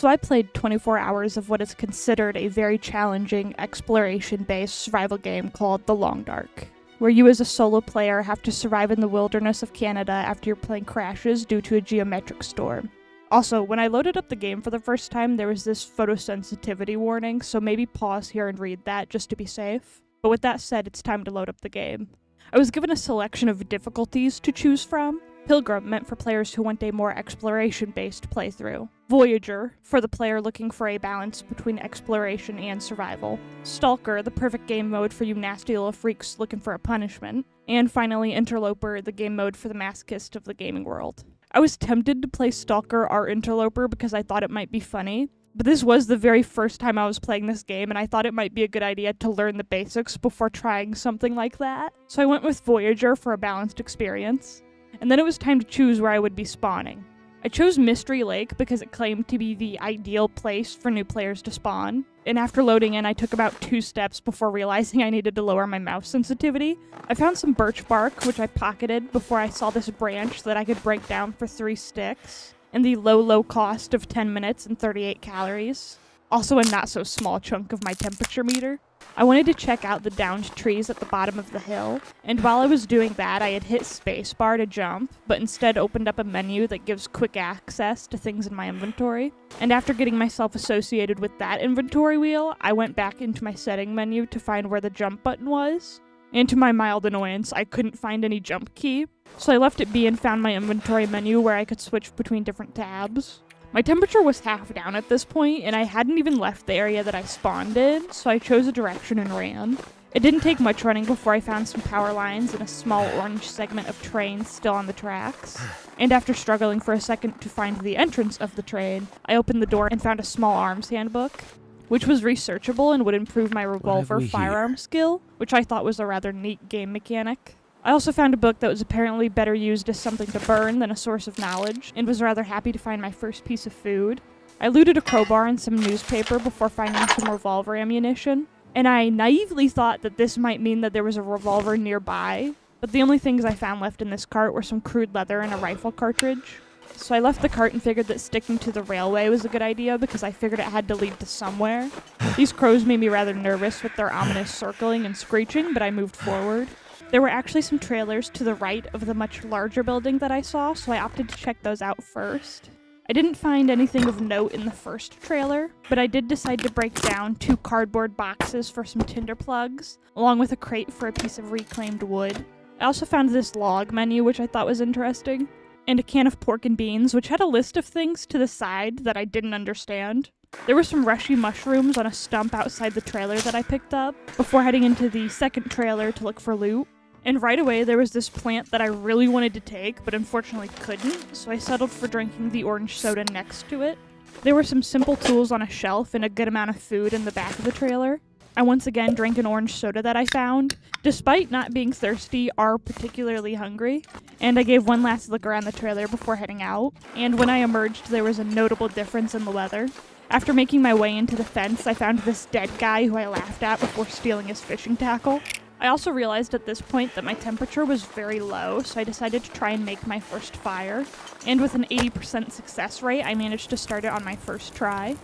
So I played 24 hours of what is considered a very challenging exploration-based survival game called The Long Dark, where you as a solo player have to survive in the wilderness of Canada after your plane crashes due to a geometric storm. Also, when I loaded up the game for the first time, there was this photosensitivity warning, so maybe pause here and read that just to be safe. But with that said, it's time to load up the game. I was given a selection of difficulties to choose from. Pilgrim, meant for players who want a more exploration-based playthrough. Voyager, for the player looking for a balance between exploration and survival. Stalker, the perfect game mode for you nasty little freaks looking for a punishment. And finally, Interloper, the game mode for the masochist of the gaming world. I was tempted to play Stalker or Interloper because I thought it might be funny, but this was the very first time I was playing this game, and I thought it might be a good idea to learn the basics before trying something like that. So I went with Voyager for a balanced experience. And then it was time to choose where I would be spawning. I chose Mystery Lake because it claimed to be the ideal place for new players to spawn, and after loading in, I took about 2 steps before realizing I needed to lower my mouse sensitivity. I found some birch bark, which I pocketed before I saw this branch that I could break down for 3 sticks, and the low cost of 10 minutes and 38 calories. Also a not so small chunk of my temperature meter. I wanted to check out the downed trees at the bottom of the hill, and while I was doing that, I had hit spacebar to jump, but instead opened up a menu that gives quick access to things in my inventory. And after getting myself associated with that inventory wheel, I went back into my setting menu to find where the jump button was. And to my mild annoyance, I couldn't find any jump key, so I left it be and found my inventory menu where I could switch between different tabs. My temperature was half down at this point, and I hadn't even left the area that I spawned in, so I chose a direction and ran. It didn't take much running before I found some power lines and a small orange segment of train still on the tracks. And after struggling for a second to find the entrance of the train, I opened the door and found a small arms handbook, which was researchable and would improve my revolver firearm skill, which I thought was a rather neat game mechanic. I also found a book that was apparently better used as something to burn than a source of knowledge, and was rather happy to find my first piece of food. I looted a crowbar and some newspaper before finding some revolver ammunition, and I naively thought that this might mean that there was a revolver nearby, but the only things I found left in this cart were some crude leather and a rifle cartridge. So I left the cart and figured that sticking to the railway was a good idea because I figured it had to lead to somewhere. These crows made me rather nervous with their ominous circling and screeching, but I moved forward. There were actually some trailers to the right of the much larger building that I saw, so I opted to check those out first. I didn't find anything of note in the first trailer, but I did decide to break down 2 cardboard boxes for some tinder plugs, along with a crate for a piece of reclaimed wood. I also found this log menu, which I thought was interesting, and a can of pork and beans, which had a list of things to the side that I didn't understand. There were some rushy mushrooms on a stump outside the trailer that I picked up, before heading into the second trailer to look for loot. And right away, there was this plant that I really wanted to take, but unfortunately couldn't, so I settled for drinking the orange soda next to it. There were some simple tools on a shelf and a good amount of food in the back of the trailer. I once again drank an orange soda that I found, despite not being thirsty or particularly hungry, and I gave one last look around the trailer before heading out, and when I emerged, there was a notable difference in the weather. After making my way into the fence, I found this dead guy who I laughed at before stealing his fishing tackle. I also realized at this point that my temperature was very low, so I decided to try and make my first fire. And with an 80% success rate, I managed to start it on my first try.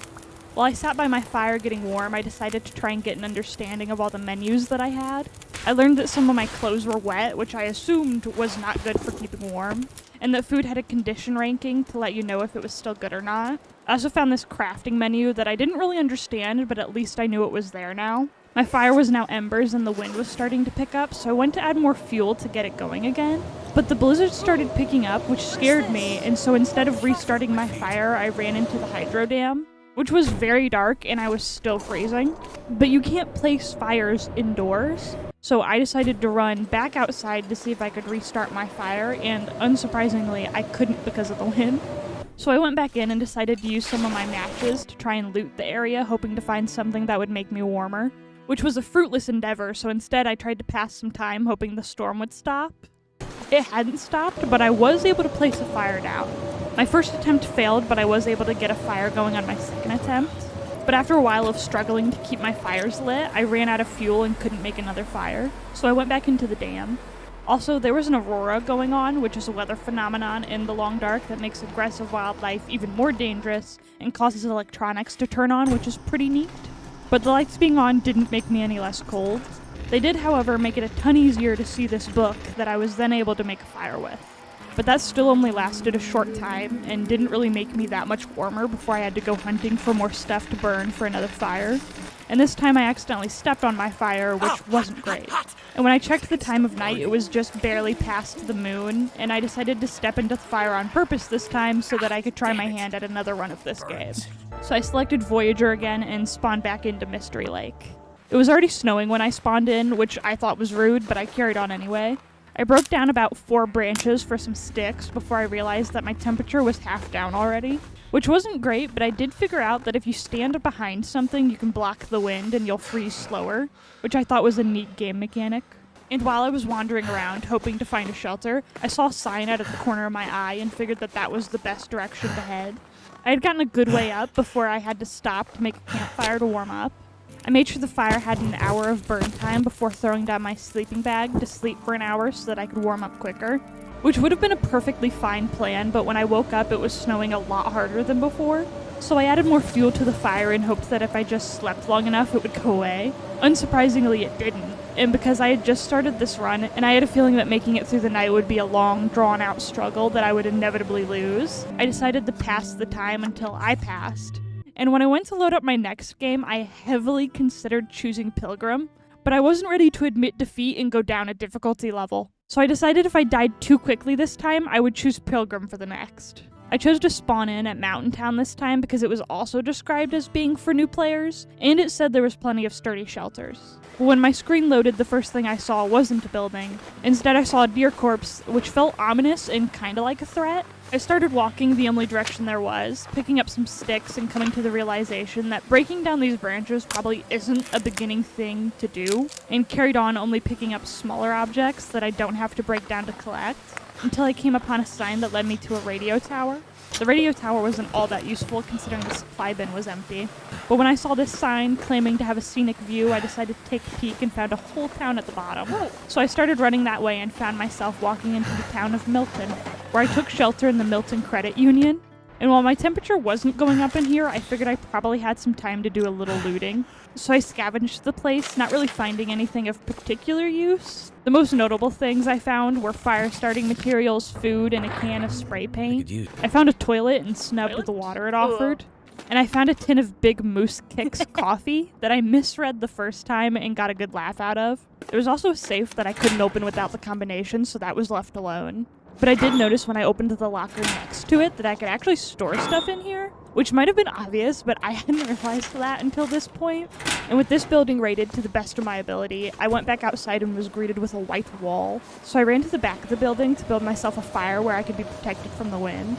While I sat by my fire getting warm, I decided to try and get an understanding of all the menus that I had. I learned that some of my clothes were wet, which I assumed was not good for keeping warm, and that food had a condition ranking to let you know if it was still good or not. I also found this crafting menu that I didn't really understand, but at least I knew it was there now. My fire was now embers and the wind was starting to pick up, so I went to add more fuel to get it going again. But the blizzard started picking up, which scared me, and so instead of restarting my fire, I ran into the hydro dam, which was very dark and I was still freezing. But you can't place fires indoors, so I decided to run back outside to see if I could restart my fire, and unsurprisingly, I couldn't because of the wind. So I went back in and decided to use some of my matches to try and loot the area, hoping to find something that would make me warmer, which was a fruitless endeavor, so instead I tried to pass some time hoping the storm would stop. It hadn't stopped, but I was able to place a fire down. My first attempt failed, but I was able to get a fire going on my second attempt. But after a while of struggling to keep my fires lit, I ran out of fuel and couldn't make another fire, so I went back into the dam. Also, there was an aurora going on, which is a weather phenomenon in the Long Dark that makes aggressive wildlife even more dangerous and causes electronics to turn on, which is pretty neat. But the lights being on didn't make me any less cold. They did, however, make it a ton easier to see this book that I was then able to make a fire with. But that still only lasted a short time and didn't really make me that much warmer before I had to go hunting for more stuff to burn for another fire. And this time I accidentally stepped on my fire, which wasn't great. And when I checked the time of night, it was just barely past the moon, and I decided to step into the fire on purpose this time so that I could try my hand at another run of this game. So I selected Voyager again and spawned back into Mystery Lake. It was already snowing when I spawned in, which I thought was rude, but I carried on anyway. I broke down about 4 branches for some sticks before I realized that my temperature was half down already. Which wasn't great, but I did figure out that if you stand behind something, you can block the wind and you'll freeze slower, which I thought was a neat game mechanic. And while I was wandering around, hoping to find a shelter, I saw a sign out of the corner of my eye and figured that that was the best direction to head. I had gotten a good way up before I had to stop to make a campfire to warm up. I made sure the fire had an hour of burn time before throwing down my sleeping bag to sleep for an hour so that I could warm up quicker. Which would have been a perfectly fine plan, but when I woke up it was snowing a lot harder than before. So I added more fuel to the fire in hopes that if I just slept long enough it would go away. Unsurprisingly it didn't, and because I had just started this run and I had a feeling that making it through the night would be a long, drawn-out struggle that I would inevitably lose, I decided to pass the time until I passed. And when I went to load up my next game, I heavily considered choosing Pilgrim, but I wasn't ready to admit defeat and go down a difficulty level. So I decided if I died too quickly this time, I would choose Pilgrim for the next. I chose to spawn in at Mountain Town this time because it was also described as being for new players, and it said there was plenty of sturdy shelters. But when my screen loaded, the first thing I saw wasn't a building. Instead, I saw a deer corpse, which felt ominous and kinda like a threat. I started walking the only direction there was, picking up some sticks and coming to the realization that breaking down these branches probably isn't a beginning thing to do, and carried on only picking up smaller objects that I don't have to break down to collect, until I came upon a sign that led me to a radio tower. The radio tower wasn't all that useful considering the supply bin was empty, but when I saw this sign claiming to have a scenic view, I decided to take a peek and found a whole town at the bottom. So I started running that way and found myself walking into the town of Milton, where I took shelter in the Milton Credit Union. And while my temperature wasn't going up in here, I figured I probably had some time to do a little looting. So I scavenged the place, not really finding anything of particular use. The most notable things I found were fire-starting materials, food, and a can of spray paint. I found a toilet and snubbed the water it offered. And I found a tin of Big Moose Kicks coffee that I misread the first time and got a good laugh out of. There was also a safe that I couldn't open without the combination, so that was left alone. But I did notice when I opened the locker next to it that I could actually store stuff in here, which might have been obvious, but I hadn't realized that until this point. And with this building rated to the best of my ability, I went back outside and was greeted with a white wall. So I ran to the back of the building to build myself a fire where I could be protected from the wind.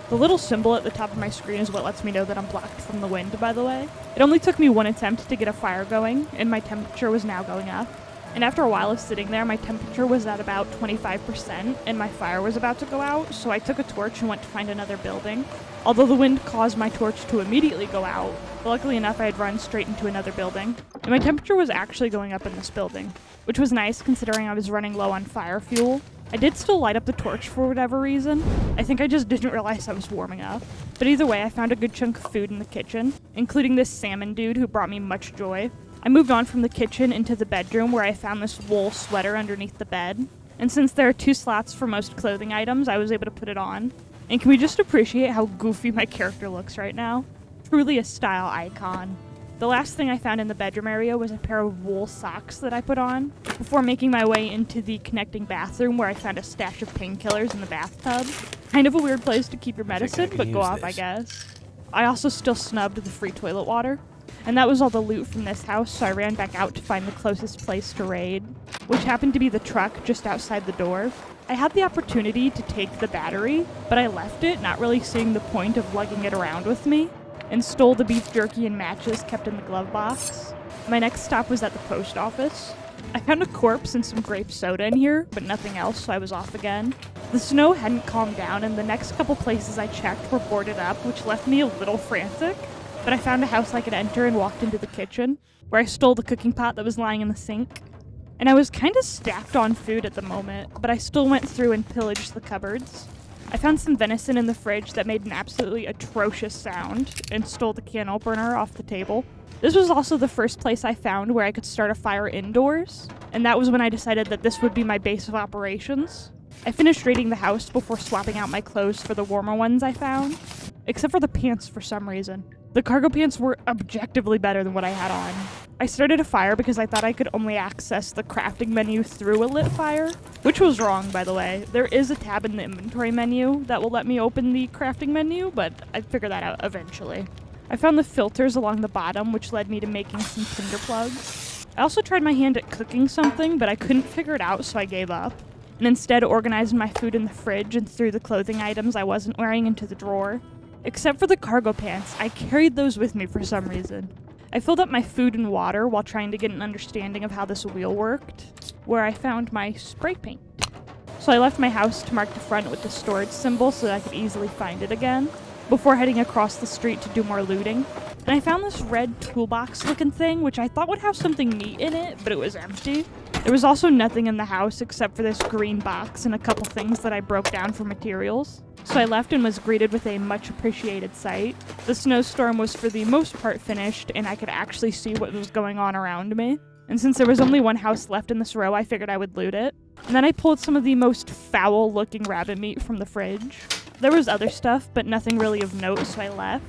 The little symbol at the top of my screen is what lets me know that I'm blocked from the wind, by the way. It only took me one attempt to get a fire going, and my temperature was now going up. And after a while of sitting there, my temperature was at about 25%, and my fire was about to go out, so I took a torch and went to find another building. Although the wind caused my torch to immediately go out, but luckily enough I had run straight into another building. And my temperature was actually going up in this building, which was nice considering I was running low on fire fuel. I did still light up the torch for whatever reason. I think I just didn't realize I was warming up. But either way, I found a good chunk of food in the kitchen, including this salmon dude who brought me much joy. I moved on from the kitchen into the bedroom where I found this wool sweater underneath the bed. And since there are 2 slots for most clothing items, I was able to put it on. And can we just appreciate how goofy my character looks right now? Truly a style icon. The last thing I found in the bedroom area was a pair of wool socks that I put on, before making my way into the connecting bathroom where I found a stash of painkillers in the bathtub. Kind of a weird place to keep your medicine, but go off, I guess. I also still snubbed the free toilet water. And that was all the loot from this house, so I ran back out to find the closest place to raid, which happened to be the truck just outside the door. I had the opportunity to take the battery, but I left it, not really seeing the point of lugging it around with me, and stole the beef jerky and matches kept in the glove box. My next stop was at the post office. I found a corpse and some grape soda in here, but nothing else, so I was off again. The snow hadn't calmed down, and the next couple places I checked were boarded up, which left me a little frantic. But I found a house I could enter and walked into the kitchen, where I stole the cooking pot that was lying in the sink. and I was kind of stacked on food at the moment, but I still went through and pillaged the cupboards. I found some venison in the fridge that made an absolutely atrocious sound and stole the can opener off the table. This was also the first place I found where I could start a fire indoors, and that was when I decided that this would be my base of operations. I finished raiding the house before swapping out my clothes for the warmer ones I found, except for the pants for some reason. The cargo pants were objectively better than what I had on. I started a fire because I thought I could only access the crafting menu through a lit fire, which was wrong, by the way. There is a tab in the inventory menu that will let me open the crafting menu, but I'd figure that out eventually. I found the filters along the bottom, which led me to making some tinder plugs. I also tried my hand at cooking something, but I couldn't figure it out, so I gave up, and instead organized my food in the fridge and threw the clothing items I wasn't wearing into the drawer. Except for the cargo pants, I carried those with me for some reason. I filled up my food and water while trying to get an understanding of how this wheel worked, where I found my spray paint. So I left my house to mark the front with the storage symbol so that I could easily find it again, before heading across the street to do more looting. And I found this red toolbox looking thing, which I thought would have something neat in it, but it was empty. There was also nothing in the house except for this green box and a couple things that I broke down for materials. So I left and was greeted with a much appreciated sight. The snowstorm was for the most part finished, and I could actually see what was going on around me. And since there was only one house left in this row, I figured I would loot it. And then I pulled some of the most foul-looking rabbit meat from the fridge. There was other stuff, but nothing really of note, so I left.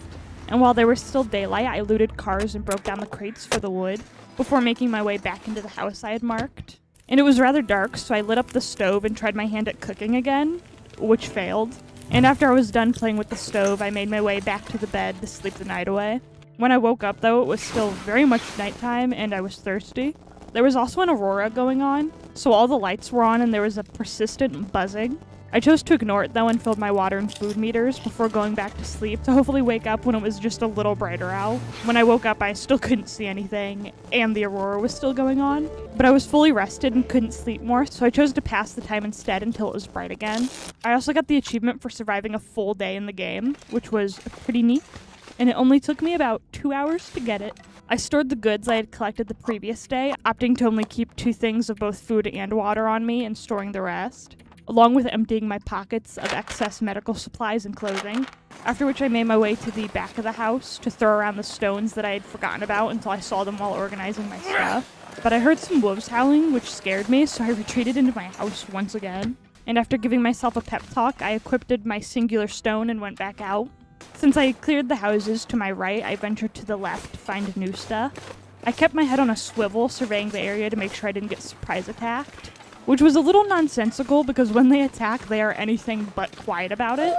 And while there was still daylight, I looted cars and broke down the crates for the wood, before making my way back into the house I had marked. And it was rather dark, so I lit up the stove and tried my hand at cooking again, which failed. And after I was done playing with the stove, I made my way back to the bed to sleep the night away. When I woke up, though, it was still very much nighttime, and I was thirsty. There was also an aurora going on, so all the lights were on and there was a persistent buzzing. I chose to ignore it, though, and filled my water and food meters before going back to sleep to hopefully wake up when it was just a little brighter out. When I woke up, I still couldn't see anything, and the aurora was still going on. But I was fully rested and couldn't sleep more, so I chose to pass the time instead until it was bright again. I also got the achievement for surviving a full day in the game, which was pretty neat, and it only took me about 2 hours to get it. I stored the goods I had collected the previous day, opting to only keep 2 things of both food and water on me and storing the rest, along with emptying my pockets of excess medical supplies and clothing, after which I made my way to the back of the house to throw around the stones that I had forgotten about until I saw them while organizing my stuff. But I heard some wolves howling, which scared me, so I retreated into my house once again. And after giving myself a pep talk, I equipped my singular stone and went back out. Since I had cleared the houses to my right, I ventured to the left to find new stuff. I kept my head on a swivel, surveying the area to make sure I didn't get surprise attacked, which was a little nonsensical because when they attack, they are anything but quiet about it.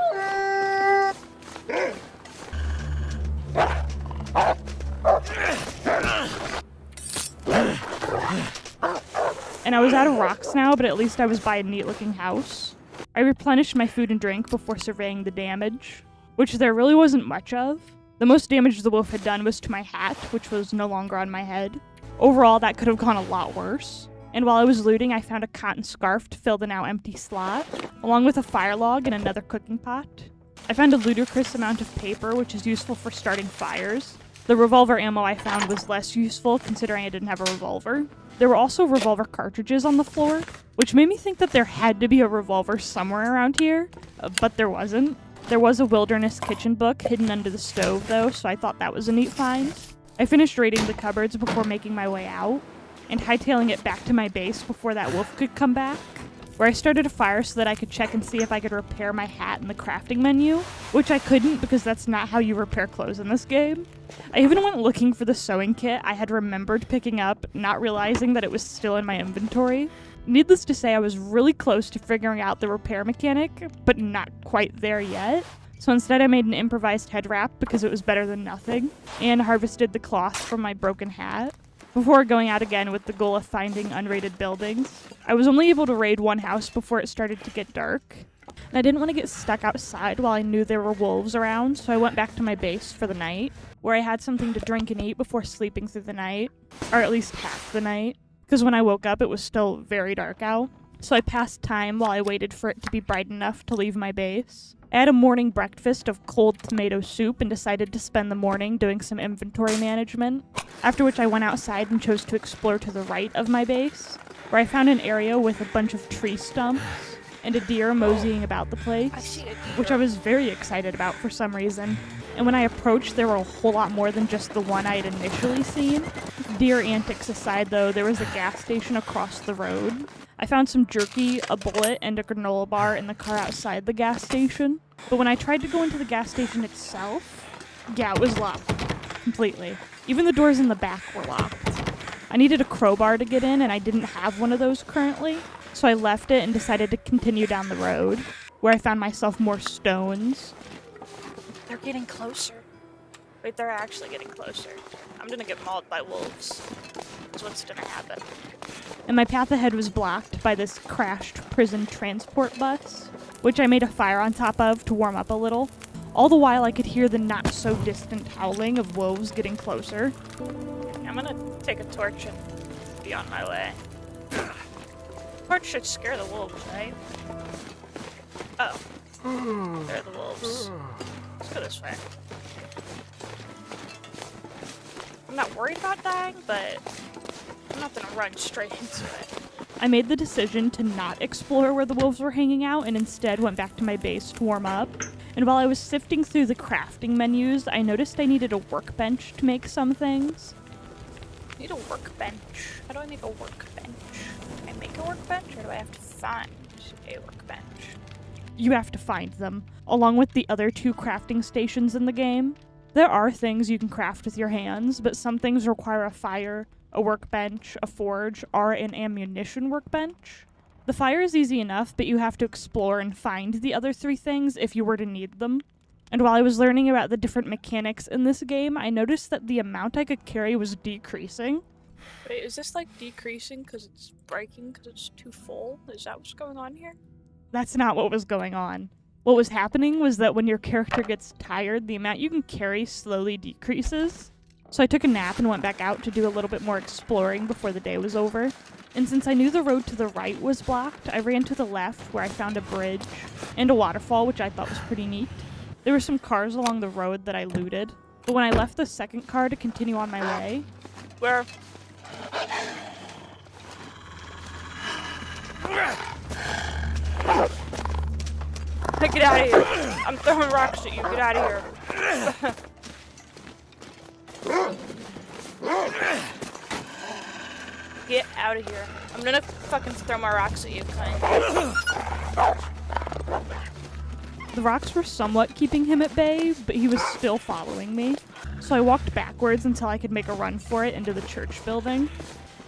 And I was out of rocks now, but at least I was by a neat-looking house. I replenished my food and drink before surveying the damage, which there really wasn't much of. The most damage the wolf had done was to my hat, which was no longer on my head. Overall, that could have gone a lot worse. And while I was looting, I found a cotton scarf to fill the now empty slot, along with a fire log and another cooking pot. I found a ludicrous amount of paper, which is useful for starting fires. The revolver ammo I found was less useful, considering I didn't have a revolver. There were also revolver cartridges on the floor, which made me think that there had to be a revolver somewhere around here, but there wasn't. There was a wilderness kitchen book hidden under the stove, though, so I thought that was a neat find. I finished raiding the cupboards before making my way out, and hightailing it back to my base before that wolf could come back, where I started a fire so that I could check and see if I could repair my hat in the crafting menu, which I couldn't because that's not how you repair clothes in this game. I even went looking for the sewing kit I had remembered picking up, not realizing that it was still in my inventory. Needless to say, I was really close to figuring out the repair mechanic, but not quite there yet. So instead I made an improvised head wrap because it was better than nothing, and harvested the cloth from my broken hat, before going out again with the goal of finding unraided buildings. I was only able to raid one house before it started to get dark, and I didn't want to get stuck outside while I knew there were wolves around, so I went back to my base for the night, where I had something to drink and eat before sleeping through the night, or at least half the night, because when I woke up it was still very dark out. So I passed time while I waited for it to be bright enough to leave my base. I had a morning breakfast of cold tomato soup and decided to spend the morning doing some inventory management, after which I went outside and chose to explore to the right of my base, where I found an area with a bunch of tree stumps and a deer moseying about the place, which I was very excited about for some reason. And when I approached, there were a whole lot more than just the one I had initially seen. Deer antics aside, though, there was a gas station across the road. I found some jerky, a bullet, and a granola bar in the car outside the gas station. But when I tried to go into the gas station itself, yeah, it was locked. Completely. Even the doors in the back were locked. I needed a crowbar to get in, and I didn't have one of those currently, so I left it and decided to continue down the road, where I found myself more stones. They're getting closer. Wait, they're actually getting closer. I'm gonna get mauled by wolves. That's what's gonna happen. And my path ahead was blocked by this crashed prison transport bus, which I made a fire on top of to warm up a little. All the while I could hear the not-so-distant howling of wolves getting closer. I'm gonna take a torch and be on my way. Torch should scare the wolves, right? Oh. They're the wolves. Let's go this way. I'm not worried about dying, but I'm not gonna run straight into it. I made the decision to not explore where the wolves were hanging out and instead went back to my base to warm up. And while I was sifting through the crafting menus, I noticed I needed a workbench to make some things. I need a workbench. How do I make a workbench? Can I make a workbench, or do I have to find a workbench? You have to find them, along with the other 2 crafting stations in the game. There are things you can craft with your hands, but some things require a fire, a workbench, a forge, or an ammunition workbench. The fire is easy enough, but you have to explore and find the other 3 things if you were to need them. And while I was learning about the different mechanics in this game, I noticed that the amount I could carry was decreasing. Wait, is this like decreasing because it's breaking because it's too full? Is that what's going on here? That's not what was going on. What was happening was that when your character gets tired, the amount you can carry slowly decreases. So I took a nap and went back out to do a little bit more exploring before the day was over. And since I knew the road to the right was blocked, I ran to the left where I found a bridge and a waterfall, which I thought was pretty neat. There were some cars along the road that I looted, but when I left the second car to continue on my way... Where? Hey, get out of here! I'm throwing rocks at you, get out of here! Get out of here. I'm gonna fucking throw my rocks at you, cunt. The rocks were somewhat keeping him at bay, but he was still following me. So I walked backwards until I could make a run for it into the church building.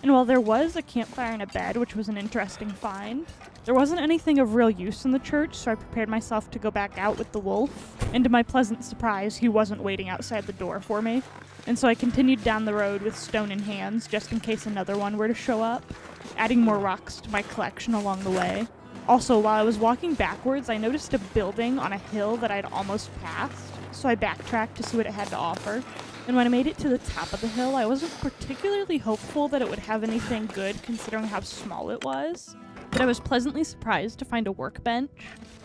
And while there was a campfire and a bed, which was an interesting find, there wasn't anything of real use in the church, so I prepared myself to go back out with the wolf. And to my pleasant surprise, he wasn't waiting outside the door for me. And so I continued down the road with stone in hands, just in case another one were to show up, adding more rocks to my collection along the way. Also, while I was walking backwards, I noticed a building on a hill that I'd almost passed, so I backtracked to see what it had to offer. And when I made it to the top of the hill, I wasn't particularly hopeful that it would have anything good considering how small it was. But I was pleasantly surprised to find a workbench,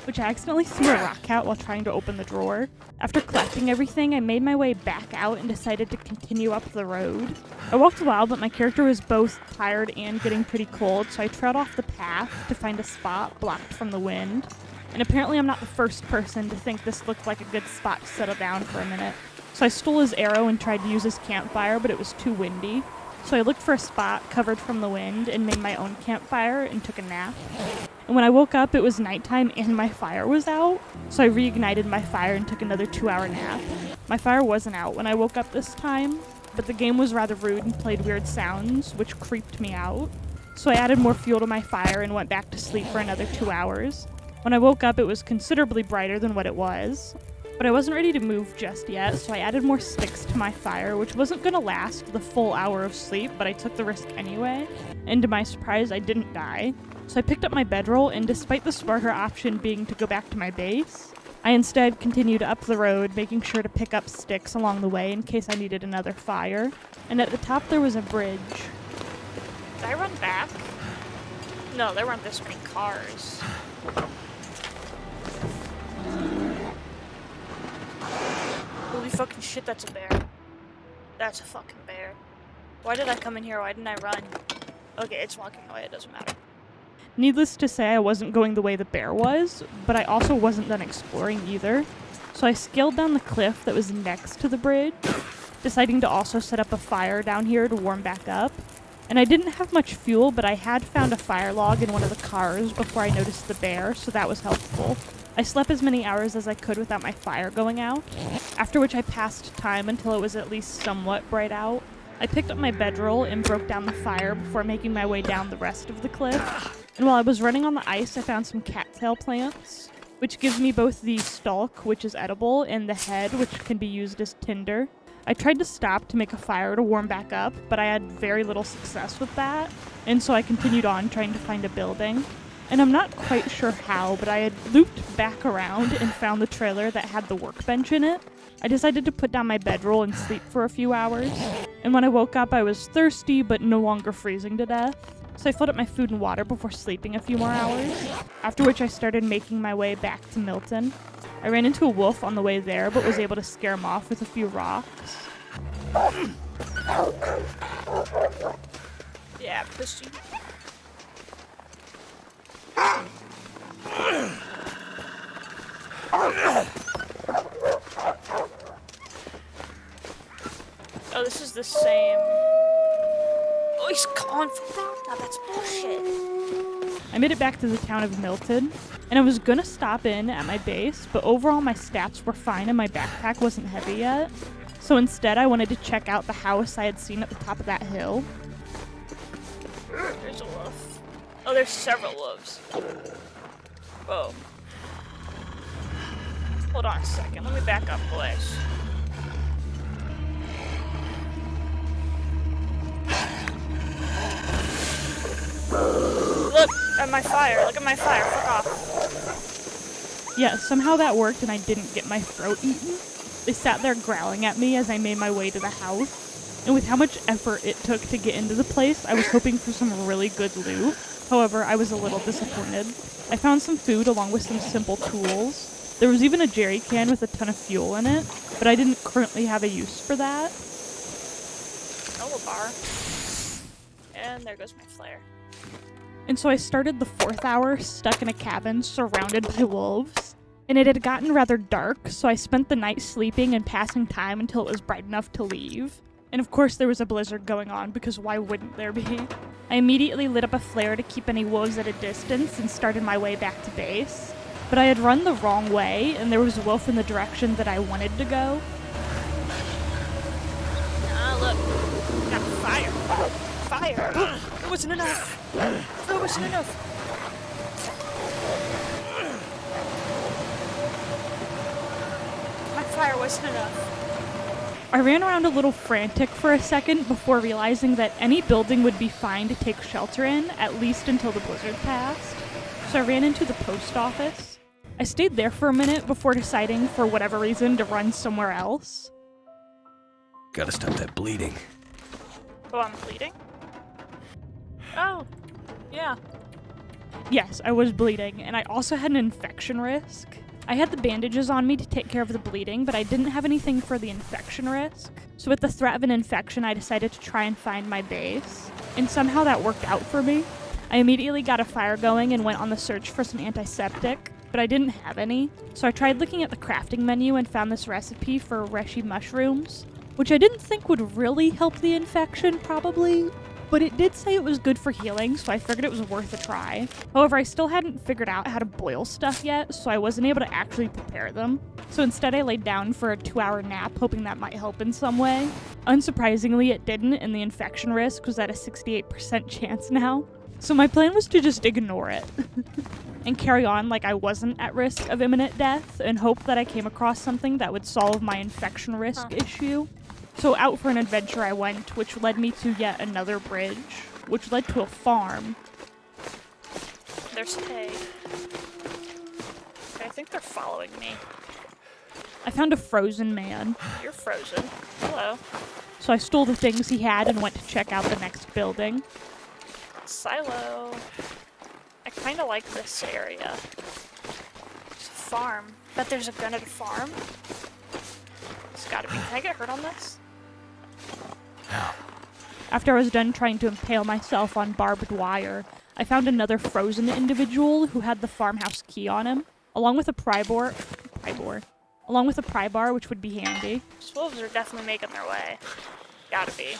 which I accidentally threw a rock at while trying to open the drawer. After collecting everything, I made my way back out and decided to continue up the road. I walked a while, but my character was both tired and getting pretty cold, so I trailed off the path to find a spot blocked from the wind. And apparently I'm not the first person to think this looked like a good spot to settle down for a minute. So I stole his arrow and tried to use his campfire, but it was too windy. So I looked for a spot covered from the wind and made my own campfire and took a nap. And when I woke up, it was nighttime and my fire was out. So I reignited my fire and took another 2-hour nap. My fire wasn't out when I woke up this time, but the game was rather rude and played weird sounds, which creeped me out. So I added more fuel to my fire and went back to sleep for another 2 hours. When I woke up, it was considerably brighter than what it was. But I wasn't ready to move just yet, so I added more sticks to my fire, which wasn't going to last the full hour of sleep, but I took the risk anyway. And to my surprise, I didn't die. So I picked up my bedroll, and despite the smarter option being to go back to my base, I instead continued up the road, making sure to pick up sticks along the way in case I needed another fire. And at the top there was a bridge. Did I run back? No, there weren't this many cars. Holy fucking shit, that's a bear. That's a fucking bear. Why did I come in here? Why didn't I run? Okay, it's walking away. It doesn't matter. Needless to say, I wasn't going the way the bear was, but I also wasn't done exploring either. So I scaled down the cliff that was next to the bridge, deciding to also set up a fire down here to warm back up. And I didn't have much fuel, but I had found a fire log in one of the cars before I noticed the bear, so that was helpful. I slept as many hours as I could without my fire going out, after which I passed time until it was at least somewhat bright out. I picked up my bedroll and broke down the fire before making my way down the rest of the cliff. And while I was running on the ice, I found some cattail plants, which gives me both the stalk, which is edible, and the head, which can be used as tinder. I tried to stop to make a fire to warm back up, but I had very little success with that, and so I continued on trying to find a building. And I'm not quite sure how, but I had looped back around and found the trailer that had the workbench in it. I decided to put down my bedroll and sleep for a few hours, and when I woke up I was thirsty but no longer freezing to death. So I filled up my food and water before sleeping a few more hours, after which I started making my way back to Milton. I ran into a wolf on the way there, but was able to scare him off with a few rocks. Yeah, pussy. Oh, this is the same. Oh, he's calling for backup. That's bullshit. I made it back to the town of Milton, and I was gonna stop in at my base, but overall my stats were fine and my backpack wasn't heavy yet. So instead I wanted to check out the house I had seen at the top of that hill. There's a wolf. Oh, there's several wolves. Whoa. Hold on a second. Let me back up, boys. Look at my fire. Look at my fire. Fuck off. Yeah, somehow that worked and I didn't get my throat eaten. They sat there growling at me as I made my way to the house. And with how much effort it took to get into the place, I was hoping for some really good loot. However, I was a little disappointed. I found some food along with some simple tools. There was even a jerry can with a ton of fuel in it, but I didn't currently have a use for that. Oh, a bar. And there goes my flare. And so I started the 4th hour stuck in a cabin surrounded by wolves. And it had gotten rather dark, so I spent the night sleeping and passing time until it was bright enough to leave. And of course there was a blizzard going on, because why wouldn't there be? I immediately lit up a flare to keep any wolves at a distance and started my way back to base. But I had run the wrong way, and there was a wolf in the direction that I wanted to go. Ah, look. Got fire. Fire. It wasn't enough. It wasn't enough. My fire wasn't enough. I ran around a little frantic for a second before realizing that any building would be fine to take shelter in, at least until the blizzard passed. So I ran into the post office. I stayed there for a minute before deciding, for whatever reason, to run somewhere else. Gotta stop that bleeding. Oh, I'm bleeding? Oh, yeah. Yes, I was bleeding, and I also had an infection risk. I had the bandages on me to take care of the bleeding, but I didn't have anything for the infection risk. So with the threat of an infection, I decided to try and find my base. And somehow that worked out for me. I immediately got a fire going and went on the search for some antiseptic, but I didn't have any. So I tried looking at the crafting menu and found this recipe for reishi mushrooms, which I didn't think would really help the infection, probably. But it did say it was good for healing, so I figured it was worth a try. However, I still hadn't figured out how to boil stuff yet, so I wasn't able to actually prepare them. So instead I laid down for a 2-hour nap, hoping that might help in some way. Unsurprisingly, it didn't, and the infection risk was at a 68% chance now. So my plan was to just ignore it and carry on like I wasn't at risk of imminent death, and hope that I came across something that would solve my infection risk issue. So out for an adventure I went, which led me to yet another bridge, which led to a farm. There's hay. Okay, I think they're following me. I found a frozen man. You're frozen. Hello. So I stole the things he had and went to check out the next building. Silo. I kind of like this area. It's a farm. Bet there's a gun at a farm. It's gotta be. Can I get hurt on this? After I was done trying to impale myself on barbed wire, I found another frozen individual who had the farmhouse key on him, along with a pry bar, which would be handy. These wolves are definitely making their way. Gotta be.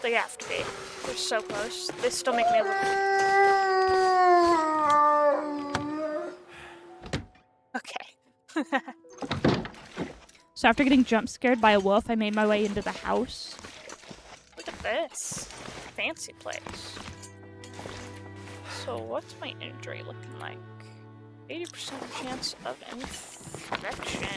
They have to be. They're so close. They still make me look. Okay. So after getting jump scared by a wolf, I made my way into the house. Look at this. Fancy place. So what's my injury looking like? 80% chance of infection.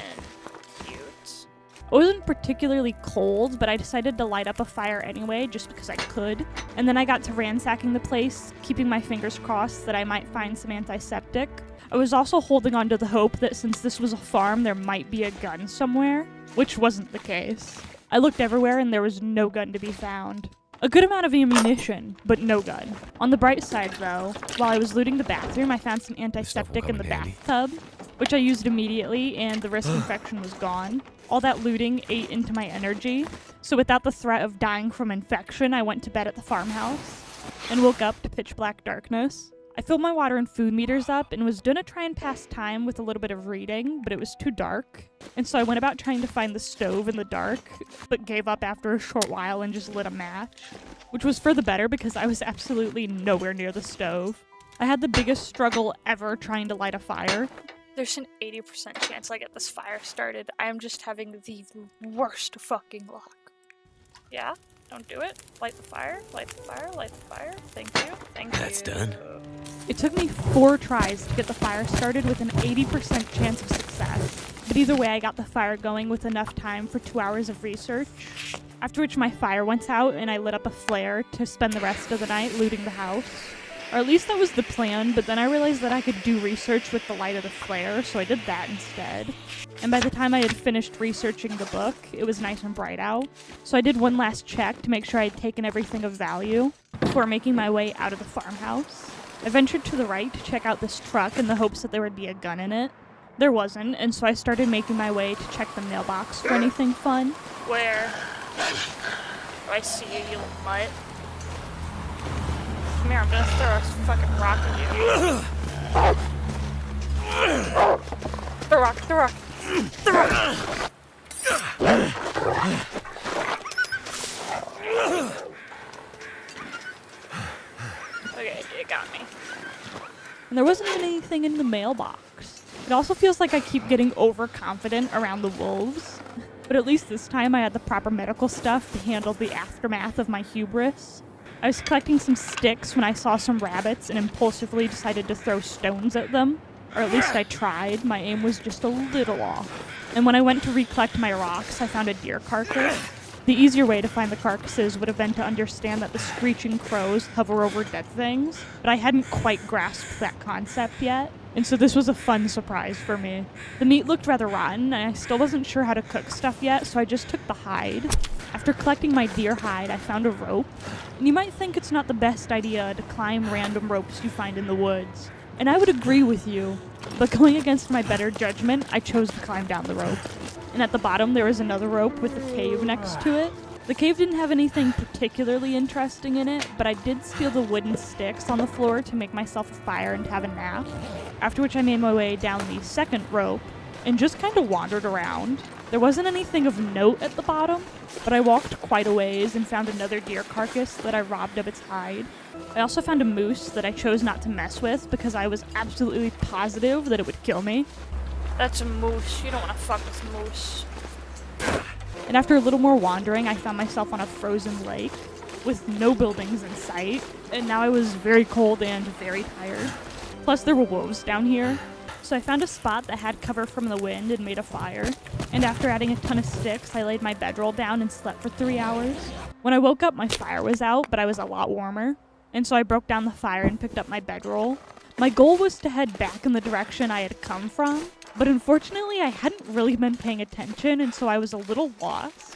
Cute. It wasn't particularly cold, but I decided to light up a fire anyway, just because I could. And then I got to ransacking the place, keeping my fingers crossed that I might find some antiseptic. I was also holding on to the hope that since this was a farm, there might be a gun somewhere, which wasn't the case. I looked everywhere and there was no gun to be found. A good amount of ammunition, but no gun. On the bright side, though, while I was looting the bathroom, I found some antiseptic in the bathtub, which I used immediately, and the risk infection was gone. All that looting ate into my energy, so without the threat of dying from infection, I went to bed at the farmhouse and woke up to pitch black darkness. I filled my water and food meters up and was gonna try and pass time with a little bit of reading, but it was too dark. And so I went about trying to find the stove in the dark, but gave up after a short while and just lit a match. Which was for the better because I was absolutely nowhere near the stove. I had the biggest struggle ever trying to light a fire. There's an 80% chance I get this fire started. I am just having the worst fucking luck. Yeah? Don't do it. Light the fire. Light the fire. Light the fire. Thank you. Thank you. That's done. It took me 4 tries to get the fire started with an 80% chance of success. But either way, I got the fire going with enough time for 2 hours of research. After which my fire went out and I lit up a flare to spend the rest of the night looting the house. Or at least that was the plan, but then I realized that I could do research with the light of the flare, so I did that instead. And by the time I had finished researching the book, it was nice and bright out. So I did one last check to make sure I had taken everything of value before making my way out of the farmhouse. I ventured to the right to check out this truck in the hopes that there would be a gun in it. There wasn't, and so I started making my way to check the mailbox for anything fun. Where? Oh, I see you, you little mutt. Come here, I'm gonna throw a fucking rock at you. The rock, the rock, the rock! Okay, it got me. And there wasn't anything in the mailbox. It also feels like I keep getting overconfident around the wolves. But at least this time I had the proper medical stuff to handle the aftermath of my hubris. I was collecting some sticks when I saw some rabbits and impulsively decided to throw stones at them. Or at least I tried. My aim was just a little off. And when I went to recollect my rocks, I found a deer carcass. The easier way to find the carcasses would have been to understand that the screeching crows hover over dead things, but I hadn't quite grasped that concept yet, and so this was a fun surprise for me. The meat looked rather rotten, and I still wasn't sure how to cook stuff yet, so I just took the hide. After collecting my deer hide, I found a rope, and you might think it's not the best idea to climb random ropes you find in the woods, and I would agree with you, but going against my better judgment, I chose to climb down the rope. And at the bottom there was another rope with a cave next to it. The cave didn't have anything particularly interesting in it, but I did steal the wooden sticks on the floor to make myself a fire and have a nap. After which I made my way down the second rope and just kind of wandered around. There wasn't anything of note at the bottom, but I walked quite a ways and found another deer carcass that I robbed of its hide. I also found a moose that I chose not to mess with because I was absolutely positive that it would kill me. That's a moose. You don't want to fuck with a moose. And after a little more wandering, I found myself on a frozen lake with no buildings in sight, and now I was very cold and very tired. Plus there were wolves down here. So I found a spot that had cover from the wind and made a fire. And after adding a ton of sticks, I laid my bedroll down and slept for 3 hours. When I woke up, my fire was out, but I was a lot warmer. And so I broke down the fire and picked up my bedroll. My goal was to head back in the direction I had come from, but unfortunately I hadn't really been paying attention, and so I was a little lost.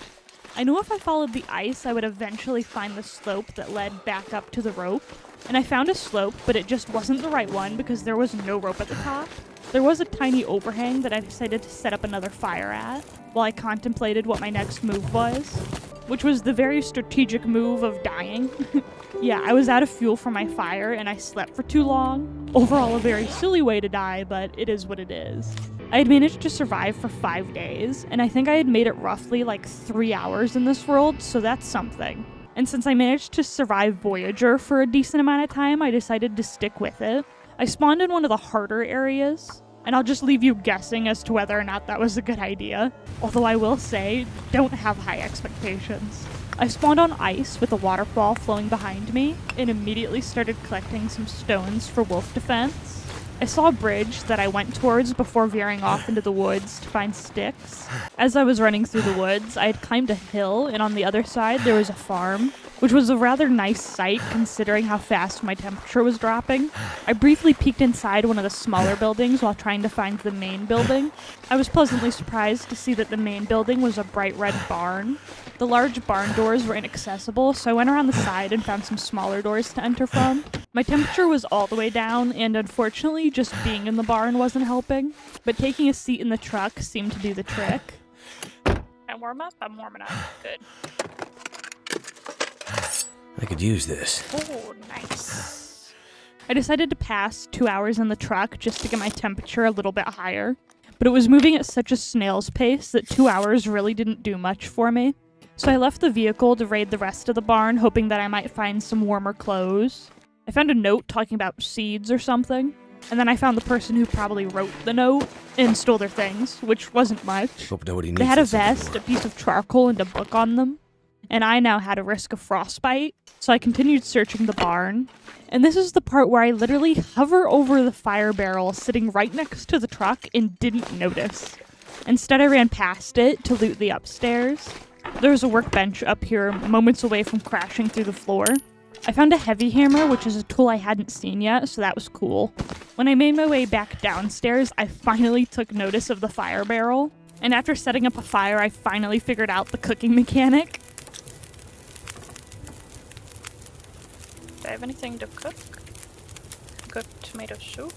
I knew if I followed the ice, I would eventually find the slope that led back up to the rope. And I found a slope, but it just wasn't the right one because there was no rope at the top. There was a tiny overhang that I decided to set up another fire at, while I contemplated what my next move was. which was the very strategic move of dying. Yeah, I was out of fuel for my fire and I slept for too long. Overall, a very silly way to die, but it is what it is. I had managed to survive for 5 days, and I think I had made it roughly like 3 hours in this world, so that's something. And since I managed to survive Voyager for a decent amount of time, I decided to stick with it. I spawned in one of the harder areas, and I'll just leave you guessing as to whether or not that was a good idea. Although I will say, don't have high expectations. I spawned on ice with a waterfall flowing behind me, and immediately started collecting some stones for wolf defense. I saw a bridge that I went towards before veering off into the woods to find sticks. As I was running through the woods, I had climbed a hill, and on the other side there was a farm, which was a rather nice sight considering how fast my temperature was dropping. I briefly peeked inside one of the smaller buildings while trying to find the main building. I was pleasantly surprised to see that the main building was a bright red barn. The large barn doors were inaccessible, so I went around the side and found some smaller doors to enter from. My temperature was all the way down, and unfortunately just being in the barn wasn't helping, but taking a seat in the truck seemed to do the trick. I warm up? I'm warming up. Good. I could use this. Oh, nice. I decided to pass 2 hours in the truck just to get my temperature a little bit higher, but it was moving at such a snail's pace that 2 hours really didn't do much for me. So I left the vehicle to raid the rest of the barn, hoping that I might find some warmer clothes. I found a note talking about seeds or something, and then I found the person who probably wrote the note and stole their things, which wasn't much. Hope nobody needs They had a this vest, anymore. a piece of charcoal, and a book on them, and I now had a risk of frostbite, so I continued searching the barn. And this is the part where I literally hover over the fire barrel sitting right next to the truck and didn't notice. Instead, I ran past it to loot the upstairs. There was a workbench up here, moments away from crashing through the floor. I found a heavy hammer, which is a tool I hadn't seen yet, so that was cool. When I made my way back downstairs, I finally took notice of the fire barrel. And after setting up a fire, I finally figured out the cooking mechanic. Do I have anything to cook? Cooked tomato soup?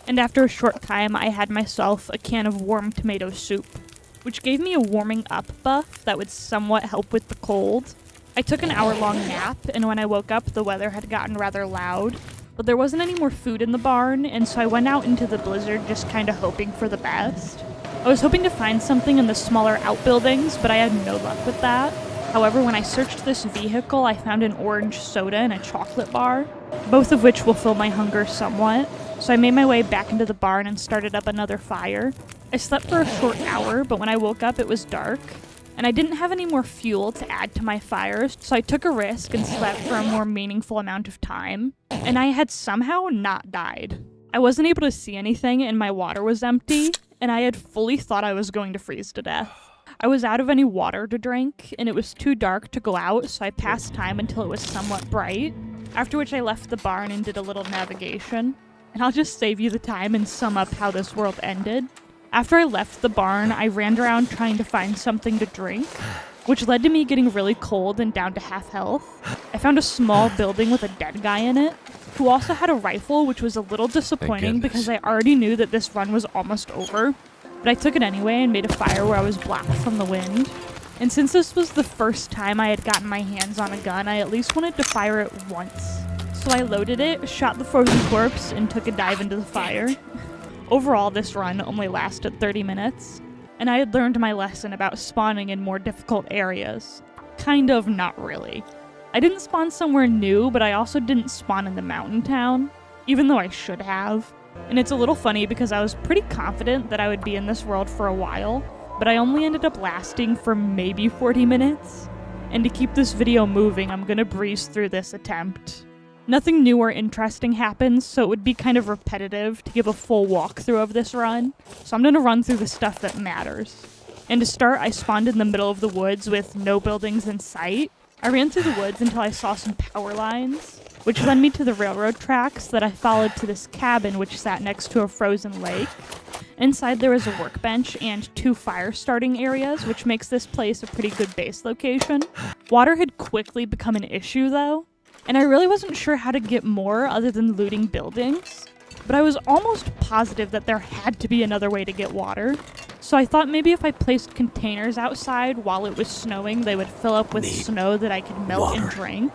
And after a short time, I had myself a can of warm tomato soup, which gave me a warming up buff that would somewhat help with the cold. I took an hour-long nap, and when I woke up, the weather had gotten rather loud. But there wasn't any more food in the barn, and so I went out into the blizzard just kind of hoping for the best. I was hoping to find something in the smaller outbuildings, but I had no luck with that. However, when I searched this vehicle, I found an orange soda and a chocolate bar, both of which will fill my hunger somewhat. So I made my way back into the barn and started up another fire. I slept for a short hour, but when I woke up it was dark, and I didn't have any more fuel to add to my fires, so I took a risk and slept for a more meaningful amount of time, and I had somehow not died. I wasn't able to see anything and my water was empty, and I had fully thought I was going to freeze to death. I was out of any water to drink, and it was too dark to go out, so I passed time until it was somewhat bright, after which I left the barn and did a little navigation. And I'll just save you the time and sum up how this world ended. After I left the barn, I ran around trying to find something to drink, which led to me getting really cold and down to half health. I found a small building with a dead guy in it, who also had a rifle, which was a little disappointing because I already knew that this run was almost over. But I took it anyway and made a fire where I was blocked from the wind. And since this was the first time I had gotten my hands on a gun, I at least wanted to fire it once. So I loaded it, shot the frozen corpse, and took a dive into the fire. Overall, this run only lasted 30 minutes, and I had learned my lesson about spawning in more difficult areas. Kind of, not really. I didn't spawn somewhere new, but I also didn't spawn in the mountain town, even though I should have. And it's a little funny because I was pretty confident that I would be in this world for a while, but I only ended up lasting for maybe 40 minutes. And to keep this video moving, I'm gonna breeze through this attempt. Nothing new or interesting happens, so it would be kind of repetitive to give a full walkthrough of this run, so I'm gonna run through the stuff that matters. And to start, I spawned in the middle of the woods with no buildings in sight. I ran through the woods until I saw some power lines, which led me to the railroad tracks that I followed to this cabin which sat next to a frozen lake. Inside there was a workbench and 2 fire starting areas, which makes this place a pretty good base location. Water had quickly become an issue though, and I really wasn't sure how to get more other than looting buildings, but I was almost positive that there had to be another way to get water. So I thought maybe if I placed containers outside while it was snowing, they would fill up with snow that I could melt and drink.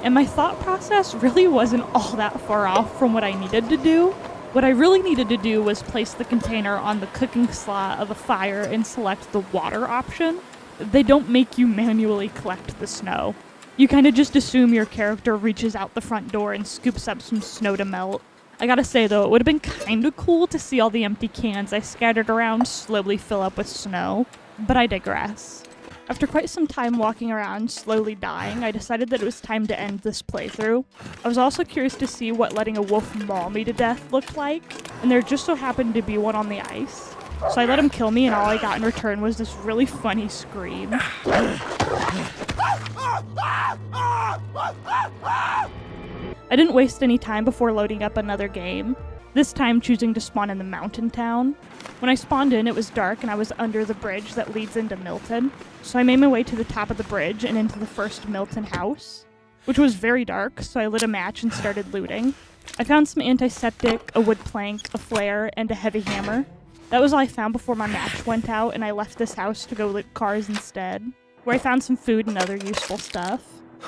And my thought process really wasn't all that far off from what I needed to do. What I really needed to do was place the container on the cooking slot of a fire and select the water option. They don't make you manually collect the snow. You kind of just assume your character reaches out the front door and scoops up some snow to melt. I gotta say though, it would have been kinda cool to see all the empty cans I scattered around slowly fill up with snow, but I digress. After quite some time walking around, slowly dying, I decided that it was time to end this playthrough. I was also curious to see what letting a wolf maul me to death looked like, and there just so happened to be one on the ice. So I let him kill me, and all I got in return was this really funny scream. I didn't waste any time before loading up another game, this time choosing to spawn in the mountain town. When I spawned in, it was dark and I was under the bridge that leads into Milton, so I made my way to the top of the bridge and into the first Milton house, which was very dark, so I lit a match and started looting. I found some antiseptic, a wood plank, a flare, and a heavy hammer. That was all I found before my match went out, and I left this house to go loot cars instead, where I found some food and other useful stuff.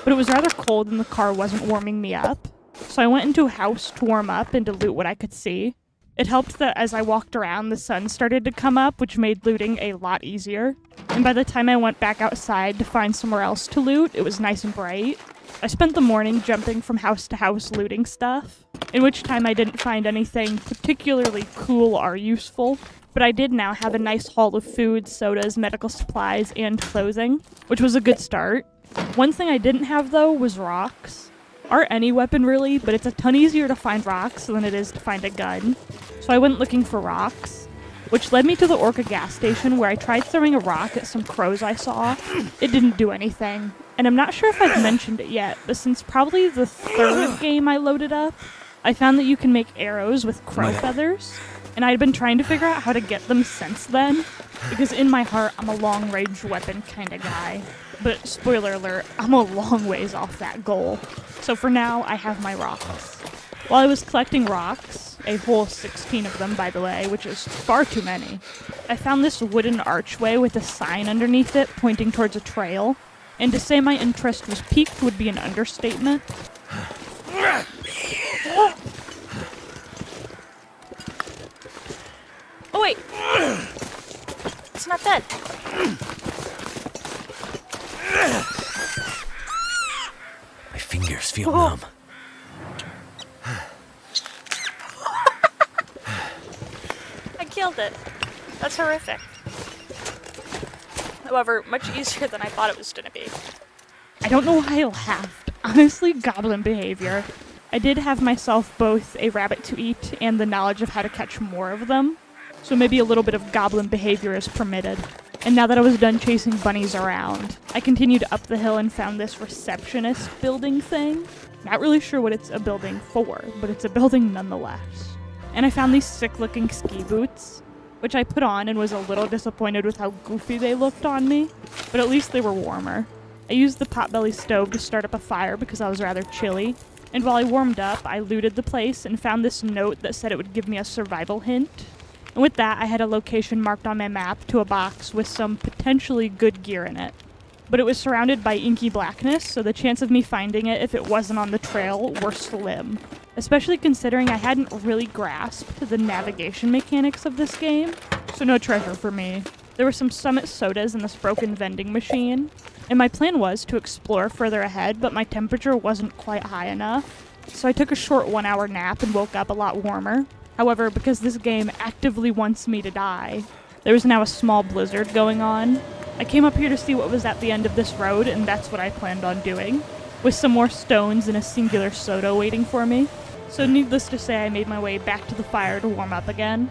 But it was rather cold and the car wasn't warming me up, so I went into a house to warm up and to loot what I could see. It helped that as I walked around, the sun started to come up, which made looting a lot easier. And by the time I went back outside to find somewhere else to loot, it was nice and bright. I spent the morning jumping from house to house looting stuff, in which time I didn't find anything particularly cool or useful, but I did now have a nice haul of food, sodas, medical supplies, and clothing, which was a good start. One thing I didn't have though was rocks. Or any weapon really, but it's a ton easier to find rocks than it is to find a gun. So I went looking for rocks, which led me to the Orca gas station where I tried throwing a rock at some crows I saw. It didn't do anything. And I'm not sure if I've mentioned it yet, but since probably the third game I loaded up, I found that you can make arrows with crow feathers. And I had been trying to figure out how to get them since then, because in my heart, I'm a long-range weapon kind of guy. But spoiler alert, I'm a long ways off that goal. So for now, I have my rocks. While I was collecting rocks, a whole 16 of them by the way, which is far too many, I found this wooden archway with a sign underneath it pointing towards a trail. And to say my interest was piqued would be an understatement. Oh wait! It's not dead. My fingers feel numb. I killed it. That's horrific. However, much easier than I thought it was gonna be. I don't know why I laughed. Honestly, goblin behavior. I did have myself both a rabbit to eat and the knowledge of how to catch more of them, so maybe a little bit of goblin behavior is permitted. And now that I was done chasing bunnies around, I continued up the hill and found this receptionist building thing. Not really sure what it's a building for, but it's a building nonetheless. And I found these sick-looking ski boots, which I put on and was a little disappointed with how goofy they looked on me, but at least they were warmer. I used the potbelly stove to start up a fire because I was rather chilly, and while I warmed up, I looted the place and found this note that said it would give me a survival hint. And with that, I had a location marked on my map to a box with some potentially good gear in it. But it was surrounded by inky blackness, so the chance of me finding it if it wasn't on the trail were slim. Especially considering I hadn't really grasped the navigation mechanics of this game, so no treasure for me. There were some Summit sodas in this broken vending machine, and my plan was to explore further ahead, but my temperature wasn't quite high enough. So I took a short 1-hour nap and woke up a lot warmer. However, because this game actively wants me to die, there was now a small blizzard going on. I came up here to see what was at the end of this road, and that's what I planned on doing, with some more stones and a singular soda waiting for me. So needless to say, I made my way back to the fire to warm up again.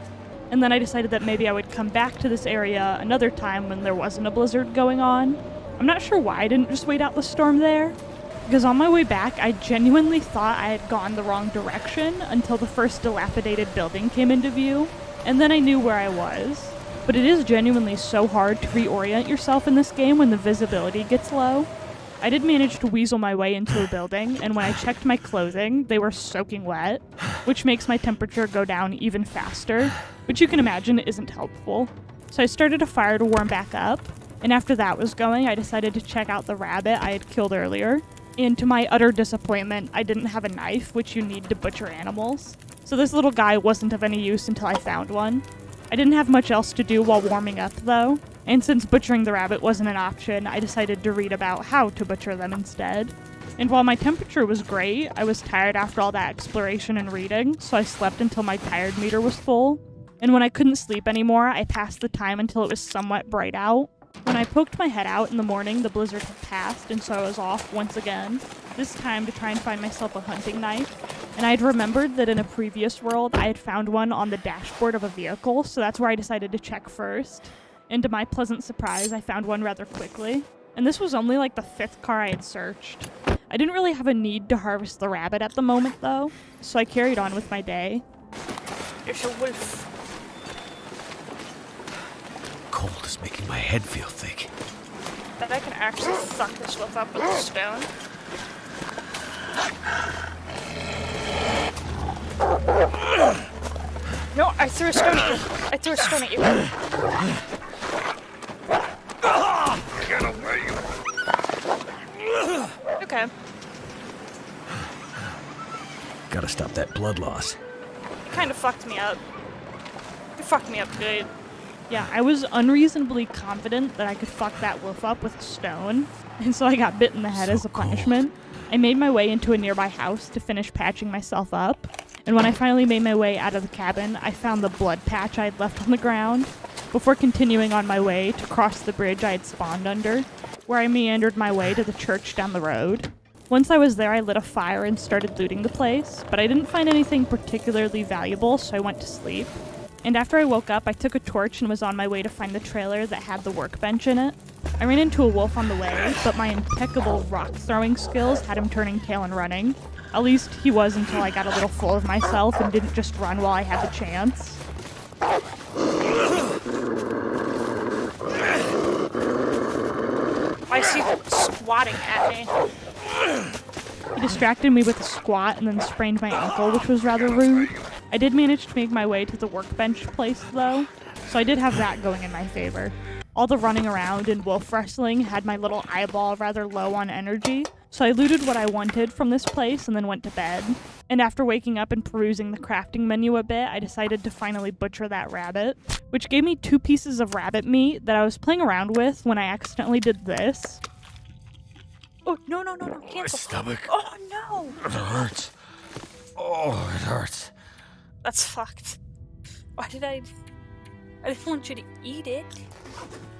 And then I decided that maybe I would come back to this area another time when there wasn't a blizzard going on. I'm not sure why I didn't just wait out the storm there, because on my way back, I genuinely thought I had gone the wrong direction until the first dilapidated building came into view, and then I knew where I was. But it is genuinely so hard to reorient yourself in this game when the visibility gets low. I did manage to weasel my way into a building, and when I checked my clothing, they were soaking wet, which makes my temperature go down even faster, which you can imagine isn't helpful. So I started a fire to warm back up, and after that was going, I decided to check out the rabbit I had killed earlier. And to my utter disappointment, I didn't have a knife, which you need to butcher animals. So this little guy wasn't of any use until I found one. I didn't have much else to do while warming up, though, and since butchering the rabbit wasn't an option, I decided to read about how to butcher them instead. And while my temperature was great, I was tired after all that exploration and reading, so I slept until my tired meter was full. And when I couldn't sleep anymore, I passed the time until it was somewhat bright out. When I poked my head out in the morning, the blizzard had passed, and so I was off once again, this time to try and find myself a hunting knife. And I had remembered that in a previous world, I had found one on the dashboard of a vehicle, so that's where I decided to check first. And to my pleasant surprise, I found one rather quickly. And this was only like the 5th car I had searched. I didn't really have a need to harvest the rabbit at the moment, though, so I carried on with my day. There's a wolf. Cold is making my head feel thick. Bet I can actually fuck this wolf up with a stone. No, I threw a stone at you. I threw a stone at you. Get away! Okay. Gotta stop that blood loss. You kind of fucked me up. You fucked me up good. Yeah, I was unreasonably confident that I could fuck that wolf up with a stone, and so I got bit in the head as a punishment. I made my way into a nearby house to finish patching myself up, and when I finally made my way out of the cabin, I found the blood patch I had left on the ground, before continuing on my way to cross the bridge I had spawned under, where I meandered my way to the church down the road. Once I was there, I lit a fire and started looting the place, but I didn't find anything particularly valuable, so I went to sleep. And after I woke up, I took a torch and was on my way to find the trailer that had the workbench in it. I ran into a wolf on the way, but my impeccable rock-throwing skills had him turning tail and running. At least he was until I got a little full of myself and didn't just run while I had the chance. I see him squatting at me. He distracted me with a squat and then sprained my ankle, which was rather rude. I did manage to make my way to the workbench place, though, so I did have that going in my favor. All the running around and wolf wrestling had my little eyeball rather low on energy, so I looted what I wanted from this place and then went to bed. And after waking up and perusing the crafting menu a bit, I decided to finally butcher that rabbit, which gave me 2 pieces of rabbit meat that I was playing around with when I accidentally did this. Oh, no, cancel. My stomach. Oh, no. It hurts. Oh, it hurts. That's fucked. Why did I didn't want you to eat it.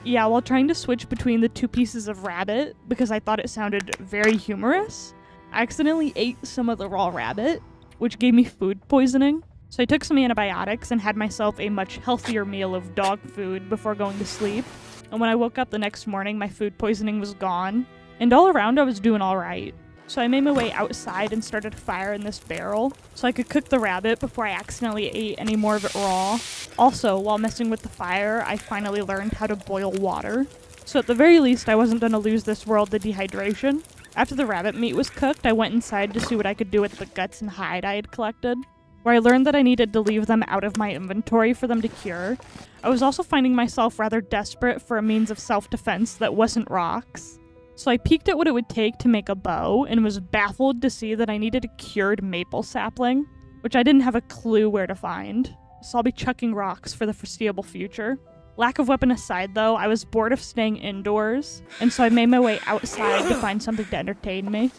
Yeah, while trying to switch between the 2 pieces of rabbit, because I thought it sounded very humorous, I accidentally ate some of the raw rabbit, which gave me food poisoning. So I took some antibiotics and had myself a much healthier meal of dog food before going to sleep. And when I woke up the next morning, my food poisoning was gone. And all around, I was doing alright. So I made my way outside and started a fire in this barrel, so I could cook the rabbit before I accidentally ate any more of it raw. Also, while messing with the fire, I finally learned how to boil water. So at the very least, I wasn't going to lose this world to dehydration. After the rabbit meat was cooked, I went inside to see what I could do with the guts and hide I had collected, where I learned that I needed to leave them out of my inventory for them to cure. I was also finding myself rather desperate for a means of self-defense that wasn't rocks. So I peeked at what it would take to make a bow and was baffled to see that I needed a cured maple sapling, which I didn't have a clue where to find. So I'll be chucking rocks for the foreseeable future. Lack of weapon aside, though, I was bored of staying indoors, and so I made my way outside to find something to entertain me.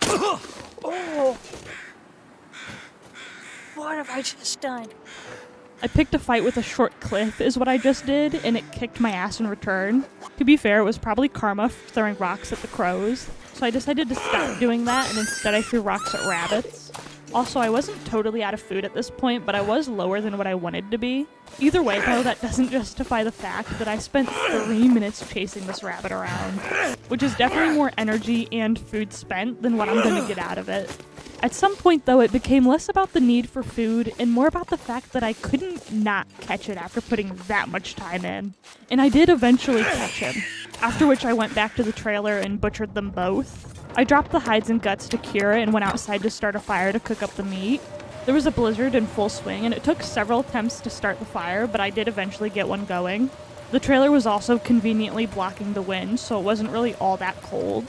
Oh! What have I just done? I picked a fight with a short cliff is what I just did, and it kicked my ass in return. To be fair, it was probably karma for throwing rocks at the crows, so I decided to stop doing that, and instead I threw rocks at rabbits. Also, I wasn't totally out of food at this point, but I was lower than what I wanted to be. Either way, though, that doesn't justify the fact that I spent 3 minutes chasing this rabbit around, which is definitely more energy and food spent than what I'm going to get out of it. At some point, though, it became less about the need for food and more about the fact that I couldn't not catch it after putting that much time in. And I did eventually catch him, after which I went back to the trailer and butchered them both. I dropped the hides and guts to cure and went outside to start a fire to cook up the meat. There was a blizzard in full swing, and it took several attempts to start the fire, but I did eventually get one going. The trailer was also conveniently blocking the wind, so it wasn't really all that cold.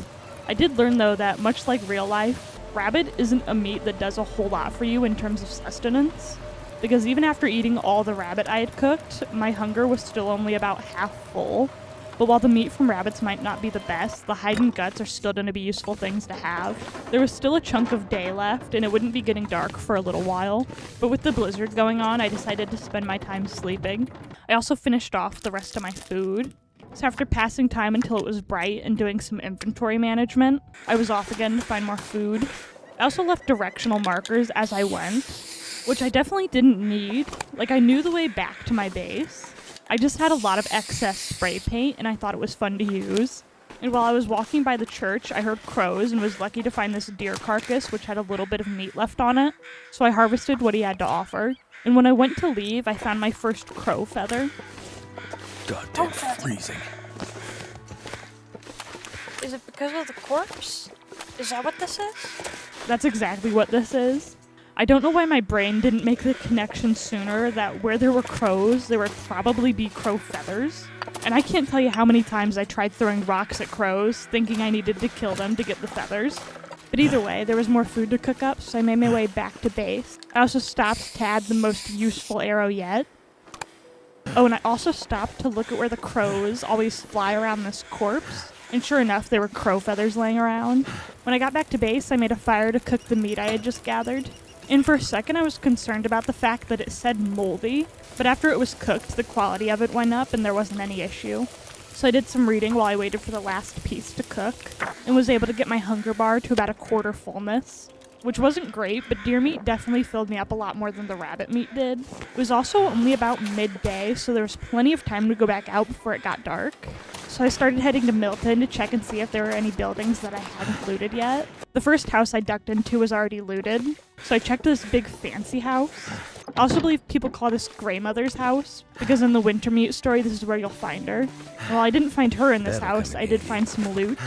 I did learn, though, that much like real life, rabbit isn't a meat that does a whole lot for you in terms of sustenance, because even after eating all the rabbit I had cooked, my hunger was still only about half full. But while the meat from rabbits might not be the best, the hide and guts are still going to be useful things to have. There was still a chunk of day left, and it wouldn't be getting dark for a little while. But with the blizzard going on, I decided to spend my time sleeping. I also finished off the rest of my food. So after passing time until it was bright and doing some inventory management, I was off again to find more food. I also left directional markers as I went, which I definitely didn't need. Like, I knew the way back to my base. I just had a lot of excess spray paint, and I thought it was fun to use. And while I was walking by the church, I heard crows and was lucky to find this deer carcass, which had a little bit of meat left on it. So I harvested what he had to offer. And when I went to leave, I found my first crow feather. Goddamn freezing. Is it because of the corpse? Is that what this is? That's exactly what this is. I don't know why my brain didn't make the connection sooner that where there were crows, there would probably be crow feathers. And I can't tell you how many times I tried throwing rocks at crows, thinking I needed to kill them to get the feathers. But either way, there was more food to cook up, so I made my way back to base. I also stopped to add the most useful arrow yet. Oh, and I also stopped to look at where the crows always fly around this corpse. And sure enough, there were crow feathers laying around. When I got back to base, I made a fire to cook the meat I had just gathered. And for a second, I was concerned about the fact that it said moldy, but after it was cooked, the quality of it went up and there wasn't any issue. So I did some reading while I waited for the last piece to cook, and was able to get my hunger bar to about a quarter fullness, which wasn't great, but deer meat definitely filled me up a lot more than the rabbit meat did. It was also only about midday, so there was plenty of time to go back out before it got dark. So I started heading to Milton to check and see if there were any buildings that I hadn't looted yet. The first house I ducked into was already looted, so I checked this big fancy house. I also believe people call this Grandmother's house, because in the Wintermute story, this is where you'll find her. While I didn't find her in this house, I did find some loot.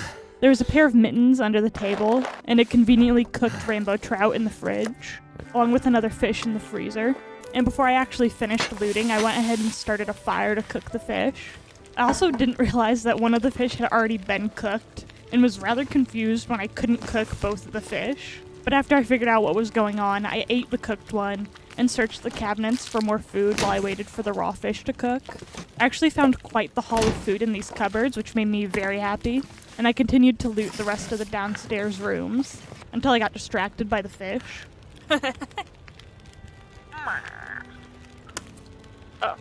There was a pair of mittens under the table, and a conveniently cooked rainbow trout in the fridge, along with another fish in the freezer. And before I actually finished looting, I went ahead and started a fire to cook the fish. I also didn't realize that one of the fish had already been cooked, and was rather confused when I couldn't cook both of the fish. But after I figured out what was going on, I ate the cooked one, and searched the cabinets for more food while I waited for the raw fish to cook. I actually found quite the haul of food in these cupboards, which made me very happy, and I continued to loot the rest of the downstairs rooms, until I got distracted by the fish. Oh.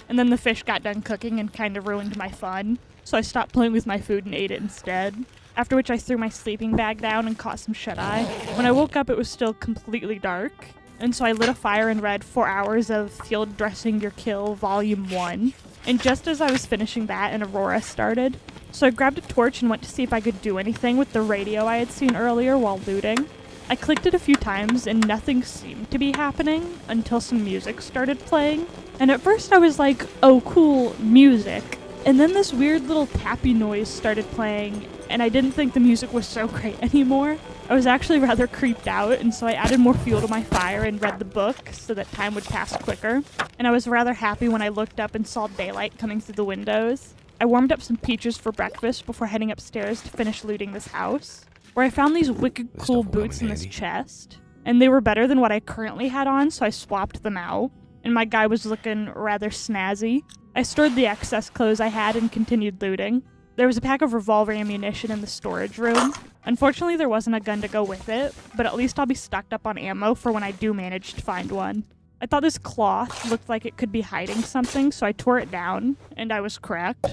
And then the fish got done cooking and kind of ruined my fun, so I stopped playing with my food and ate it instead. After which I threw my sleeping bag down and caught some shut-eye. When I woke up, it was still completely dark, and so I lit a fire and read 4 hours of Field Dressing Your Kill Volume 1. And just as I was finishing that, an aurora started. So I grabbed a torch and went to see if I could do anything with the radio I had seen earlier while looting. I clicked it a few times and nothing seemed to be happening until some music started playing. And at first I was like, oh cool, music. And then this weird little tappy noise started playing, and I didn't think the music was so great anymore. I was actually rather creeped out, and so I added more fuel to my fire and read the book so that time would pass quicker. And I was rather happy when I looked up and saw daylight coming through the windows. I warmed up some peaches for breakfast before heading upstairs to finish looting this house, where I found these wicked cool boots in this chest. And they were better than what I currently had on, so I swapped them out. And my guy was looking rather snazzy. I stored the excess clothes I had and continued looting. There was a pack of revolver ammunition in the storage room. Unfortunately, there wasn't a gun to go with it, but at least I'll be stocked up on ammo for when I do manage to find one. I thought this cloth looked like it could be hiding something, so I tore it down, and I was correct.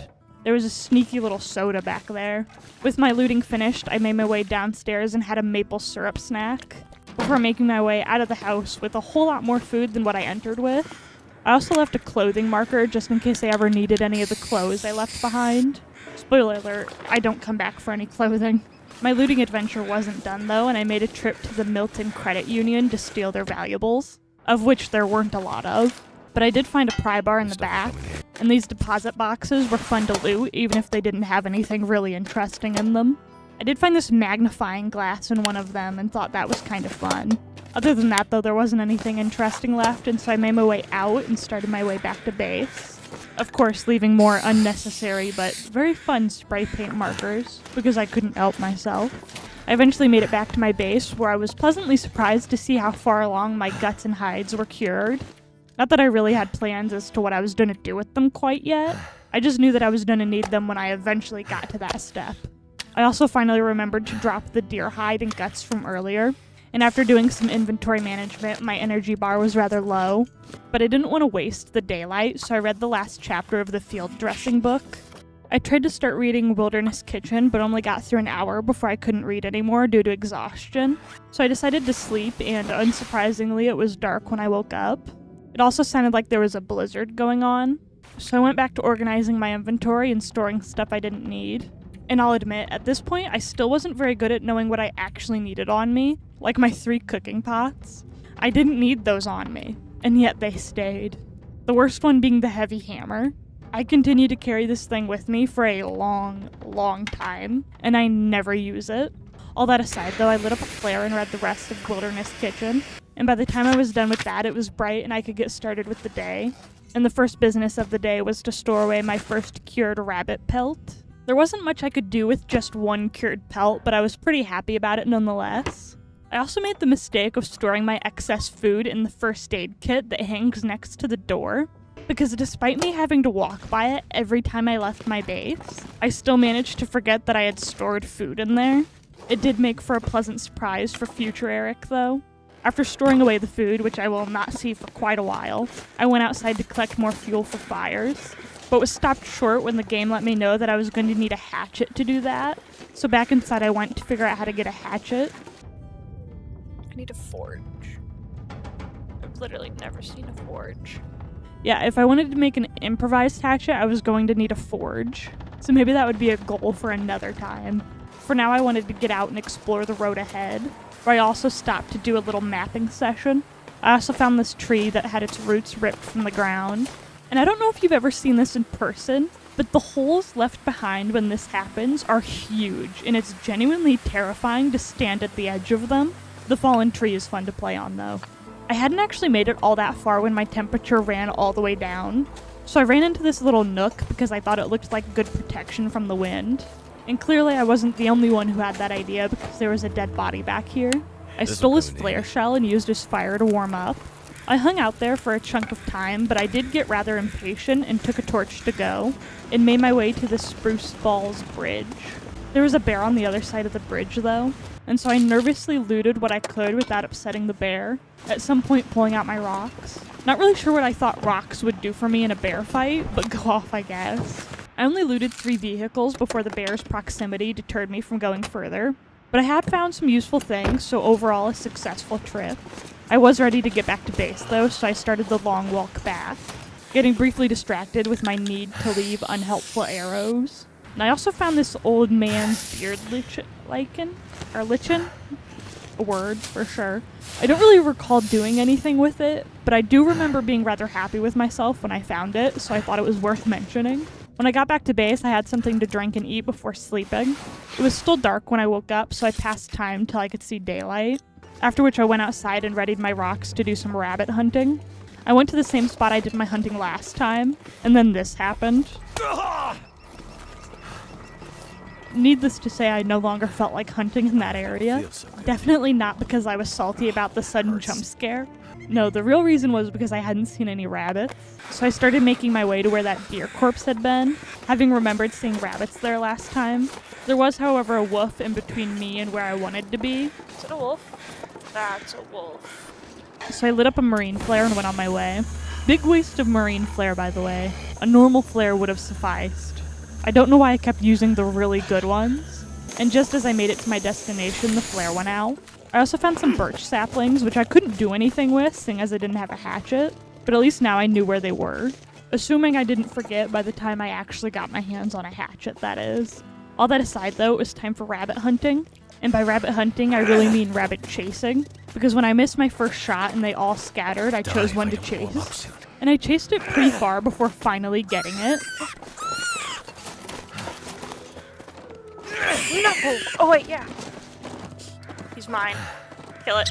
There was a sneaky little soda back there. With my looting finished, I made my way downstairs and had a maple syrup snack, before making my way out of the house with a whole lot more food than what I entered with. I also left a clothing marker just in case I ever needed any of the clothes I left behind. Spoiler alert, I don't come back for any clothing. My looting adventure wasn't done though, and I made a trip to the Milton Credit Union to steal their valuables, of which there weren't a lot of. But I did find a pry bar in the back, and these deposit boxes were fun to loot even if they didn't have anything really interesting in them. I did find this magnifying glass in one of them and thought that was kind of fun. Other than that, though, there wasn't anything interesting left, and so I made my way out and started my way back to base. Of course, leaving more unnecessary but very fun spray paint markers, because I couldn't help myself. I eventually made it back to my base, where I was pleasantly surprised to see how far along my guts and hides were cured. Not that I really had plans as to what I was going to do with them quite yet. I just knew that I was going to need them when I eventually got to that step. I also finally remembered to drop the deer hide and guts from earlier, and after doing some inventory management, my energy bar was rather low. But I didn't want to waste the daylight, so I read the last chapter of the field dressing book. I tried to start reading Wilderness Kitchen, but only got through an hour before I couldn't read anymore due to exhaustion. So I decided to sleep, and unsurprisingly, it was dark when I woke up. It also sounded like there was a blizzard going on. So I went back to organizing my inventory and storing stuff I didn't need. And I'll admit, at this point, I still wasn't very good at knowing what I actually needed on me, like my 3 cooking pots. I didn't need those on me, and yet they stayed. The worst one being the heavy hammer. I continue to carry this thing with me for a long, long time, and I never use it. All that aside, though, I lit up a flare and read the rest of Wilderness Kitchen, and by the time I was done with that, it was bright and I could get started with the day. And the first business of the day was to store away my first cured rabbit pelt. There wasn't much I could do with just one cured pelt, but I was pretty happy about it nonetheless. I also made the mistake of storing my excess food in the first aid kit that hangs next to the door, because despite me having to walk by it every time I left my base, I still managed to forget that I had stored food in there. It did make for a pleasant surprise for future Eric, though. After storing away the food, which I will not see for quite a while, I went outside to collect more fuel for fires, but was stopped short when the game let me know that I was going to need a hatchet to do that. So back inside I went to figure out how to get a hatchet. I need a forge. I've literally never seen a forge. Yeah, if I wanted to make an improvised hatchet, I was going to need a forge. So maybe that would be a goal for another time. For now, I wanted to get out and explore the road ahead, where I also stopped to do a little mapping session. I also found this tree that had its roots ripped from the ground. And I don't know if you've ever seen this in person, but the holes left behind when this happens are huge, and it's genuinely terrifying to stand at the edge of them. The fallen tree is fun to play on, though. I hadn't actually made it all that far when my temperature ran all the way down, so I ran into this little nook because I thought it looked like good protection from the wind. And clearly I wasn't the only one who had that idea because there was a dead body back here. I stole his flare shell and used his fire to warm up. I hung out there for a chunk of time, but I did get rather impatient and took a torch to go, and made my way to the Spruce Falls Bridge. There was a bear on the other side of the bridge, though, and so I nervously looted what I could without upsetting the bear, at some point pulling out my rocks. Not really sure what I thought rocks would do for me in a bear fight, but go off, I guess. I only looted 3 vehicles before the bear's proximity deterred me from going further, but I had found some useful things, so overall a successful trip. I was ready to get back to base though, so I started the long walk back, getting briefly distracted with my need to leave unhelpful arrows. And I also found this old man's beard lichen? A word, for sure. I don't really recall doing anything with it, but I do remember being rather happy with myself when I found it, so I thought it was worth mentioning. When I got back to base, I had something to drink and eat before sleeping. It was still dark when I woke up, so I passed time till I could see daylight. After which I went outside and readied my rocks to do some rabbit hunting. I went to the same spot I did my hunting last time, and then this happened. Needless to say, I no longer felt like hunting in that area. Definitely not because I was salty about the sudden jump scare. No, the real reason was because I hadn't seen any rabbits. So I started making my way to where that deer corpse had been, having remembered seeing rabbits there last time. There was, however, a wolf in between me and where I wanted to be. Is it a wolf? That's a wolf. So I lit up a marine flare and went on my way. Big waste of marine flare, by the way. A normal flare would have sufficed. I don't know why I kept using the really good ones. And just as I made it to my destination, the flare went out. I also found some birch saplings, which I couldn't do anything with, seeing as I didn't have a hatchet, but at least now I knew where they were. Assuming I didn't forget by the time I actually got my hands on a hatchet, that is. All that aside, though, it was time for rabbit hunting. And by rabbit hunting, I really mean rabbit chasing, because when I missed my first shot and they all scattered, I chose one to chase. And I chased it pretty far before finally getting it. No! Oh wait, yeah. He's mine. Kill it.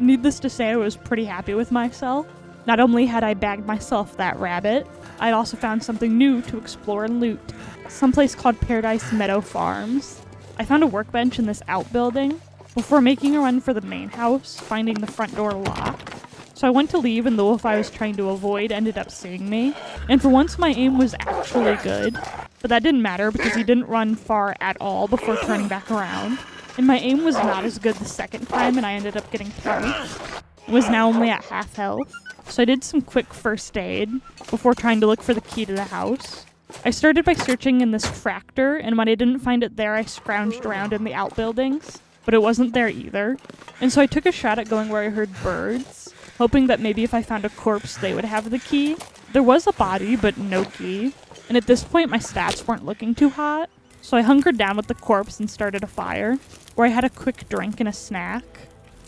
Needless to say, I was pretty happy with myself. Not only had I bagged myself that rabbit, I also found something new to explore and loot. Someplace called Paradise Meadow Farms. I found a workbench in this outbuilding before making a run for the main house, finding the front door locked. So I went to leave, and the wolf I was trying to avoid ended up seeing me. And for once, my aim was actually good. But that didn't matter because he didn't run far at all before turning back around. And my aim was not as good the second time, and I ended up getting punched. I was now only at half health. So I did some quick first aid before trying to look for the key to the house. I started by searching in this tractor, and when I didn't find it there, I scrounged around in the outbuildings, but it wasn't there either. And so I took a shot at going where I heard birds, hoping that maybe if I found a corpse, they would have the key. There was a body, but no key. And at this point, my stats weren't looking too hot. So I hunkered down with the corpse and started a fire, where I had a quick drink and a snack,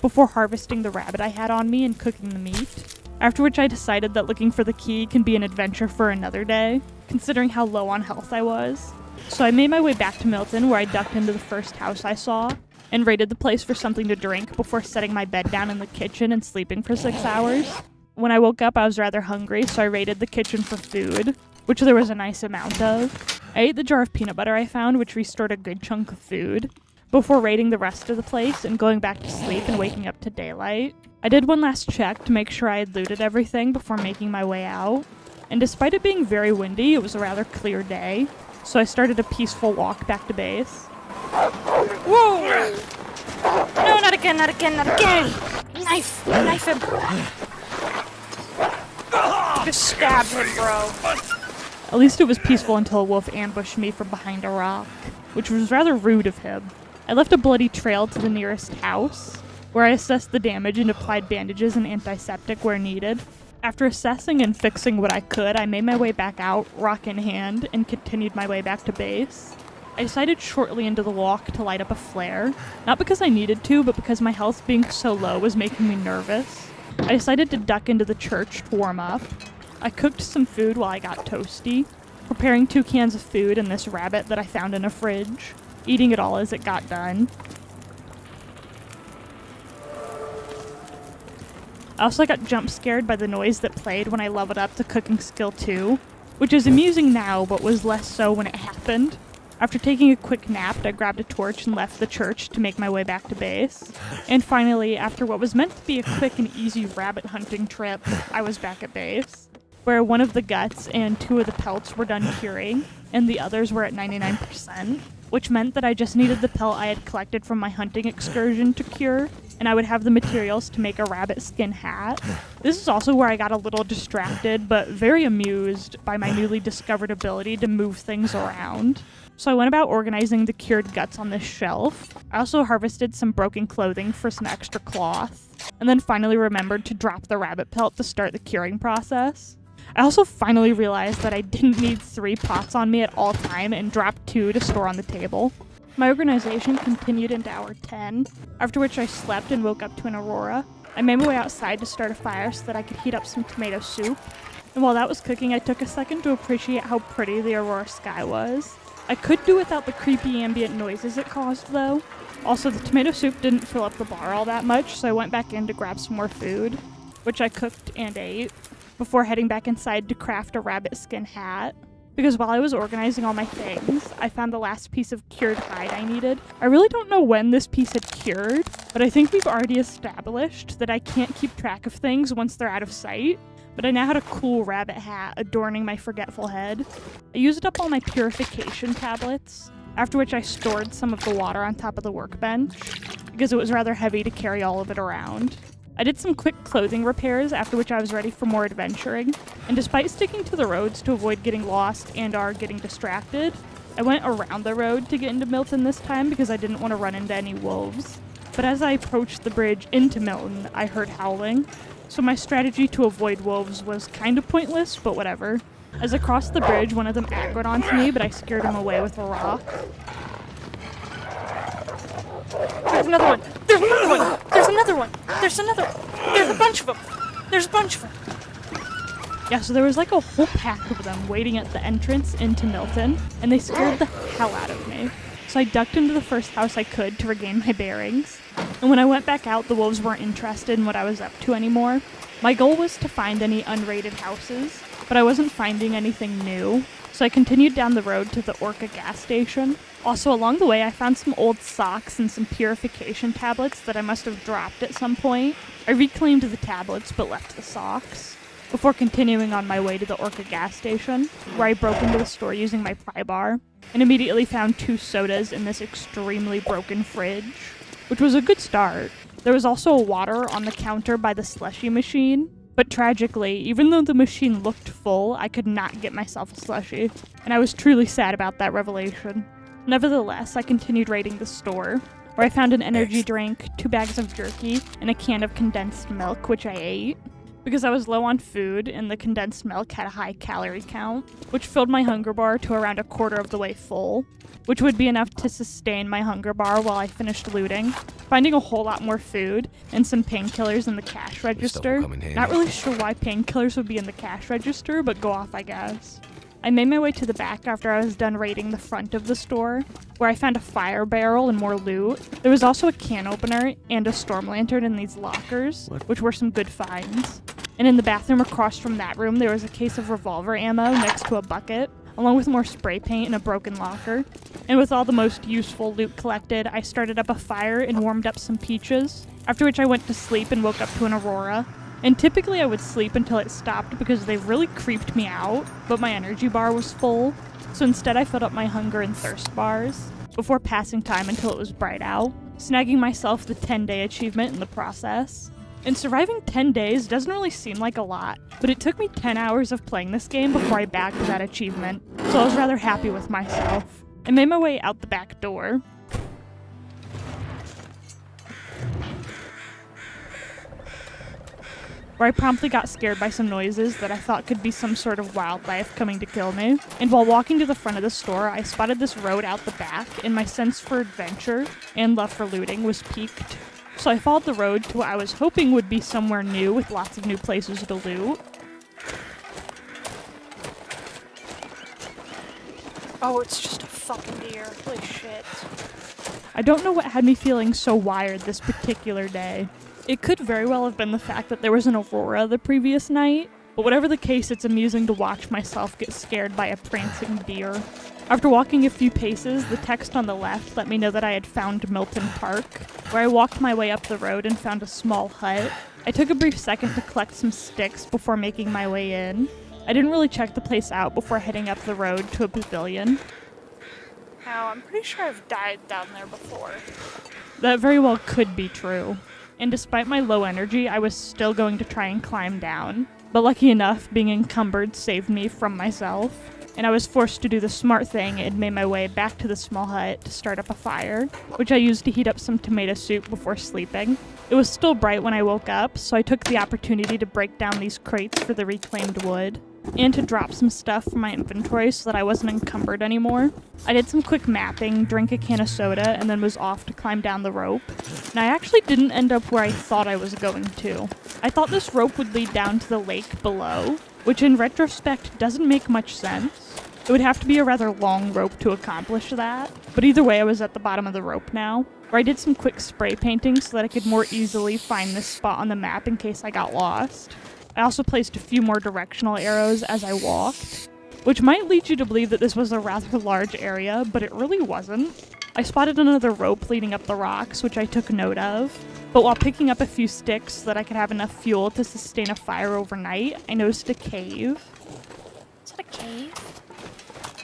before harvesting the rabbit I had on me and cooking the meat. After which I decided that looking for the key can be an adventure for another day, considering how low on health I was. So I made my way back to Milton, where I ducked into the first house I saw, and raided the place for something to drink before setting my bed down in the kitchen and sleeping for 6 hours. When I woke up, I was rather hungry, so I raided the kitchen for food, which there was a nice amount of. I ate the jar of peanut butter I found, which restored a good chunk of food, before raiding the rest of the place and going back to sleep and waking up to daylight. I did one last check to make sure I had looted everything before making my way out, and despite it being very windy, it was a rather clear day, so I started a peaceful walk back to base. Whoa! No, not again, not again, not again! Knife! Knife him! Just stab him, bro. At least it was peaceful until a wolf ambushed me from behind a rock, which was rather rude of him. I left a bloody trail to the nearest house, where I assessed the damage and applied bandages and antiseptic where needed. After assessing and fixing what I could, I made my way back out, rock in hand, and continued my way back to base. I decided shortly into the walk to light up a flare, not because I needed to, but because my health being so low was making me nervous. I decided to duck into the church to warm up. I cooked some food while I got toasty, preparing 2 cans of food and this rabbit that I found in a fridge, eating it all as it got done. I also got jump scared by the noise that played when I leveled up to cooking skill 2, which is amusing now but was less so when it happened. After taking a quick nap, I grabbed a torch and left the church to make my way back to base. And finally, after what was meant to be a quick and easy rabbit hunting trip, I was back at base, where one of the guts and 2 of the pelts were done curing, and the others were at 99%, which meant that I just needed the pelt I had collected from my hunting excursion to cure, and I would have the materials to make a rabbit skin hat. This is also where I got a little distracted, but very amused by my newly discovered ability to move things around. So I went about organizing the cured guts on this shelf. I also harvested some broken clothing for some extra cloth, and then finally remembered to drop the rabbit pelt to start the curing process. I also finally realized that I didn't need 3 pots on me at all time and dropped 2 to store on the table. My organization continued into hour 10, after which I slept and woke up to an aurora. I made my way outside to start a fire so that I could heat up some tomato soup, and while that was cooking, I took a second to appreciate how pretty the aurora sky was. I could do without the creepy ambient noises it caused, though. Also, the tomato soup didn't fill up the bar all that much, so I went back in to grab some more food, which I cooked and ate, before heading back inside to craft a rabbit skin hat. Because while I was organizing all my things, I found the last piece of cured hide I needed. I really don't know when this piece had cured, but I think we've already established that I can't keep track of things once they're out of sight. But I now had a cool rabbit hat adorning my forgetful head. I used up all my purification tablets, after which I stored some of the water on top of the workbench, because it was rather heavy to carry all of it around. I did some quick clothing repairs, after which I was ready for more adventuring, and despite sticking to the roads to avoid getting lost and/or getting distracted, I went around the road to get into Milton this time because I didn't want to run into any wolves. But as I approached the bridge into Milton, I heard howling, so my strategy to avoid wolves was kind of pointless, but whatever. As I crossed the bridge, one of them aggroed onto me, but I scared him away with a rock. There's another one! There's another one! There's another one! There's another one! There's a bunch of them! There's a bunch of them! Yeah, so there was like a whole pack of them waiting at the entrance into Milton, and they scared the hell out of me. so I ducked into the first house I could to regain my bearings. And when I went back out, the wolves weren't interested in what I was up to anymore. My goal was to find any unraided houses, but I wasn't finding anything new, so I continued down the road to the Orca gas station. Also, along the way, I found some old socks and some purification tablets that I must have dropped at some point. I reclaimed the tablets, but left the socks, before continuing on my way to the Orca gas station, where I broke into the store using my pry bar, and immediately found 2 sodas in this extremely broken fridge, which was a good start. There was also water on the counter by the slushy machine, but tragically, even though the machine looked full, I could not get myself a slushie, and I was truly sad about that revelation. Nevertheless, I continued raiding the store, where I found an energy drink, 2 bags of jerky, and a can of condensed milk, which I ate, because I was low on food, and the condensed milk had a high calorie count, which filled my hunger bar to around a quarter of the way full, which would be enough to sustain my hunger bar while I finished looting, finding a whole lot more food, and some painkillers in the cash register. Not really sure why painkillers would be in the cash register, but go off, I guess. I made my way to the back after I was done raiding the front of the store, where I found a fire barrel and more loot. There was also a can opener and a storm lantern in these lockers, which were some good finds. And in the bathroom across from that room, there was a case of revolver ammo next to a bucket, along with more spray paint in a broken locker. And with all the most useful loot collected, I started up a fire and warmed up some peaches, after which I went to sleep and woke up to an aurora. And typically I would sleep until it stopped because they really creeped me out, but my energy bar was full, so instead I filled up my hunger and thirst bars, before passing time until it was bright out, snagging myself the 10-day achievement in the process. And surviving 10 days doesn't really seem like a lot, but it took me 10 hours of playing this game before I bagged that achievement, so I was rather happy with myself. I made my way out the back door, where I promptly got scared by some noises that I thought could be some sort of wildlife coming to kill me. And while walking to the front of the store, I spotted this road out the back, and my sense for adventure and love for looting was piqued. So I followed the road to what I was hoping would be somewhere new with lots of new places to loot. Oh, it's just a fucking deer. Holy shit. I don't know what had me feeling so wired this particular day. It could very well have been the fact that there was an aurora the previous night, but whatever the case, it's amusing to watch myself get scared by a prancing deer. After walking a few paces, the text on the left let me know that I had found Milton Park, where I walked my way up the road and found a small hut. I took a brief second to collect some sticks before making my way in. I didn't really check the place out before heading up the road to a pavilion. Now, I'm pretty sure I've died down there before. That very well could be true. And despite my low energy, I was still going to try and climb down. But lucky enough, being encumbered saved me from myself, and I was forced to do the smart thing and made my way back to the small hut to start up a fire, which I used to heat up some tomato soup before sleeping. It was still bright when I woke up, so I took the opportunity to break down these crates for the reclaimed wood, and to drop some stuff from my inventory so that I wasn't encumbered anymore. I did some quick mapping, drank a can of soda, and then was off to climb down the rope. And I actually didn't end up where I thought I was going to. I thought this rope would lead down to the lake below, which in retrospect doesn't make much sense. It would have to be a rather long rope to accomplish that, but either way I was at the bottom of the rope now, where I did some quick spray painting so that I could more easily find this spot on the map in case I got lost. I also placed a few more directional arrows as I walked, which might lead you to believe that this was a rather large area, but it really wasn't. I spotted another rope leading up the rocks, which I took note of, but while picking up a few sticks so that I could have enough fuel to sustain a fire overnight, I noticed a cave. Is that a cave?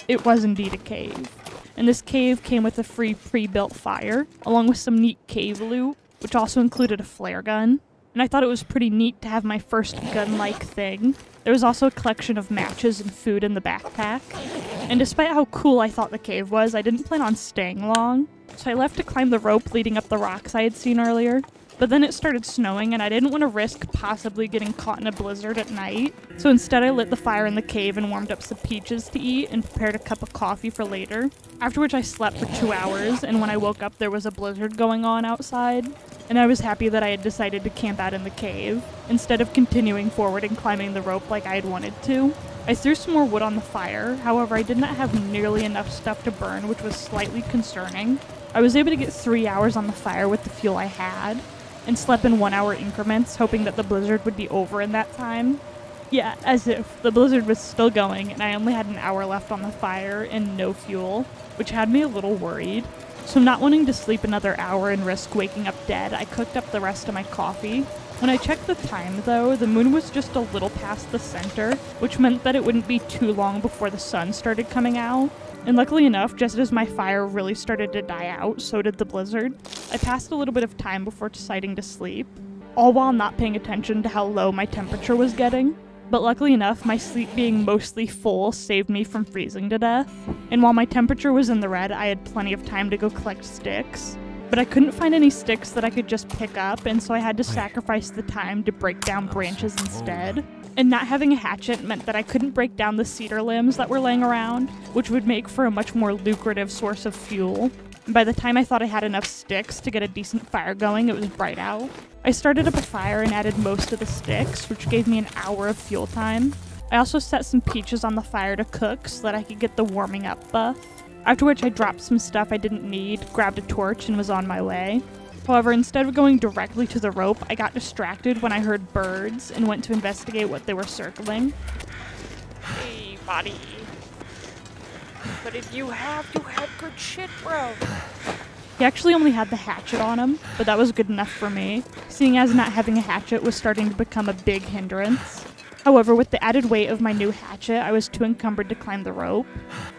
It was indeed a cave, and this cave came with a free pre-built fire, along with some neat cave loot, which also included a flare gun. And I thought it was pretty neat to have my first gun-like thing. There was also a collection of matches and food in the backpack. And despite how cool I thought the cave was, I didn't plan on staying long. So I left to climb the rope leading up the rocks I had seen earlier. But then it started snowing and I didn't want to risk possibly getting caught in a blizzard at night. So instead I lit the fire in the cave and warmed up some peaches to eat and prepared a cup of coffee for later. After which I slept for 2 hours, and when I woke up there was a blizzard going on outside. And I was happy that I had decided to camp out in the cave, instead of continuing forward and climbing the rope like I had wanted to. I threw some more wood on the fire, however I did not have nearly enough stuff to burn, which was slightly concerning. I was able to get 3 hours on the fire with the fuel I had, and slept in 1 hour increments, hoping that the blizzard would be over in that time. Yeah, as if the blizzard was still going and I only had an hour left on the fire and no fuel, which had me a little worried. So not wanting to sleep another hour and risk waking up dead, I cooked up the rest of my coffee. When I checked the time though, the moon was just a little past the center, which meant that it wouldn't be too long before the sun started coming out. And luckily enough, just as my fire really started to die out, so did the blizzard. I passed a little bit of time before deciding to sleep, all while not paying attention to how low my temperature was getting. But luckily enough, my sleep being mostly full saved me from freezing to death. And while my temperature was in the red, I had plenty of time to go collect sticks. But I couldn't find any sticks that I could just pick up, and so I had to sacrifice the time to break down branches instead. And not having a hatchet meant that I couldn't break down the cedar limbs that were laying around, which would make for a much more lucrative source of fuel. And by the time I thought I had enough sticks to get a decent fire going, it was bright out. I started up a fire and added most of the sticks, which gave me an hour of fuel time. I also set some peaches on the fire to cook so that I could get the warming up buff. After which I dropped some stuff I didn't need, grabbed a torch, and was on my way. However, instead of going directly to the rope, I got distracted when I heard birds and went to investigate what they were circling. Hey, buddy. But if you had good shit, bro. He actually only had the hatchet on him, but that was good enough for me, seeing as not having a hatchet was starting to become a big hindrance. However, with the added weight of my new hatchet, I was too encumbered to climb the rope.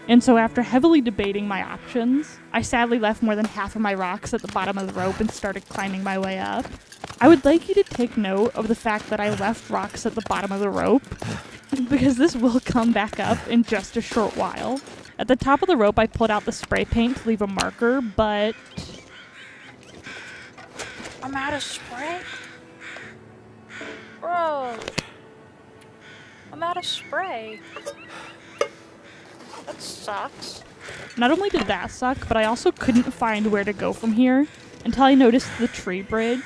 And so after heavily debating my options, I sadly left more than half of my rocks at the bottom of the rope and started climbing my way up. I would like you to take note of the fact that I left rocks at the bottom of the rope, because this will come back up in just a short while. At the top of the rope, I pulled out the spray paint to leave a marker, but I'm out of spray? Bro. I'm out of spray. That sucks. not only did that suck, but I also couldn't find where to go from here until I noticed the tree bridge.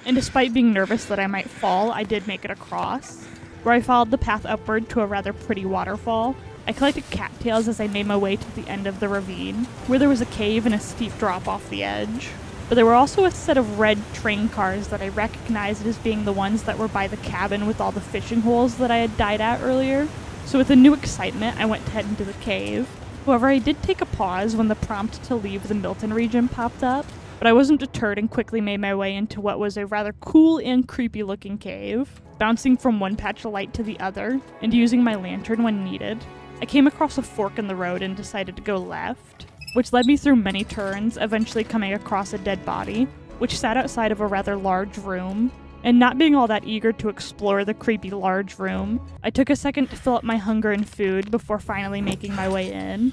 And despite being nervous that I might fall, I did make it across, where I followed the path upward to a rather pretty waterfall. I collected cattails as I made my way to the end of the ravine, where there was a cave and a steep drop off the edge. But there were also a set of red train cars that I recognized as being the ones that were by the cabin with all the fishing holes that I had died at earlier. So with a new excitement, I went to head into the cave. However, I did take a pause when the prompt to leave the Milton region popped up, but I wasn't deterred and quickly made my way into what was a rather cool and creepy looking cave, bouncing from one patch of light to the other, and using my lantern when needed. I came across a fork in the road and decided to go left, which led me through many turns, eventually coming across a dead body, which sat outside of a rather large room. And not being all that eager to explore the creepy large room, I took a second to fill up my hunger and food before finally making my way in.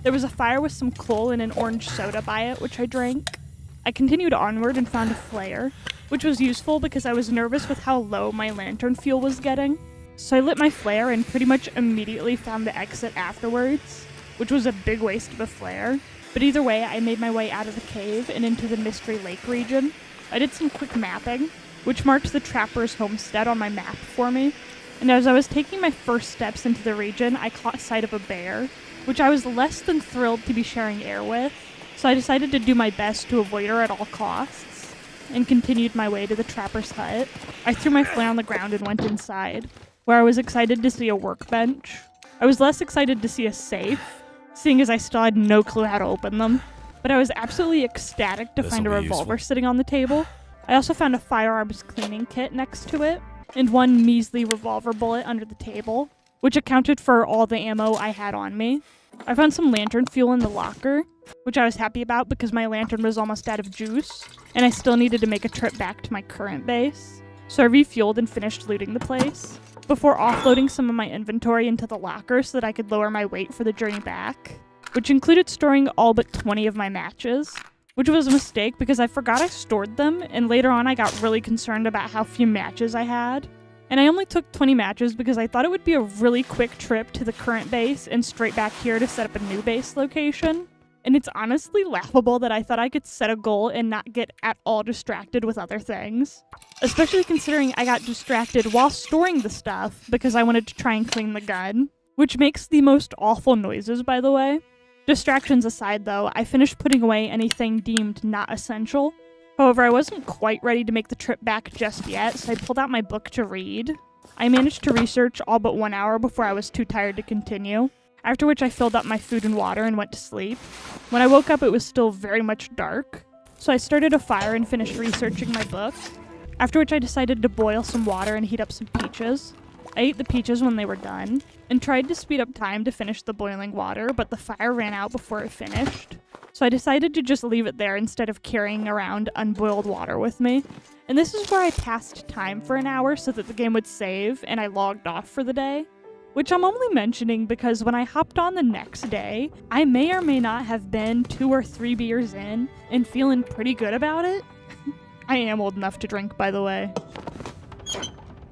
There was a fire with some coal and an orange soda by it, which I drank. I continued onward and found a flare, which was useful because I was nervous with how low my lantern fuel was getting. So I lit my flare and pretty much immediately found the exit afterwards, which was a big waste of a flare. But either way, I made my way out of the cave and into the Mystery Lake region. I did some quick mapping, which marked the Trapper's homestead on my map for me. And as I was taking my first steps into the region, I caught sight of a bear, which I was less than thrilled to be sharing air with. So I decided to do my best to avoid her at all costs, and continued my way to the Trapper's hut. I threw my flare on the ground and went inside, where I was excited to see a workbench. I was less excited to see a safe, seeing as I still had no clue how to open them, but I was absolutely ecstatic to find a revolver sitting on the table. I also found a firearms cleaning kit next to it, and one measly revolver bullet under the table, which accounted for all the ammo I had on me. I found some lantern fuel in the locker, which I was happy about because my lantern was almost out of juice, and I still needed to make a trip back to my current base. So I refueled and finished looting the place, before offloading some of my inventory into the locker so that I could lower my weight for the journey back, which included storing all but 20 of my matches, which was a mistake because I forgot I stored them, and later on I got really concerned about how few matches I had. And I only took 20 matches because I thought it would be a really quick trip to the current base and straight back here to set up a new base location. And it's honestly laughable that I thought I could set a goal and not get at all distracted with other things. Especially considering I got distracted while storing the stuff because I wanted to try and clean the gun, which makes the most awful noises, by the way. Distractions aside though, I finished putting away anything deemed not essential. However, I wasn't quite ready to make the trip back just yet, so I pulled out my book to read. I managed to research all but 1 hour before I was too tired to continue, after which I filled up my food and water and went to sleep. When I woke up, it was still very much dark, so I started a fire and finished researching my book, after which I decided to boil some water and heat up some peaches. I ate the peaches when they were done, and tried to speed up time to finish the boiling water, but the fire ran out before it finished. So I decided to just leave it there instead of carrying around unboiled water with me. And this is where I passed time for an hour so that the game would save, and I logged off for the day. Which I'm only mentioning because when I hopped on the next day, I may or may not have been 2 or 3 beers in and feeling pretty good about it. I am old enough to drink, by the way.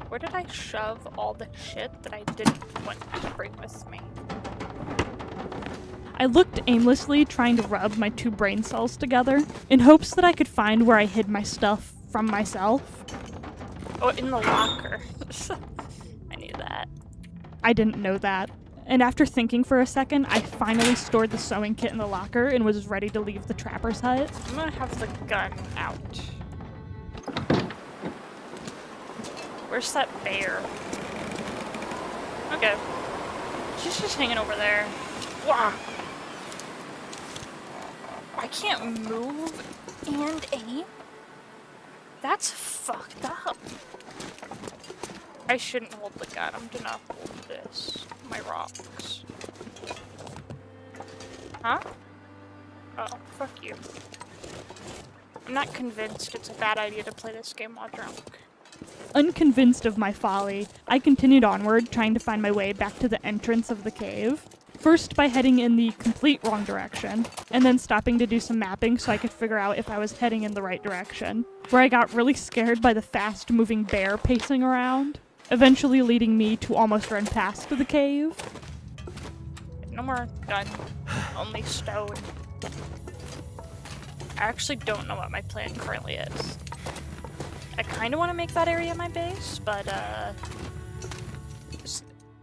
Where did I shove all the shit that I didn't want to bring with me? I looked aimlessly, trying to rub my 2 brain cells together, in hopes that I could find where I hid my stuff from myself. Oh, in the locker. I knew that. I didn't know that. And after thinking for a second, I finally stored the sewing kit in the locker and was ready to leave the trapper's hut. I'm gonna have the gun out. Where's that bear? Okay. She's just hanging over there. Wow. I can't move and aim? That's fucked up. I shouldn't hold the gun. I'm gonna hold this. My rocks. Huh? Oh, fuck you. I'm not convinced it's a bad idea to play this game while drunk. Unconvinced of my folly, I continued onward, trying to find my way back to the entrance of the cave. First by heading in the complete wrong direction, and then stopping to do some mapping so I could figure out if I was heading in the right direction, where I got really scared by the fast-moving bear pacing around, eventually leading me to almost run past the cave. No more gun, only stone. I actually don't know what my plan currently is. I kind of want to make that area my base, but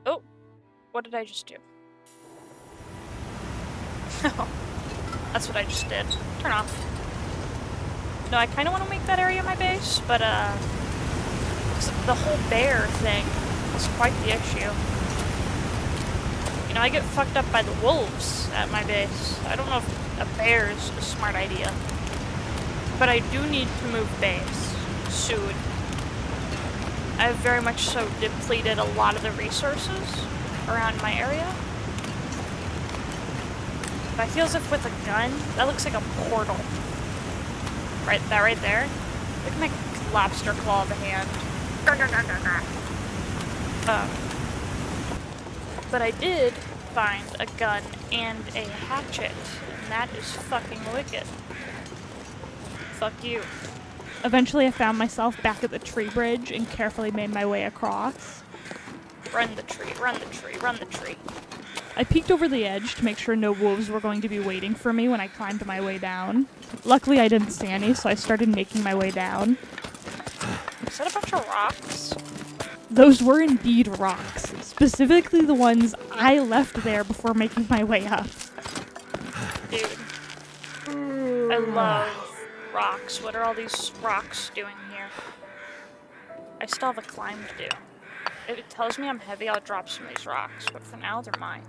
oh, what did I just do? That's what I just did. Turn off. No, I kind of want to make that area my base, but the whole bear thing is quite the issue. You know, I get fucked up by the wolves at my base. I don't know if a bear is a smart idea. But I do need to move base soon. I've very much so depleted a lot of the resources around my area. But I feel as if with a gun, that looks like a portal. Right there. Look at my lobster claw of a hand. But I did find a gun and a hatchet, and that is fucking wicked. Fuck you. Eventually I found myself back at the tree bridge and carefully made my way across. Run the tree, run the tree, run the tree. I peeked over the edge to make sure no wolves were going to be waiting for me when I climbed my way down. Luckily I didn't see any, so I started making my way down. Is that a bunch of rocks? Those were indeed rocks, specifically the ones I left there before making my way up. Dude. I love rocks. What are all these rocks doing here? I still have a climb to do. If it tells me I'm heavy, I'll drop some of these rocks, but for now, they're mine.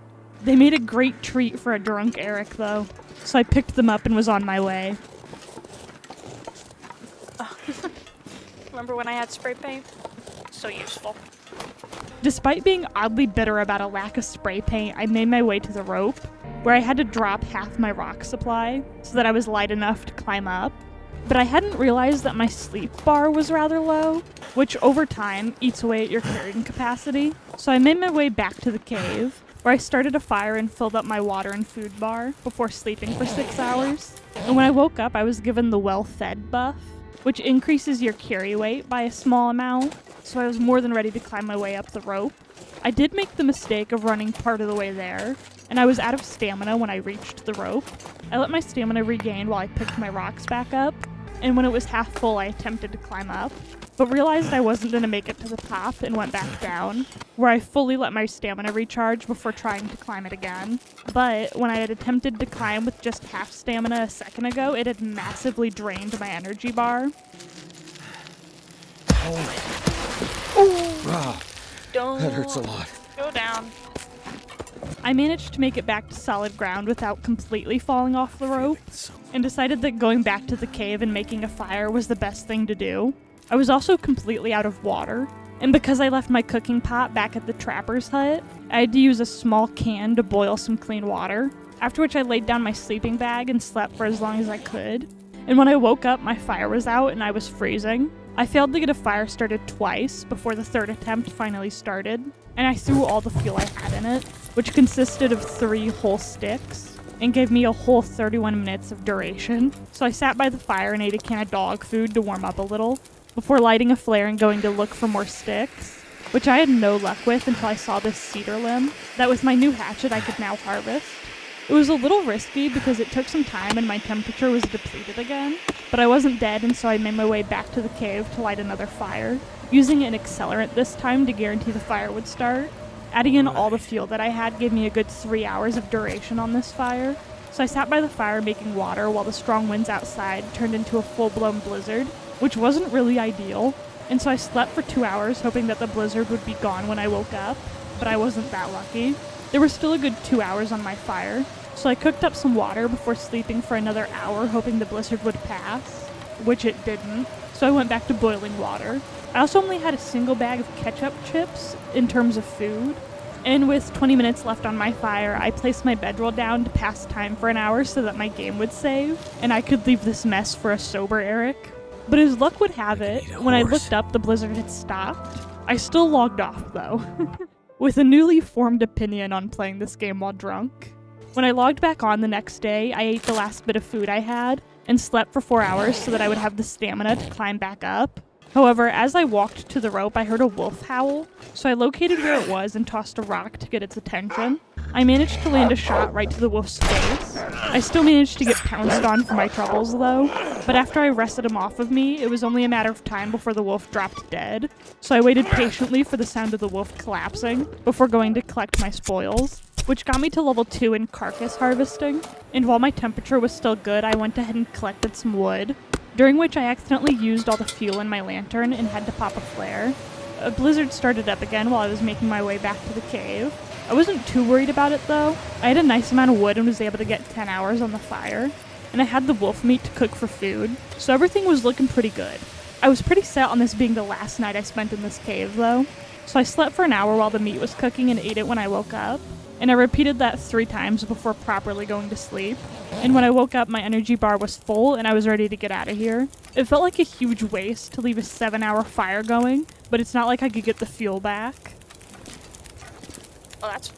They made a great treat for a drunk Eric, though, so I picked them up and was on my way. Oh. Remember when I had spray paint? So useful. Despite being oddly bitter about a lack of spray paint, I made my way to the rope, where I had to drop half my rock supply so that I was light enough to climb up. But I hadn't realized that my sleep bar was rather low, which over time eats away at your carrying capacity. So I made my way back to the cave, where I started a fire and filled up my water and food bar before sleeping for 6 hours. And when I woke up, I was given the well-fed buff, which increases your carry weight by a small amount, so I was more than ready to climb my way up the rope. I did make the mistake of running part of the way there, and I was out of stamina when I reached the rope. I let my stamina regain while I picked my rocks back up, and when it was half full I attempted to climb up, but realized I wasn't going to make it to the top and went back down, where I fully let my stamina recharge before trying to climb it again. But when I had attempted to climb with just half stamina a second ago, it had massively drained my energy bar. Ah, Don't that hurts a lot. go down. I managed to make it back to solid ground without completely falling off the rope, and decided that going back to the cave and making a fire was the best thing to do. I was also completely out of water, and because I left my cooking pot back at the trapper's hut, I had to use a small can to boil some clean water, after which I laid down my sleeping bag and slept for as long as I could. And when I woke up, my fire was out and I was freezing. I failed to get a fire started twice before the third attempt finally started, and I threw all the fuel I had in it, which consisted of 3 whole sticks, and gave me a whole 31 minutes of duration. So I sat by the fire and ate a can of dog food to warm up a little, before lighting a flare and going to look for more sticks, which I had no luck with until I saw this cedar limb that with my new hatchet I could now harvest. It was a little risky because it took some time and my temperature was depleted again, but I wasn't dead, and so I made my way back to the cave to light another fire, using an accelerant this time to guarantee the fire would start. Adding in all the fuel that I had gave me a good 3 hours of duration on this fire, so I sat by the fire making water while the strong winds outside turned into a full-blown blizzard, which wasn't really ideal, and so I slept for 2 hours hoping that the blizzard would be gone when I woke up, but I wasn't that lucky. There were still a good 2 hours on my fire, so I cooked up some water before sleeping for another hour hoping the blizzard would pass, which it didn't, so I went back to boiling water. I also only had a single bag of ketchup chips in terms of food, and with 20 minutes left on my fire, I placed my bedroll down to pass time for an hour so that my game would save, and I could leave this mess for a sober Eric. But as luck would have it, when I looked up, the blizzard had stopped. I still logged off, though, with a newly formed opinion on playing this game while drunk. When I logged back on the next day, I ate the last bit of food I had, and slept for 4 hours so that I would have the stamina to climb back up. However, as I walked to the rope, I heard a wolf howl, so I located where it was and tossed a rock to get its attention. I managed to land a shot right to the wolf's face. I still managed to get pounced on for my troubles, though, but after I wrested him off of me, it was only a matter of time before the wolf dropped dead, so I waited patiently for the sound of the wolf collapsing before going to collect my spoils, which got me to level 2 in carcass harvesting, and while my temperature was still good, I went ahead and collected some wood, during which I accidentally used all the fuel in my lantern and had to pop a flare. A blizzard started up again while I was making my way back to the cave. I wasn't too worried about it though. I had a nice amount of wood and was able to get 10 hours on the fire, and I had the wolf meat to cook for food, so everything was looking pretty good. I was pretty set on this being the last night I spent in this cave though, so I slept for an hour while the meat was cooking and ate it when I woke up, and I repeated that 3 times before properly going to sleep. And when I woke up, my energy bar was full and I was ready to get out of here. It felt like a huge waste to leave a 7-hour fire going, but it's not like I could get the fuel back. Well, that's...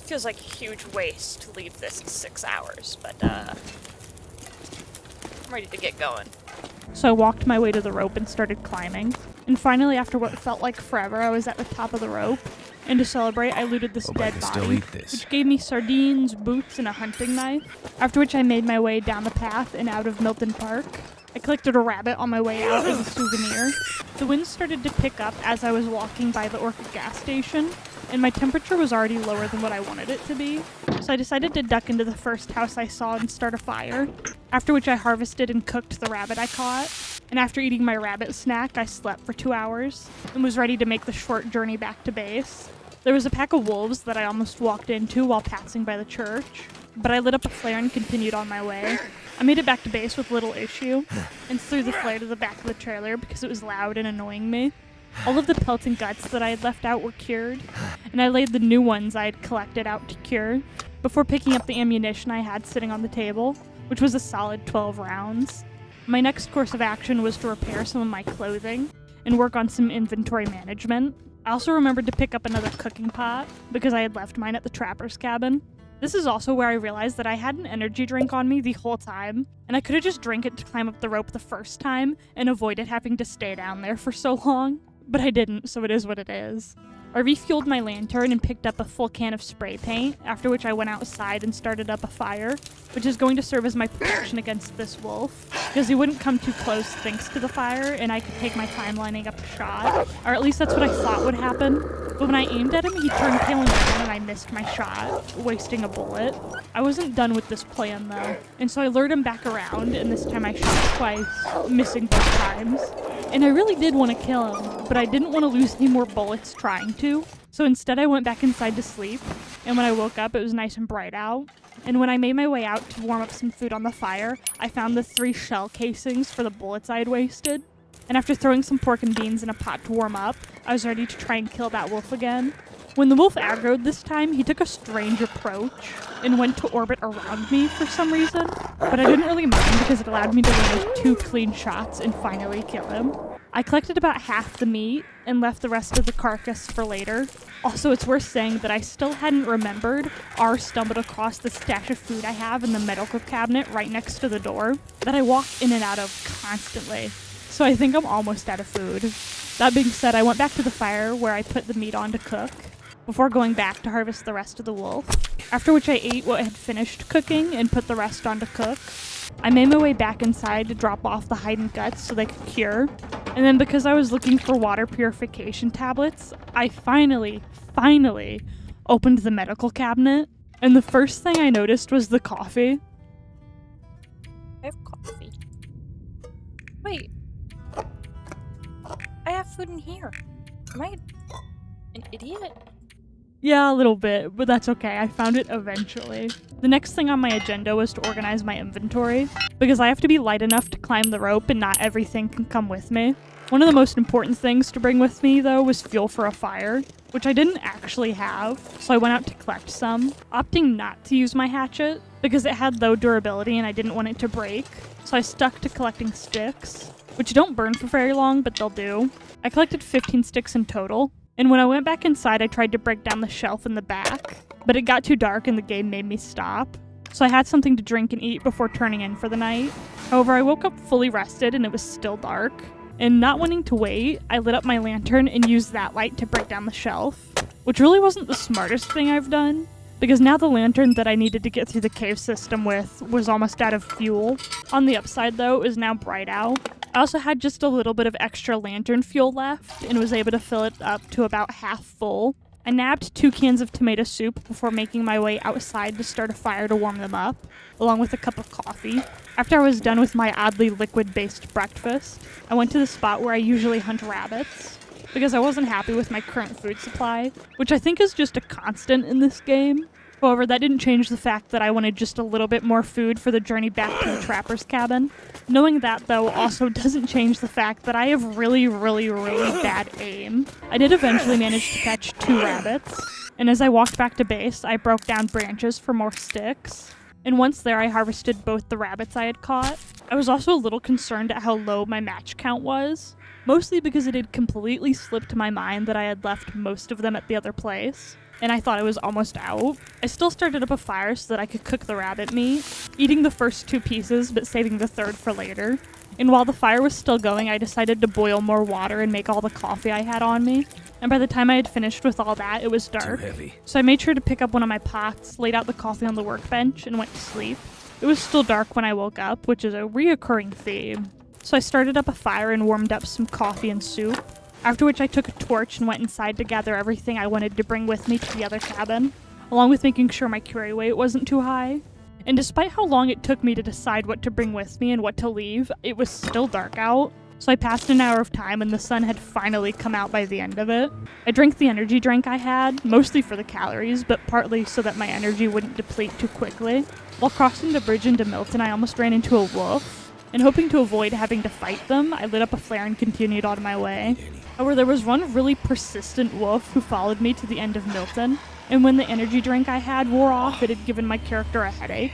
feels like a huge waste to leave this in 6 hours, but, I'm ready to get going. So I walked my way to the rope and started climbing. And finally, after what felt like forever, I was at the top of the rope. And to celebrate, I looted this Hope I dead can still body, eat this. which gave me sardines, boots, and a hunting knife, after which I made my way down the path and out of Milton Park. I collected a rabbit on my way out as a souvenir. The wind started to pick up as I was walking by the Orchid gas station, and my temperature was already lower than what I wanted it to be, so I decided to duck into the first house I saw and start a fire, after which I harvested and cooked the rabbit I caught. And after eating my rabbit snack, I slept for 2 hours and was ready to make the short journey back to base. There was a pack of wolves that I almost walked into while passing by the church, but I lit up a flare and continued on my way. I made it back to base with little issue and threw the flare to the back of the trailer because it was loud and annoying me. All of the pelts and guts that I had left out were cured, and I laid the new ones I had collected out to cure before picking up the ammunition I had sitting on the table, which was a solid 12 rounds. My next course of action was to repair some of my clothing and work on some inventory management. I also remembered to pick up another cooking pot because I had left mine at the trapper's cabin. This is also where I realized that I had an energy drink on me the whole time, and I could have just drank it to climb up the rope the first time and avoided having to stay down there for so long, but I didn't, so it is what it is. I refueled my lantern and picked up a full can of spray paint, after which I went outside and started up a fire, which is going to serve as my protection against this wolf, because he wouldn't come too close thanks to the fire, and I could take my time lining up a shot. Or at least that's what I thought would happen. But when I aimed at him, he turned pale and red, and I missed my shot, wasting a bullet. I wasn't done with this plan, though, and so I lured him back around, and this time I shot twice, missing both times. And I really did want to kill him, but I didn't want to lose any more bullets trying to. So instead I went back inside to sleep, and when I woke up it was nice and bright out. And when I made my way out to warm up some food on the fire, I found the 3 shell casings for the bullets I had wasted. And after throwing some pork and beans in a pot to warm up, I was ready to try and kill that wolf again. When the wolf aggroed this time, he took a strange approach and went to orbit around me for some reason, but I didn't really mind because it allowed me to land 2 clean shots and finally kill him. I collected about half the meat and left the rest of the carcass for later. Also, it's worth saying that I still hadn't remembered or stumbled across the stash of food I have in the medical cabinet right next to the door that I walk in and out of constantly. So I think I'm almost out of food. That being said, I went back to the fire where I put the meat on to cook, before going back to harvest the rest of the wolf, after which I ate what had finished cooking and put the rest on to cook. I made my way back inside to drop off the hide and guts so they could cure, and then because I was looking for water purification tablets, I finally opened the medical cabinet, and the first thing I noticed was the coffee. I have coffee. Wait. I have food in here. Am I an idiot? Yeah, a little bit, but that's okay. I found it eventually. The next thing on my agenda was to organize my inventory, because I have to be light enough to climb the rope and not everything can come with me. One of the most important things to bring with me, though, was fuel for a fire, which I didn't actually have, so I went out to collect some, opting not to use my hatchet, because it had low durability and I didn't want it to break, so I stuck to collecting sticks, which don't burn for very long, but they'll do. I collected 15 sticks in total, and when I went back inside, I tried to break down the shelf in the back, but it got too dark and the game made me stop. So I had something to drink and eat before turning in for the night. However, I woke up fully rested and it was still dark. And not wanting to wait, I lit up my lantern and used that light to break down the shelf, which really wasn't the smartest thing I've done, because now the lantern that I needed to get through the cave system with was almost out of fuel. On the upside though, it was now bright out. I also had just a little bit of extra lantern fuel left and was able to fill it up to about half full. I nabbed 2 cans of tomato soup before making my way outside to start a fire to warm them up, along with a cup of coffee. After I was done with my oddly liquid-based breakfast, I went to the spot where I usually hunt rabbits, because I wasn't happy with my current food supply, which I think is just a constant in this game. However, that didn't change the fact that I wanted just a little bit more food for the journey back to the trapper's cabin. Knowing that, though, also doesn't change the fact that I have really bad aim. I did eventually manage to catch 2 rabbits, and as I walked back to base, I broke down branches for more sticks. And once there, I harvested both the rabbits I had caught. I was also a little concerned at how low my match count was, mostly because it had completely slipped my mind that I had left most of them at the other place, and I thought it was almost out. I still started up a fire so that I could cook the rabbit meat, eating the first 2 pieces but saving the third for later. And while the fire was still going, I decided to boil more water and make all the coffee I had on me. And by the time I had finished with all that, it was dark. Too heavy. So I made sure to pick up one of my pots, laid out the coffee on the workbench, and went to sleep. It was still dark when I woke up, which is a reoccurring theme. So I started up a fire and warmed up some coffee and soup, after which I took a torch and went inside to gather everything I wanted to bring with me to the other cabin, along with making sure my carry weight wasn't too high. And despite how long it took me to decide what to bring with me and what to leave, it was still dark out. So I passed an hour of time and the sun had finally come out by the end of it. I drank the energy drink I had, mostly for the calories, but partly so that my energy wouldn't deplete too quickly. While crossing the bridge into Milton, I almost ran into a wolf, and hoping to avoid having to fight them, I lit up a flare and continued on my way. However, there was one really persistent wolf who followed me to the end of Milton, and when the energy drink I had wore off, it had given my character a headache.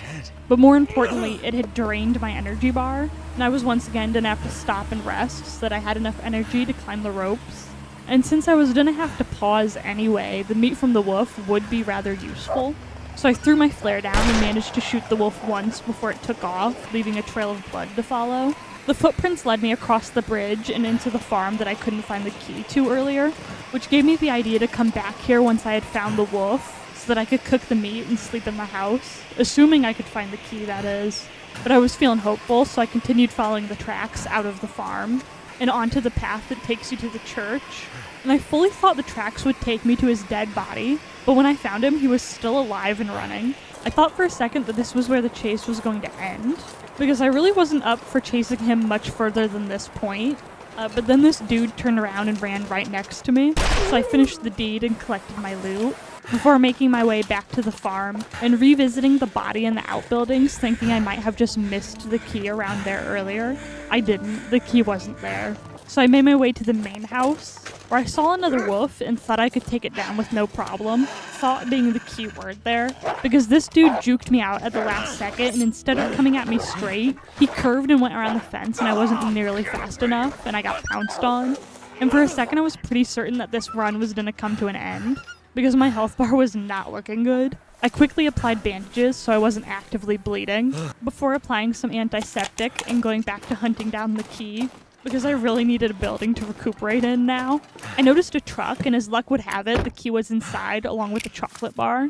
But more importantly, it had drained my energy bar, and I was once again gonna have to stop and rest so that I had enough energy to climb the ropes. And since I was gonna have to pause anyway, the meat from the wolf would be rather useful. So I threw my flare down and managed to shoot the wolf once before it took off, leaving a trail of blood to follow. The footprints led me across the bridge and into the farm that I couldn't find the key to earlier, which gave me the idea to come back here once I had found the wolf, so that I could cook the meat and sleep in the house, assuming I could find the key, that is. But I was feeling hopeful, so I continued following the tracks out of the farm and onto the path that takes you to the church. And I fully thought the tracks would take me to his dead body, but when I found him, he was still alive and running. I thought for a second that this was where the chase was going to end, because I really wasn't up for chasing him much further than this point. But then this dude turned around and ran right next to me, so I finished the deed and collected my loot, before making my way back to the farm and revisiting the body in the outbuildings, thinking I might have just missed the key around there earlier. I didn't. The key wasn't there. So I made my way to the main house, where I saw another wolf and thought I could take it down with no problem, thought being the key word there, because this dude juked me out at the last second, and instead of coming at me straight, he curved and went around the fence, and I wasn't nearly fast enough, and I got pounced on. And for a second I was pretty certain that this run was gonna come to an end, because my health bar was not looking good. I quickly applied bandages so I wasn't actively bleeding, before applying some antiseptic and going back to hunting down the key, because I really needed a building to recuperate in now. I noticed a truck, and as luck would have it, the key was inside along with a chocolate bar.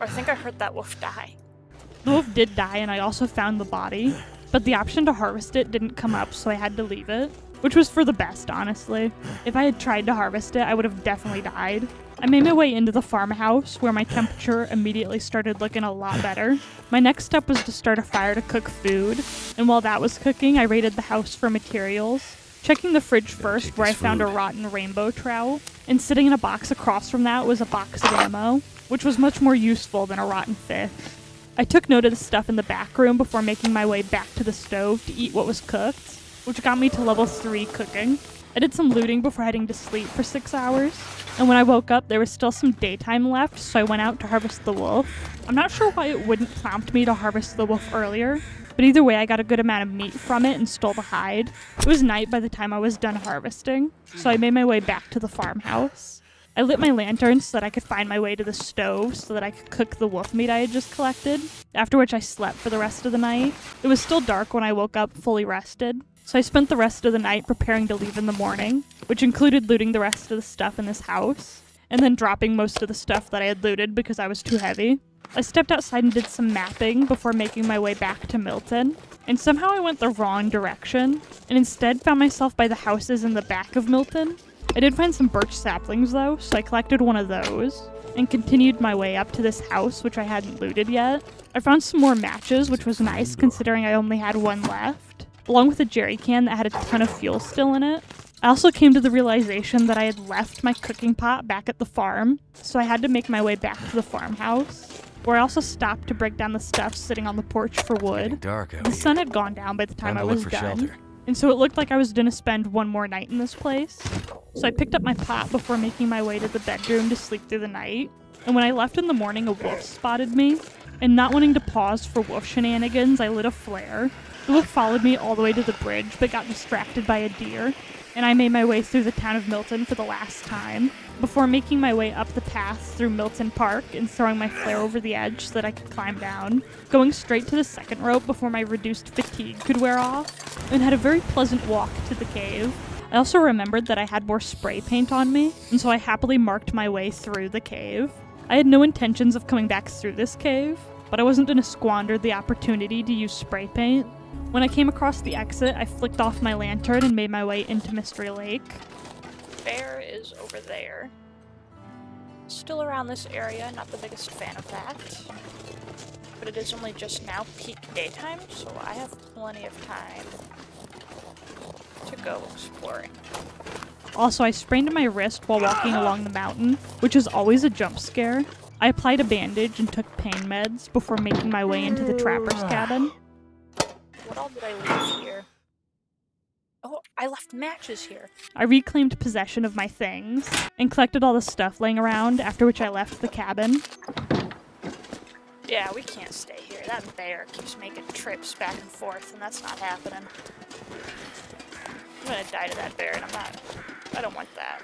I think I heard that wolf die. The wolf did die, and I also found the body, but the option to harvest it didn't come up, so I had to leave it. Which was for the best, honestly. If I had tried to harvest it, I would have definitely died. I made my way into the farmhouse, where my temperature immediately started looking a lot better. My next step was to start a fire to cook food, and while that was cooking, I raided the house for materials, checking the fridge first, where I found a rotten rainbow trout, and sitting in a box across from that was a box of ammo, which was much more useful than a rotten fish. I took note of the stuff in the back room before making my way back to the stove to eat what was cooked, which got me to level 3 cooking. I did some looting before heading to sleep for 6 hours, and when I woke up there was still some daytime left, so I went out to harvest the wolf. I'm not sure why it wouldn't prompt me to harvest the wolf earlier, but either way I got a good amount of meat from it and stole the hide. It was night by the time I was done harvesting, so I made my way back to the farmhouse. I lit my lantern so that I could find my way to the stove so that I could cook the wolf meat I had just collected, after which I slept for the rest of the night. It was still dark when I woke up fully rested, so I spent the rest of the night preparing to leave in the morning, which included looting the rest of the stuff in this house, and then dropping most of the stuff that I had looted because I was too heavy. I stepped outside and did some mapping before making my way back to Milton, and somehow I went the wrong direction, and instead found myself by the houses in the back of Milton. I did find some birch saplings though, so I collected one of those, and continued my way up to this house, which I hadn't looted yet. I found some more matches, which was nice considering I only had one left, along with a jerry can that had a ton of fuel still in it. I also came to the realization that I had left my cooking pot back at the farm, so I had to make my way back to the farmhouse, where I also stopped to break down the stuff sitting on the porch for wood. Dark out The here. sun had gone down by the time I Time to was look for done, shelter. and so it looked like I was gonna spend one more night in this place. So I picked up my pot before making my way to the bedroom to sleep through the night, and when I left in the morning a wolf spotted me, and not wanting to pause for wolf shenanigans, I lit a flare. The wolf followed me all the way to the bridge, but got distracted by a deer, and I made my way through the town of Milton for the last time, before making my way up the path through Milton Park and throwing my flare over the edge so that I could climb down, going straight to the second rope before my reduced fatigue could wear off, and had a very pleasant walk to the cave. I also remembered that I had more spray paint on me, and so I happily marked my way through the cave. I had no intentions of coming back through this cave, but I wasn't going to squander the opportunity to use spray paint. When I came across the exit, I flicked off my lantern and made my way into Mystery Lake. Bear is over there. Still around this area, not the biggest fan of that. But it is only just now peak daytime, so I have plenty of time to go exploring. Also, I sprained my wrist while walking along the mountain, which is always a jump scare. I applied a bandage and took pain meds before making my way into the trapper's cabin. What all did I leave here? Oh, I left matches here. I reclaimed possession of my things and collected all the stuff laying around, after which I left the cabin. Yeah, we can't stay here. That bear keeps making trips back and forth, and that's not happening. I'm gonna die to that bear, and I don't want that.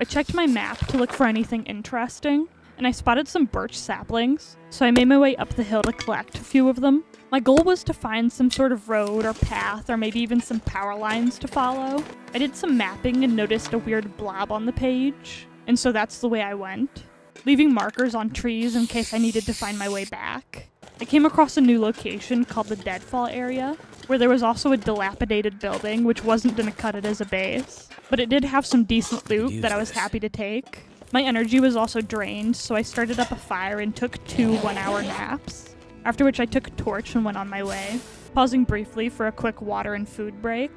I checked my map to look for anything interesting, and I spotted some birch saplings, so I made my way up the hill to collect a few of them. My goal was to find some sort of road or path or maybe even some power lines to follow. I did some mapping and noticed a weird blob on the page, and so that's the way I went, leaving markers on trees in case I needed to find my way back. I came across a new location called the Deadfall area, where there was also a dilapidated building which wasn't going to cut it as a base, but it did have some decent loot that I was happy to take. My energy was also drained, so I started up a fire and took 2 one-hour naps, after which I took a torch and went on my way, pausing briefly for a quick water and food break.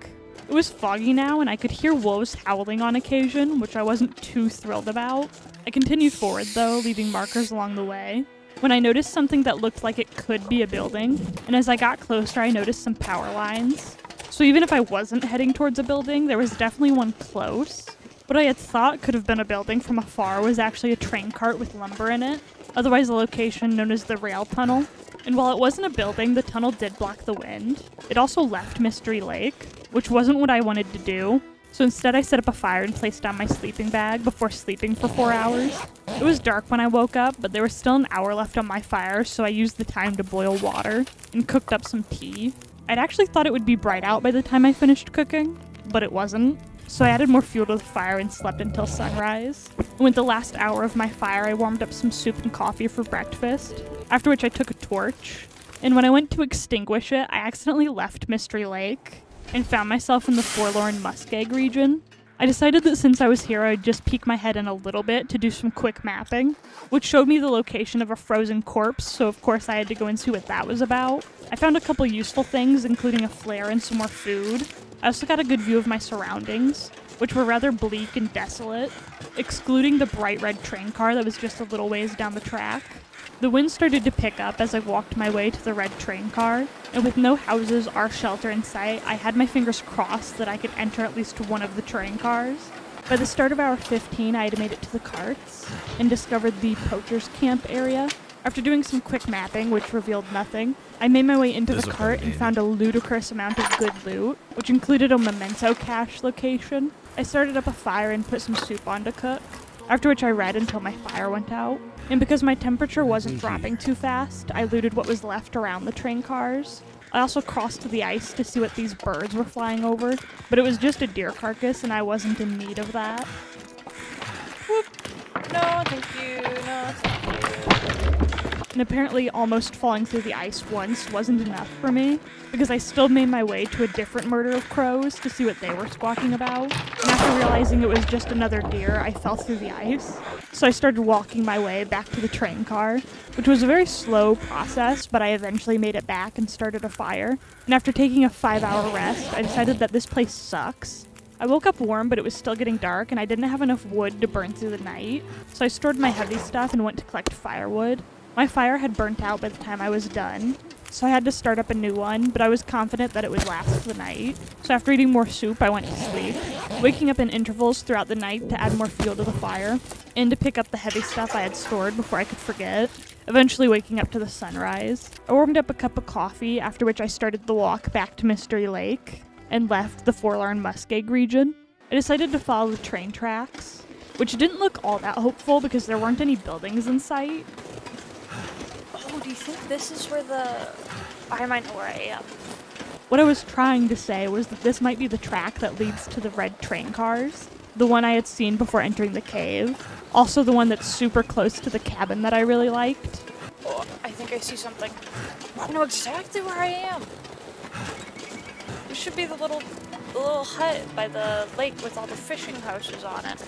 It was foggy now, and I could hear wolves howling on occasion, which I wasn't too thrilled about. I continued forward, though, leaving markers along the way, when I noticed something that looked like it could be a building, and as I got closer I noticed some power lines. So even if I wasn't heading towards a building, there was definitely one close. What I had thought could have been a building from afar was actually a train cart with lumber in it, otherwise a location known as the rail tunnel. And while it wasn't a building, the tunnel did block the wind. It also left Mystery Lake, which wasn't what I wanted to do. So instead I set up a fire and placed down my sleeping bag before sleeping for 4 hours. It was dark when I woke up, but there was still an hour left on my fire, so I used the time to boil water and cooked up some tea. I'd actually thought it would be bright out by the time I finished cooking, but it wasn't. So I added more fuel to the fire and slept until sunrise. And with the last hour of my fire, I warmed up some soup and coffee for breakfast, after which I took a torch. And when I went to extinguish it, I accidentally left Mystery Lake and found myself in the forlorn muskeg region. I decided that since I was here, I'd just peek my head in a little bit to do some quick mapping, which showed me the location of a frozen corpse, so of course I had to go and see what that was about. I found a couple useful things, including a flare and some more food. I also got a good view of my surroundings, which were rather bleak and desolate, excluding the bright red train car that was just a little ways down the track. The wind started to pick up as I walked my way to the red train car, and with no houses or shelter in sight, I had my fingers crossed that I could enter at least one of the train cars. By the start of hour 15, I had made it to the carts and discovered the poacher's camp area. After doing some quick mapping, which revealed nothing, I made my way into the cart and found a ludicrous amount of good loot, which included a memento cache location. I started up a fire and put some soup on to cook, after which I read until my fire went out. And because my temperature wasn't dropping too fast, I looted what was left around the train cars. I also crossed to the ice to see what these birds were flying over, but it was just a deer carcass and I wasn't in need of that. Whoop. No, thank you. No, thank you. And apparently almost falling through the ice once wasn't enough for me, because I still made my way to a different murder of crows to see what they were squawking about. And after realizing it was just another deer, I fell through the ice. So I started walking my way back to the train car, which was a very slow process, but I eventually made it back and started a fire. And after taking a 5-hour rest, I decided that this place sucks. I woke up warm, but it was still getting dark, and I didn't have enough wood to burn through the night. So I stored my heavy stuff and went to collect firewood. My fire had burnt out by the time I was done, so I had to start up a new one, but I was confident that it would last the night. So after eating more soup, I went to sleep, waking up in intervals throughout the night to add more fuel to the fire, and to pick up the heavy stuff I had stored before I could forget, eventually waking up to the sunrise. I warmed up a cup of coffee, after which I started the walk back to Mystery Lake, and left the forlorn muskeg region. I decided to follow the train tracks, which didn't look all that hopeful because there weren't any buildings in sight. Oh, do you think this is where I might know where I am. What I was trying to say was that this might be the track that leads to the red train cars, the one I had seen before entering the cave, also the one that's super close to the cabin that I really liked. Oh, I think I see something. I know exactly where I am. This should be the little hut by the lake with all the fishing houses on it.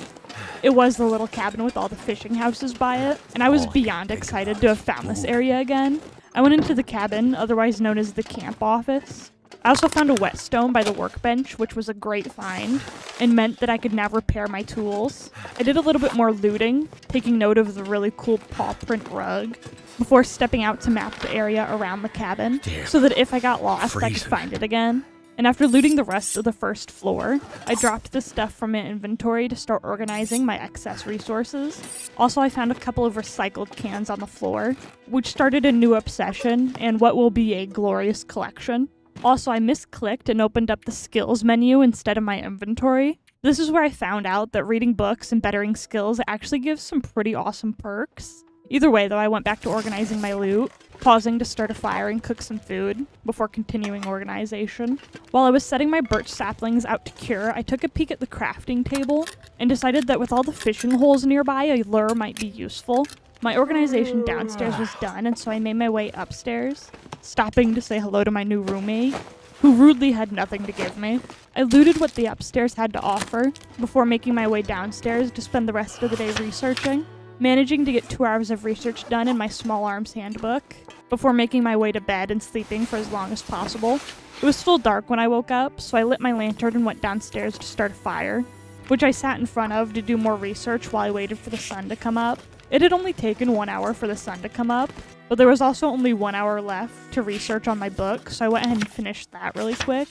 It was the little cabin with all the fishing houses by it, and I was beyond excited to have found this area again. I went into the cabin, otherwise known as the camp office. I also found a whetstone by the workbench, which was a great find, and meant that I could now repair my tools. I did a little bit more looting, taking note of the really cool paw print rug, before stepping out to map the area around the cabin, so that if I got lost, I could find it again. And after looting the rest of the first floor, I dropped the stuff from my inventory to start organizing my excess resources. Also, I found a couple of recycled cans on the floor, which started a new obsession and what will be a glorious collection. Also, I misclicked and opened up the skills menu instead of my inventory, This is where I found out that reading books and bettering skills actually gives some pretty awesome perks. Either way, though, I went back to organizing my loot, pausing to start a fire and cook some food, before continuing organization. While I was setting my birch saplings out to cure, I took a peek at the crafting table, and decided that with all the fishing holes nearby, a lure might be useful. My organization downstairs was done, and so I made my way upstairs, stopping to say hello to my new roommate, who rudely had nothing to give me. I looted what the upstairs had to offer, before making my way downstairs to spend the rest of the day researching, managing to get 2 hours of research done in my small arms handbook, before making my way to bed and sleeping for as long as possible. It was still dark when I woke up, so I lit my lantern and went downstairs to start a fire, which I sat in front of to do more research while I waited for the sun to come up. It had only taken 1 hour for the sun to come up, but there was also only 1 hour left to research on my book, so I went ahead and finished that really quick,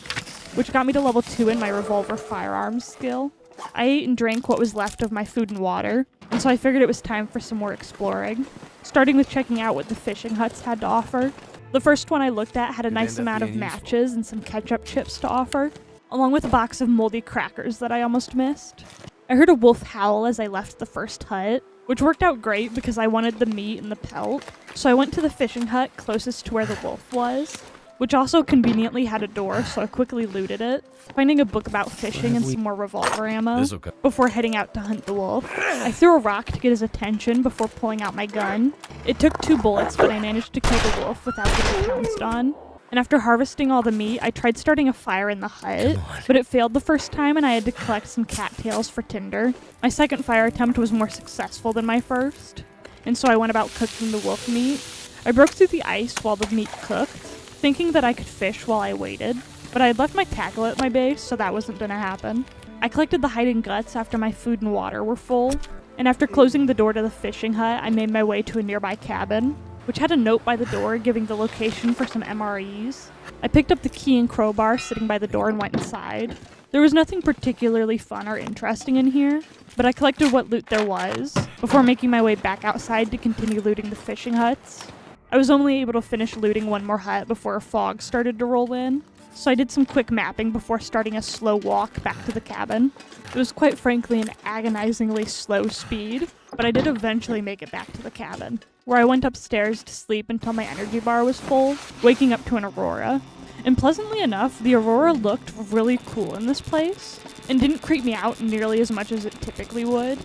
which got me to level 2 in my revolver firearms skill. I ate and drank what was left of my food and water, and so I figured it was time for some more exploring, starting with checking out what the fishing huts had to offer. The first one I looked at had a nice amount of matches and some ketchup chips to offer, along with a box of moldy crackers that I almost missed. I heard a wolf howl as I left the first hut, which worked out great because I wanted the meat and the pelt, so I went to the fishing hut closest to where the wolf was, which also conveniently had a door, so I quickly looted it, finding a book about fishing and some more revolver ammo before heading out to hunt the wolf. I threw a rock to get his attention before pulling out my gun. It took 2 bullets, but I managed to kill the wolf without getting pounced on. And after harvesting all the meat, I tried starting a fire in the hut, but it failed the first time and I had to collect some cattails for tinder. My second fire attempt was more successful than my first, and so I went about cooking the wolf meat. I broke through the ice while the meat cooked, thinking that I could fish while I waited, but I had left my tackle at my base, so that wasn't gonna happen. I collected the hide and guts after my food and water were full, and after closing the door to the fishing hut, I made my way to a nearby cabin, which had a note by the door giving the location for some MREs. I picked up the key and crowbar sitting by the door and went inside. There was nothing particularly fun or interesting in here, but I collected what loot there was, before making my way back outside to continue looting the fishing huts. I was only able to finish looting 1 more hut before a fog started to roll in, so I did some quick mapping before starting a slow walk back to the cabin. It was quite frankly an agonizingly slow speed, but I did eventually make it back to the cabin, where I went upstairs to sleep until my energy bar was full, waking up to an aurora. And pleasantly enough, the aurora looked really cool in this place, and didn't creep me out nearly as much as it typically would.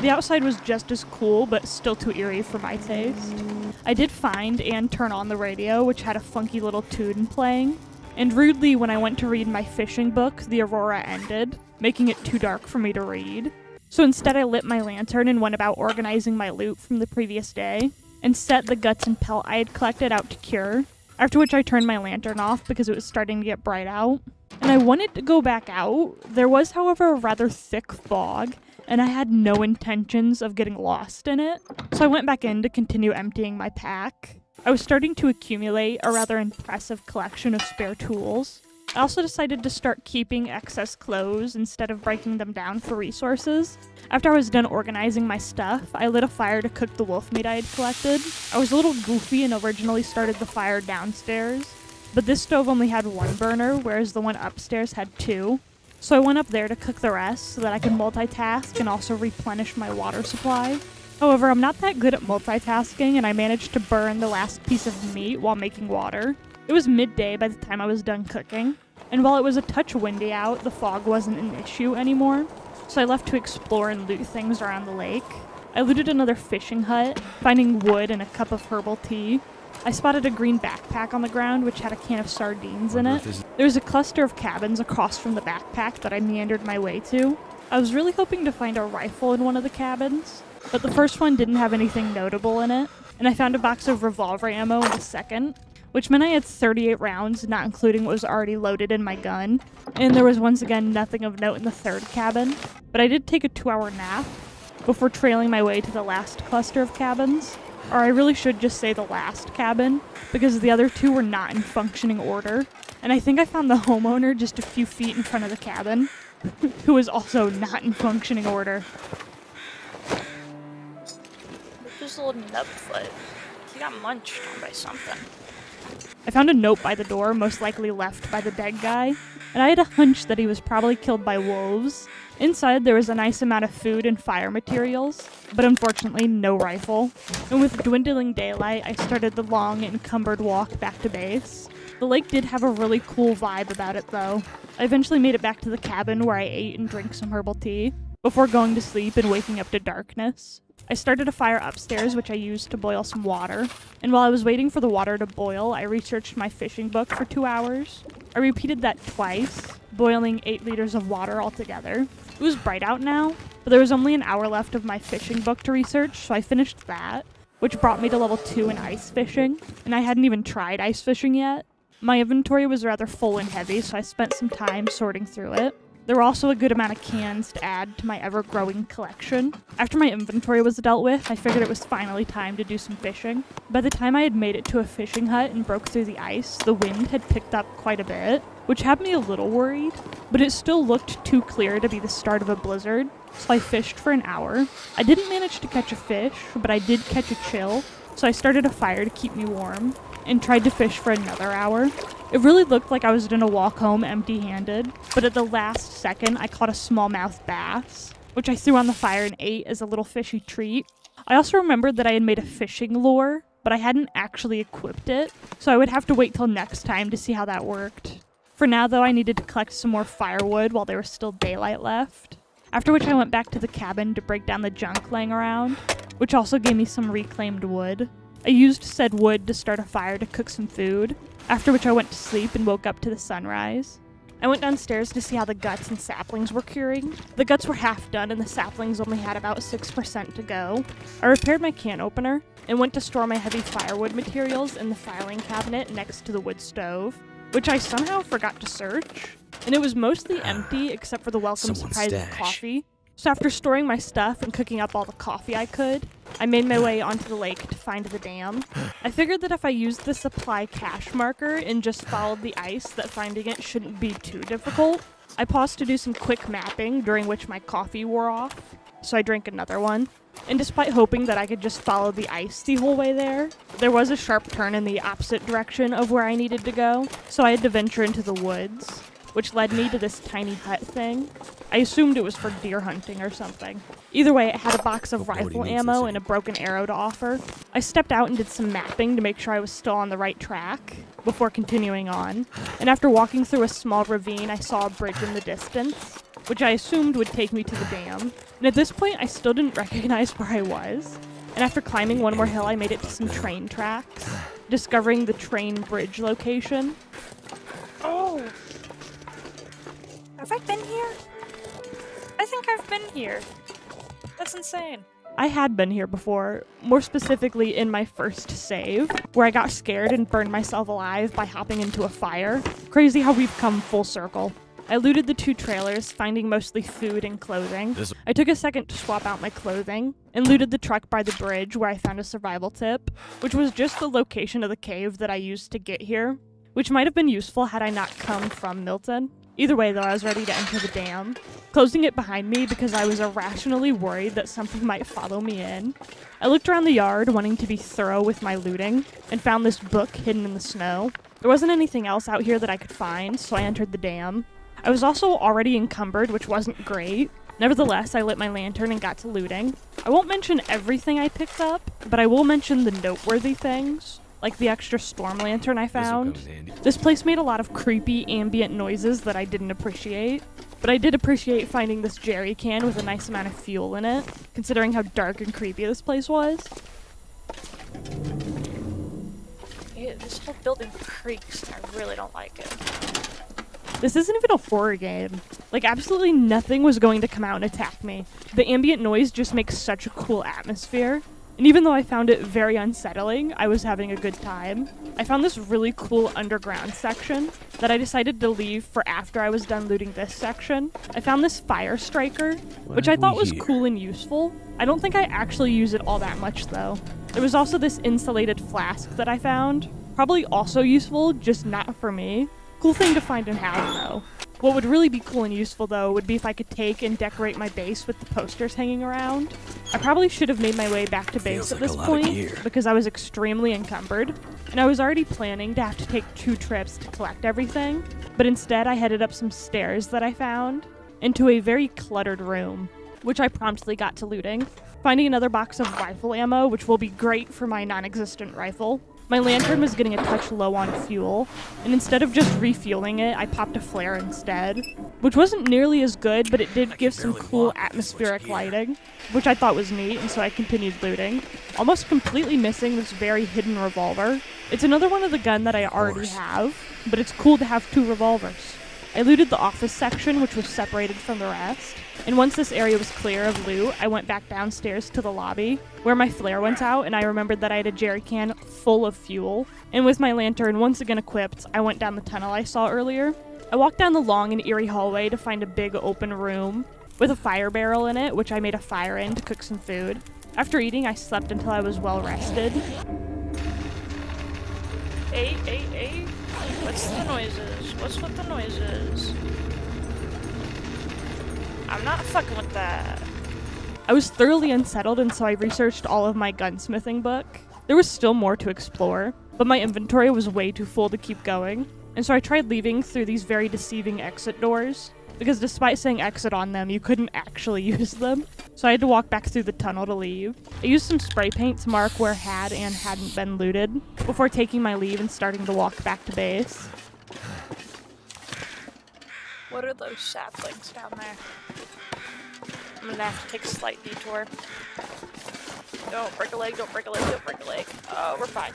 The outside was just as cool, but still too eerie for my taste. I did find and turn on the radio, which had a funky little tune playing, and rudely when I went to read my fishing book, the aurora ended, making it too dark for me to read. So instead I lit my lantern and went about organizing my loot from the previous day, and set the guts and pelt I had collected out to cure, after which I turned my lantern off because it was starting to get bright out. And I wanted to go back out. There was, however, a rather thick fog, and I had no intentions of getting lost in it, so I went back in to continue emptying my pack. I was starting to accumulate a rather impressive collection of spare tools. I also decided to start keeping excess clothes instead of breaking them down for resources. After I was done organizing my stuff, I lit a fire to cook the wolf meat I had collected. I was a little goofy and originally started the fire downstairs, but this stove only had 1 burner, whereas the one upstairs had 2. So I went up there to cook the rest so that I could multitask and also replenish my water supply. However, I'm not that good at multitasking, and I managed to burn the last piece of meat while making water. It was midday by the time I was done cooking, and while it was a touch windy out, the fog wasn't an issue anymore, so I left to explore and loot things around the lake. I looted another fishing hut, finding wood and a cup of herbal tea. I spotted a green backpack on the ground which had a can of sardines in it. There was a cluster of cabins across from the backpack that I meandered my way to. I was really hoping to find a rifle in one of the cabins, but the first one didn't have anything notable in it, and I found a box of revolver ammo in the second, which meant I had 38 rounds, not including what was already loaded in my gun, and there was once again nothing of note in the third cabin, but I did take a 2-hour nap before trailing my way to the last cluster of cabins, or I really should just say the last cabin, because the other 2 were not in functioning order, and I think I found the homeowner just a few feet in front of the cabin, who was also not in functioning order. Just a little nubfoot. He got munched on by something. I found a note by the door, most likely left by the dead guy, and I had a hunch that he was probably killed by wolves. Inside, there was a nice amount of food and fire materials, but unfortunately no rifle. And with dwindling daylight, I started the long, encumbered walk back to base. The lake did have a really cool vibe about it, though. I eventually made it back to the cabin where I ate and drank some herbal tea, before going to sleep and waking up to darkness. I started a fire upstairs, which I used to boil some water, and while I was waiting for the water to boil, I researched my fishing book for 2 hours. I repeated that twice, boiling 8 liters of water altogether. It was bright out now, but there was only an hour left of my fishing book to research, so I finished that, which brought me to level 2 in ice fishing, and I hadn't even tried ice fishing yet. My inventory was rather full and heavy, so I spent some time sorting through it. There were also a good amount of cans to add to my ever-growing collection. After my inventory was dealt with, I figured it was finally time to do some fishing. By the time I had made it to a fishing hut and broke through the ice, the wind had picked up quite a bit, which had me a little worried, but it still looked too clear to be the start of a blizzard, so I fished for an hour. I didn't manage to catch a fish, but I did catch a chill, so I started a fire to keep me warm, and tried to fish for another hour. It really looked like I was gonna walk home empty-handed, but at the last second I caught a smallmouth bass, which I threw on the fire and ate as a little fishy treat. I also remembered that I had made a fishing lure, but I hadn't actually equipped it, so I would have to wait till next time to see how that worked. For now though, I needed to collect some more firewood while there was still daylight left, after which I went back to the cabin to break down the junk laying around, which also gave me some reclaimed wood. I used said wood to start a fire to cook some food, after which I went to sleep and woke up to the sunrise. I went downstairs to see how the guts and saplings were curing. The guts were half done and the saplings only had about 6% to go. I repaired my can opener and went to store my heavy firewood materials in the filing cabinet next to the wood stove, which I somehow forgot to search, and it was mostly empty except for the welcome Someone's surprise of stash. coffee. So after storing my stuff and cooking up all the coffee I could, I made my way onto the lake to find the dam. I figured that if I used the supply cache marker and just followed the ice, that finding it shouldn't be too difficult. I paused to do some quick mapping, during which my coffee wore off, so I drank another one. And despite hoping that I could just follow the ice the whole way there was a sharp turn in the opposite direction of where I needed to go, so I had to venture into the woods, which led me to this tiny hut thing. I assumed it was for deer hunting or something. Either way, it had a box of rifle ammo and a broken arrow to offer. I stepped out and did some mapping to make sure I was still on the right track before continuing on, and after walking through a small ravine, I saw a bridge in the distance, which I assumed would take me to the dam. And at this point, I still didn't recognize where I was. And after climbing one more hill, I made it to some train tracks, discovering the train bridge location. Oh! Have I been here? I think I've been here. That's insane. I had been here before, more specifically in my first save, where I got scared and burned myself alive by hopping into a fire. Crazy how we've come full circle. I looted the 2 trailers, finding mostly food and clothing. I took a second to swap out my clothing, and looted the truck by the bridge where I found a survival tip, which was just the location of the cave that I used to get here, which might have been useful had I not come from Milton. Either way though, I was ready to enter the dam, closing it behind me because I was irrationally worried that something might follow me in. I looked around the yard, wanting to be thorough with my looting, and found this book hidden in the snow. There wasn't anything else out here that I could find, so I entered the dam. I was also already encumbered, which wasn't great. Nevertheless, I lit my lantern and got to looting. I won't mention everything I picked up, but I will mention the noteworthy things, like the extra storm lantern I found. This place made a lot of creepy ambient noises that I didn't appreciate, but I did appreciate finding this jerry can with a nice amount of fuel in it, considering how dark and creepy this place was. Yeah, this whole building creaks and I really don't like it. This isn't even a horror game. Like, absolutely nothing was going to come out and attack me. The ambient noise just makes such a cool atmosphere. And even though I found it very unsettling, I was having a good time. I found this really cool underground section that I decided to leave for after I was done looting this section. I found this fire striker, which I thought was cool and useful. I don't think I actually use it all that much though. There was also this insulated flask that I found. Probably also useful, just not for me. Cool thing to find and have though. What would really be cool and useful though would be if I could take and decorate my base with the posters hanging around. I probably should have made my way back to base Feels at like this a lot of point gear. because I was extremely encumbered, and I was already planning to have to take 2 trips to collect everything, but instead I headed up some stairs that I found into a very cluttered room, which I promptly got to looting, finding another box of rifle ammo, which will be great for my non-existent rifle. My lantern was getting a touch low on fuel, and instead of just refueling it, I popped a flare instead, which wasn't nearly as good, but it did give some barely cool walk with this much atmospheric gear. lighting, which I thought was neat, and so I continued looting, almost completely missing this very hidden revolver. It's another one of the gun that I already course. have, but it's cool to have 2 revolvers. I looted the office section, which was separated from the rest, and once this area was clear of loot, I went back downstairs to the lobby, where my flare went out, and I remembered that I had a jerry can full of fuel. And with my lantern once again equipped, I went down the tunnel I saw earlier. I walked down the long and eerie hallway to find a big open room with a fire barrel in it, which I made a fire in to cook some food. After eating, I slept until I was well rested. Hey. What's the noises? What's with the noises? I'm not fucking with that. I was thoroughly unsettled, and so I researched all of my gunsmithing book. There was still more to explore, but my inventory was way too full to keep going, and so I tried leaving through these very deceiving exit doors, because despite saying exit on them, you couldn't actually use them. So I had to walk back through the tunnel to leave. I used some spray paint to mark where had and hadn't been looted, before taking my leave and starting to walk back to base. What are those saplings down there? I'm gonna have to take a slight detour. Don't break a leg, don't break a leg, don't break a leg. Oh, we're fine.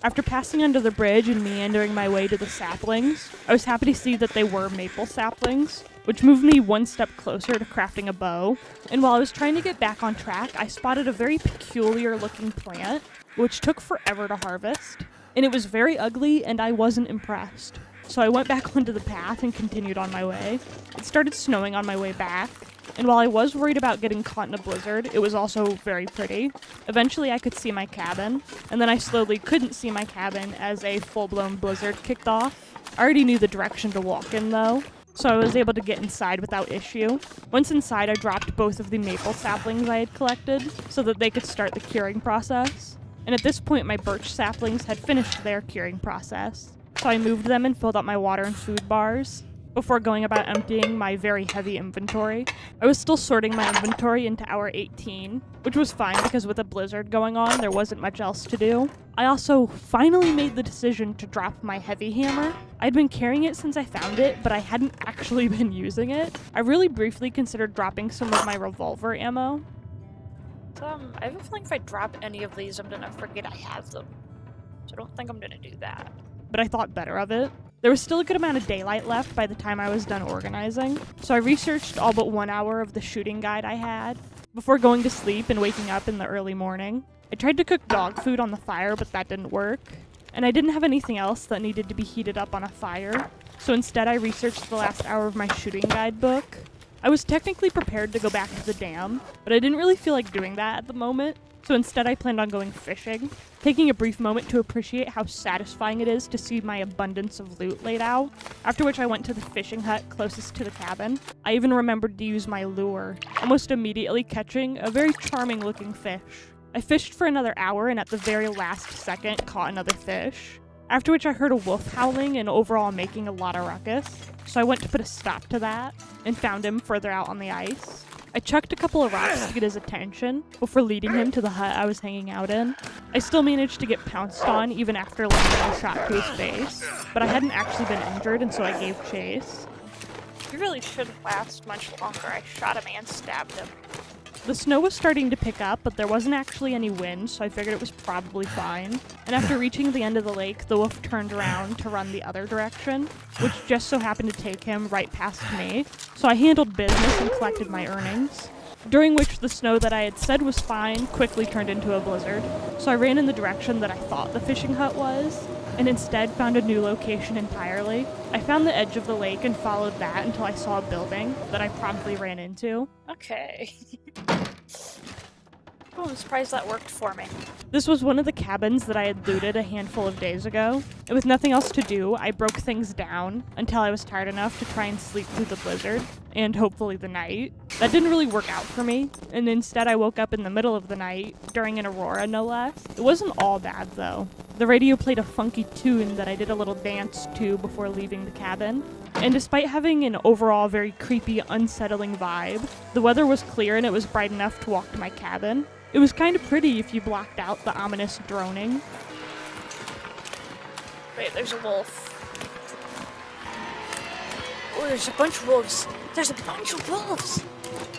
After passing under the bridge and meandering my way to the saplings, I was happy to see that they were maple saplings, which moved me one step closer to crafting a bow. And while I was trying to get back on track, I spotted a very peculiar looking plant, which took forever to harvest. And it was very ugly, and I wasn't impressed. So I went back onto the path and continued on my way. It started snowing on my way back, and while I was worried about getting caught in a blizzard, it was also very pretty. Eventually I could see my cabin, and then I slowly couldn't see my cabin as a full-blown blizzard kicked off. I already knew the direction to walk in though, so I was able to get inside without issue. Once inside, I dropped both of the maple saplings I had collected so that they could start the curing process. And at this point, my birch saplings had finished their curing process, so I moved them and filled up my water and food bars before going about emptying my very heavy inventory. I was still sorting my inventory into hour 18, which was fine because with a blizzard going on, there wasn't much else to do. I also finally made the decision to drop my heavy hammer. I'd been carrying it since I found it, but I hadn't actually been using it. I really briefly considered dropping some of my revolver ammo. I have a feeling if I drop any of these, I'm gonna forget I have them. So I don't think I'm gonna do that. But I thought better of it. There was still a good amount of daylight left by the time I was done organizing, so I researched all but 1 hour of the shooting guide I had before going to sleep and waking up in the early morning. I tried to cook dog food on the fire, but that didn't work, and I didn't have anything else that needed to be heated up on a fire, so instead I researched the last hour of my shooting guide book. I was technically prepared to go back to the dam, but I didn't really feel like doing that at the moment, so instead I planned on going fishing, taking a brief moment to appreciate how satisfying it is to see my abundance of loot laid out, after which I went to the fishing hut closest to the cabin. I even remembered to use my lure, almost immediately catching a very charming looking fish. I fished for another hour and at the very last second caught another fish, after which I heard a wolf howling and overall making a lot of ruckus, so I went to put a stop to that and found him further out on the ice. I chucked a couple of rocks to get his attention before leading him to the hut I was hanging out in. I still managed to get pounced on even after landing a shot to his face, but I hadn't actually been injured and so I gave chase. You really shouldn't last much longer. I shot him and stabbed him. The snow was starting to pick up, but there wasn't actually any wind, so I figured it was probably fine. And after reaching the end of the lake, the wolf turned around to run the other direction, which just so happened to take him right past me. So I handled business and collected my earnings, during which the snow that I had said was fine quickly turned into a blizzard. So I ran in the direction that I thought the fishing hut was, and instead found a new location entirely. I found the edge of the lake and followed that until I saw a building that I promptly ran into. Okay. Oh, I'm surprised that worked for me. This was one of the cabins that I had looted a handful of days ago, and with nothing else to do, I broke things down until I was tired enough to try and sleep through the blizzard, and hopefully the night. That didn't really work out for me, and instead I woke up in the middle of the night, during an aurora no less. It wasn't all bad though. The radio played a funky tune that I did a little dance to before leaving the cabin. And despite having an overall very creepy, unsettling vibe, the weather was clear and it was bright enough to walk to my cabin. It was kind of pretty if you blocked out the ominous droning. Wait, there's a wolf. Oh, there's a bunch of wolves. There's a bunch of wolves! What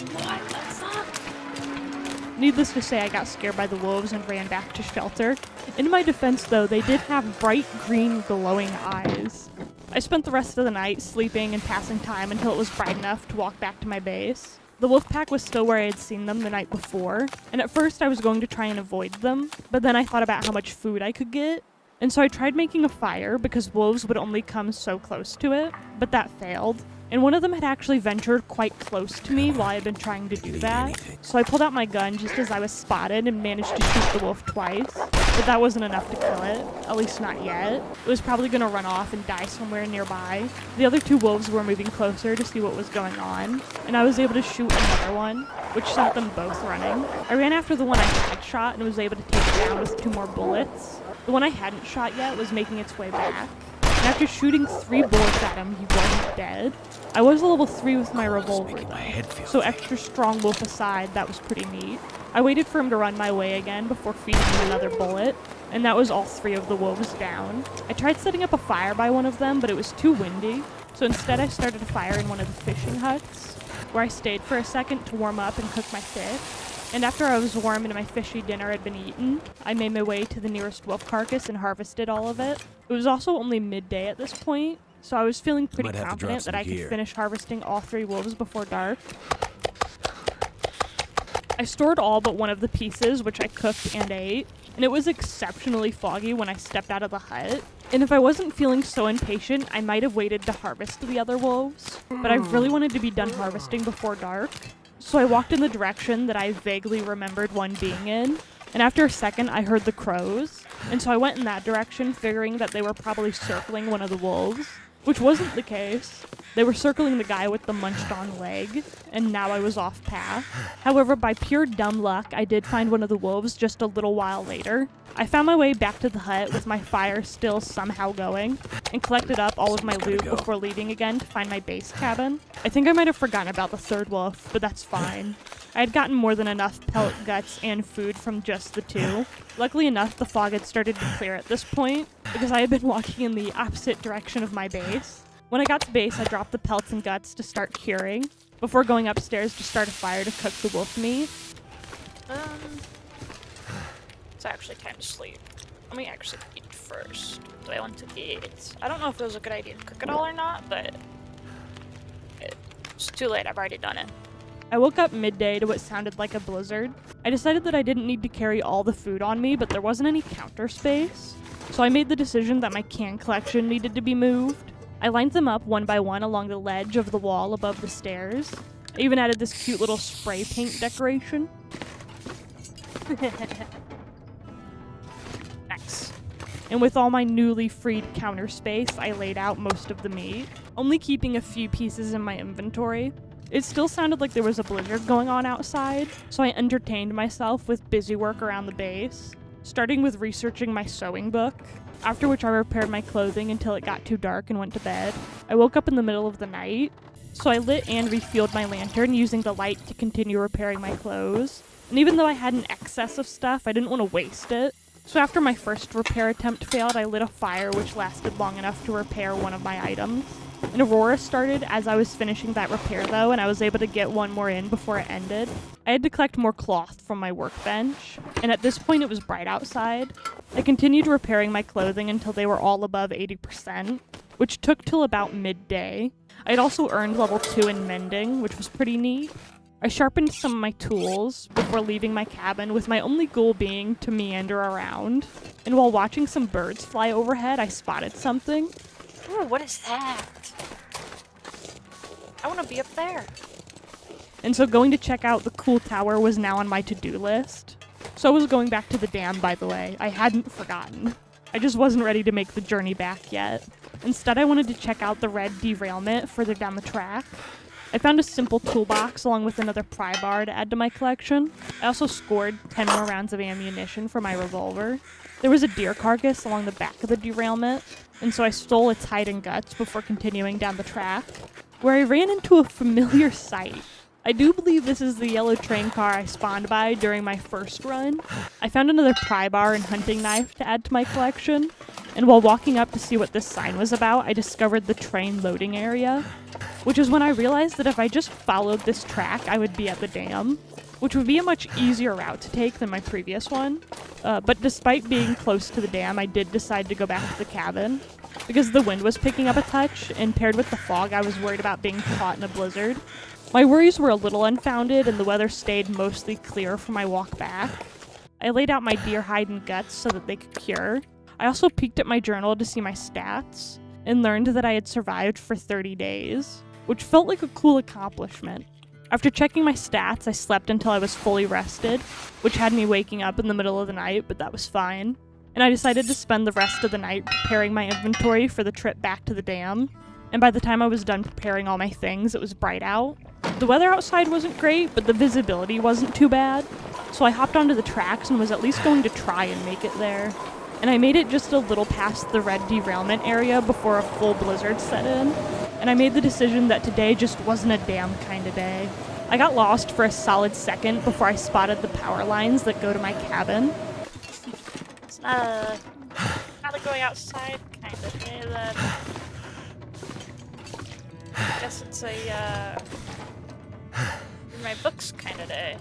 the fuck? Needless to say, I got scared by the wolves and ran back to shelter. In my defense though, they did have bright green glowing eyes. I spent the rest of the night sleeping and passing time until it was bright enough to walk back to my base. The wolf pack was still where I had seen them the night before, and at first I was going to try and avoid them, but then I thought about how much food I could get, and so I tried making a fire because wolves would only come so close to it, but that failed. And one of them had actually ventured quite close to me while I had been trying to do that. So I pulled out my gun just as I was spotted and managed to shoot the wolf twice. But that wasn't enough to kill it, at least not yet. It was probably going to run off and die somewhere nearby. The other two wolves were moving closer to see what was going on, and I was able to shoot another one, which sent them both running. I ran after the one I had shot and was able to take it down with 2 more bullets. The one I hadn't shot yet was making its way back. And after shooting 3 bullets at him, he wasn't dead. I was a level 3 with my revolver, so extra strong wolf aside, that was pretty neat. I waited for him to run my way again before feeding him another bullet, and that was all 3 of the wolves down. I tried setting up a fire by one of them, but it was too windy, so instead I started a fire in one of the fishing huts, where I stayed for a second to warm up and cook my fish. And after I was warm and my fishy dinner had been eaten, I made my way to the nearest wolf carcass and harvested all of it. It was also only midday at this point, so I was feeling pretty confident that I could finish harvesting all 3 wolves before dark. I stored all but one of the pieces, which I cooked and ate, and it was exceptionally foggy when I stepped out of the hut. And if I wasn't feeling so impatient, I might have waited to harvest the other wolves, but I really wanted to be done harvesting before dark. So I walked in the direction that I vaguely remembered one being in, and after a second I heard the crows, and so I went in that direction figuring that they were probably circling one of the wolves, which wasn't the case. They were circling the guy with the munched on leg, and now I was off path. However, by pure dumb luck, I did find one of the wolves just a little while later. I found my way back to the hut with my fire still somehow going, and collected up all of my loot before leaving again to find my base cabin. I think I might have forgotten about the 3rd wolf, but that's fine. I had gotten more than enough pellet guts and food from just the 2. Luckily enough, the fog had started to clear at this point, because I had been walking in the opposite direction of my base. When I got to base, I dropped the pelts and guts to start curing, before going upstairs to start a fire to cook the wolf meat. It's actually time to sleep. Let me actually eat first. Do I want to eat? I don't know if it was a good idea to cook it all or not, but it's too late. I've already done it. I woke up midday to what sounded like a blizzard. I decided that I didn't need to carry all the food on me, but there wasn't any counter space. So I made the decision that my can collection needed to be moved. I lined them up one by one along the ledge of the wall above the stairs. I even added this cute little spray paint decoration. Nice. And with all my newly freed counter space, I laid out most of the meat, only keeping a few pieces in my inventory. It still sounded like there was a blizzard going on outside, so I entertained myself with busy work around the base, starting with researching my sewing book, after which I repaired my clothing until it got too dark and went to bed. I woke up in the middle of the night, so I lit and refueled my lantern using the light to continue repairing my clothes. And even though I had an excess of stuff, I didn't want to waste it. So after my first repair attempt failed, I lit a fire which lasted long enough to repair one of my items. An aurora started as I was finishing that repair though, and I was able to get one more in before it ended. I had to collect more cloth from my workbench, and at this point it was bright outside. I continued repairing my clothing until they were all above 80%, which took till about midday. I had also earned level 2 in mending, which was pretty neat. I sharpened some of my tools before leaving my cabin, with my only goal being to meander around. And while watching some birds fly overhead, I spotted something. Ooh, what is that? I want to be up there. And so going to check out the cool tower was now on my to-do list. So I was going back to the dam, by the way. I hadn't forgotten. I just wasn't ready to make the journey back yet. Instead, I wanted to check out the red derailment further down the track. I found a simple toolbox along with another pry bar to add to my collection. I also scored 10 more rounds of ammunition for my revolver. There was a deer carcass along the back of the derailment, and so I stole its hide and guts before continuing down the track, where I ran into a familiar sight. I do believe this is the yellow train car I spawned by during my first run. I found another pry bar and hunting knife to add to my collection, and while walking up to see what this sign was about, I discovered the train loading area, which is when I realized that if I just followed this track, I would be at the dam, which would be a much easier route to take than my previous one. But despite being close to the dam, I did decide to go back to the cabin, because the wind was picking up a touch, and paired with the fog, I was worried about being caught in a blizzard. My worries were a little unfounded, and the weather stayed mostly clear for my walk back. I laid out my deer hide and guts so that they could cure. I also peeked at my journal to see my stats, and learned that I had survived for 30 days, which felt like a cool accomplishment. After checking my stats, I slept until I was fully rested, which had me waking up in the middle of the night, but that was fine. And I decided to spend the rest of the night preparing my inventory for the trip back to the dam. And by the time I was done preparing all my things, it was bright out. The weather outside wasn't great, but the visibility wasn't too bad, so I hopped onto the tracks and was at least going to try and make it there. And I made it just a little past the red derailment area before a full blizzard set in, and I made the decision that today just wasn't a dam kind of day. I got lost for a solid second before I spotted the power lines that go to my cabin. It's not a going outside kind of day then. I guess it's a read my books kind of day.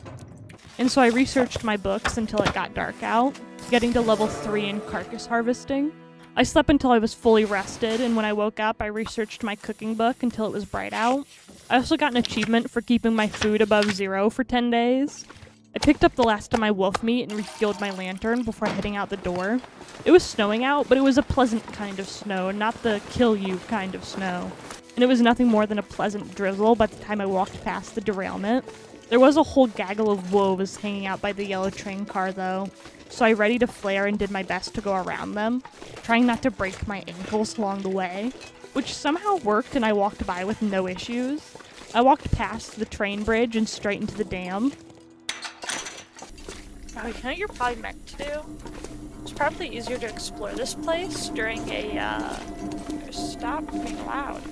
And so I researched my books until it got dark out, getting to level 3 in carcass harvesting. I slept until I was fully rested, and when I woke up, I researched my cooking book until it was bright out. I also got an achievement for keeping my food above 0 for 10 days. I picked up the last of my wolf meat and refueled my lantern before heading out the door. It was snowing out, but it was a pleasant kind of snow, not the kill you kind of snow. And it was nothing more than a pleasant drizzle by the time I walked past the derailment. There was a whole gaggle of wolves hanging out by the yellow train car, though, so I readied a flare and did my best to go around them, trying not to break my ankles along the way, which somehow worked and I walked by with no issues. I walked past the train bridge and straight into the dam. Now, you know what you're probably meant to do? It's probably easier to explore this place during a, stop being loud.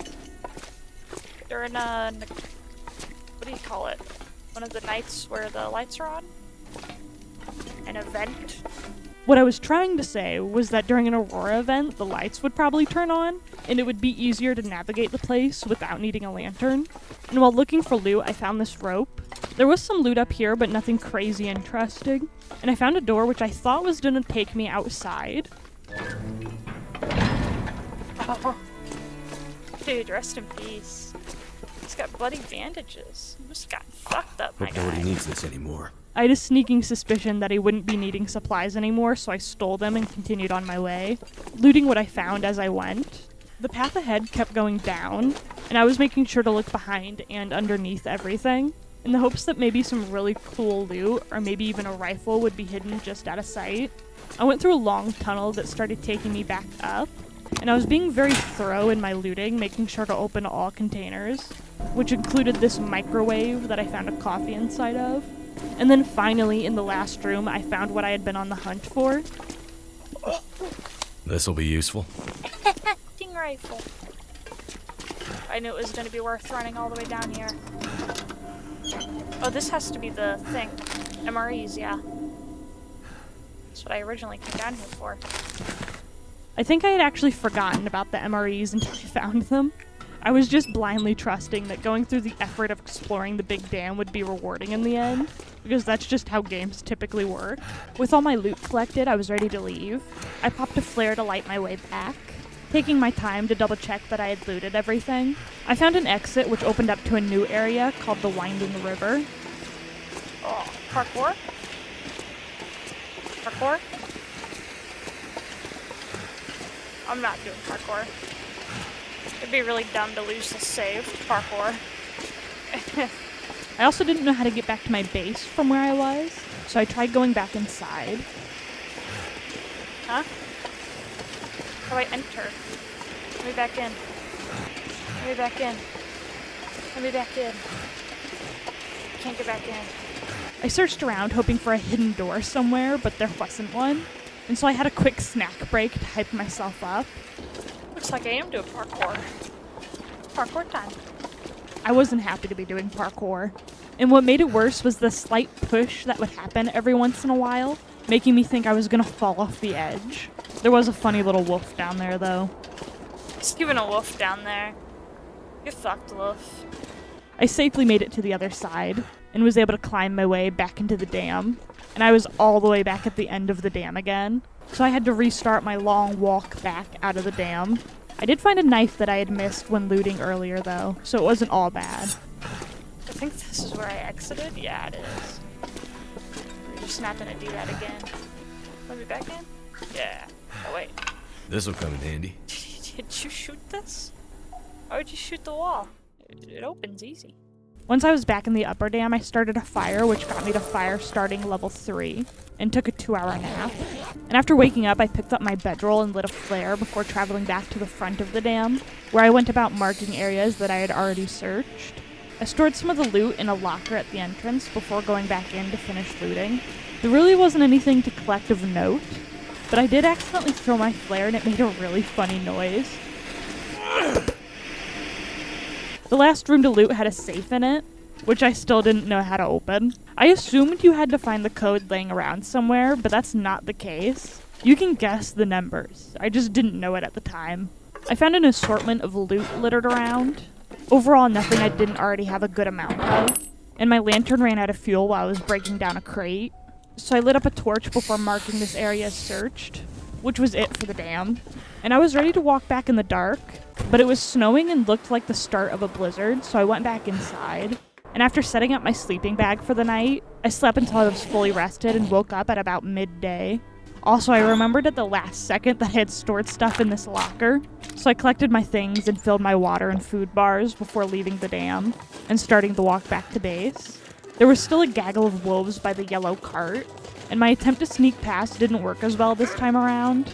During a, what do you call it? One of the nights where the lights are on? An event? What I was trying to say was that during an Aurora event, the lights would probably turn on, and it would be easier to navigate the place without needing a lantern. And while looking for loot, I found this rope. There was some loot up here, but nothing crazy interesting. And I found a door which I thought was gonna take me outside. Oh. Dude, rest in peace. He's got bloody bandages. He must have gotten fucked up, my Hope nobody guy. needs this anymore. I had a sneaking suspicion that he wouldn't be needing supplies anymore, so I stole them and continued on my way, looting what I found as I went. The path ahead kept going down, and I was making sure to look behind and underneath everything, in the hopes that maybe some really cool loot, or maybe even a rifle, would be hidden just out of sight. I went through a long tunnel that started taking me back up, and I was being very thorough in my looting, making sure to open all containers, which included this microwave that I found a coffee inside of. And then finally, in the last room, I found what I had been on the hunt for. This'll be useful. Ding rifle. I knew it was going to be worth running all the way down here. Oh, this has to be the thing. MREs, yeah. That's what I originally came down here for. I think I had actually forgotten about the MREs until I found them. I was just blindly trusting that going through the effort of exploring the big dam would be rewarding in the end, because that's just how games typically work. With all my loot collected, I was ready to leave. I popped a flare to light my way back, taking my time to double check that I had looted everything. I found an exit which opened up to a new area called the Winding River. Oh, parkour? Parkour? I'm not doing parkour. It'd be really dumb to lose the save to parkour. I also didn't know how to get back to my base from where I was, so I tried going back inside. Huh? How do I enter? Let me back in. Let me back in. Let me back in. Can't get back in. I searched around hoping for a hidden door somewhere, but there wasn't one. And so I had a quick snack break to hype myself up. Looks like I am doing parkour. Parkour time. I wasn't happy to be doing parkour. And what made it worse was the slight push that would happen every once in a while, making me think I was gonna fall off the edge. There was a funny little wolf down there, though. Just giving a wolf down there. You fucked, wolf. I safely made it to the other side, and was able to climb my way back into the dam. And I was all the way back at the end of the dam again, so I had to restart my long walk back out of the dam. I did find a knife that I had missed when looting earlier, though, so it wasn't all bad. I think this is where I exited. Yeah, it is. We're just not gonna do that again. Let me back in? Yeah. Oh, wait. This'll come in handy. Did you shoot this? Why would you shoot the wall? It opens easy. Once I was back in the upper dam, I started a fire, which got me to fire starting level 3, and took a 2-hour nap. And after waking up, I picked up my bedroll and lit a flare before traveling back to the front of the dam, where I went about marking areas that I had already searched. I stored some of the loot in a locker at the entrance before going back in to finish looting. There really wasn't anything to collect of note, but I did accidentally throw my flare and it made a really funny noise. The last room to loot had a safe in it, which I still didn't know how to open. I assumed you had to find the code laying around somewhere, but that's not the case. You can guess the numbers. I just didn't know it at the time. I found an assortment of loot littered around. Overall, nothing I didn't already have a good amount of. And my lantern ran out of fuel while I was breaking down a crate. So I lit up a torch before marking this area as searched, which was it for the dam. And I was ready to walk back in the dark, but it was snowing and looked like the start of a blizzard, so I went back inside. And after setting up my sleeping bag for the night, I slept until I was fully rested and woke up at about midday. Also, I remembered at the last second that I had stored stuff in this locker, so I collected my things and filled my water and food bars before leaving the dam and starting the walk back to base. There was still a gaggle of wolves by the yellow cart, and my attempt to sneak past didn't work as well this time around.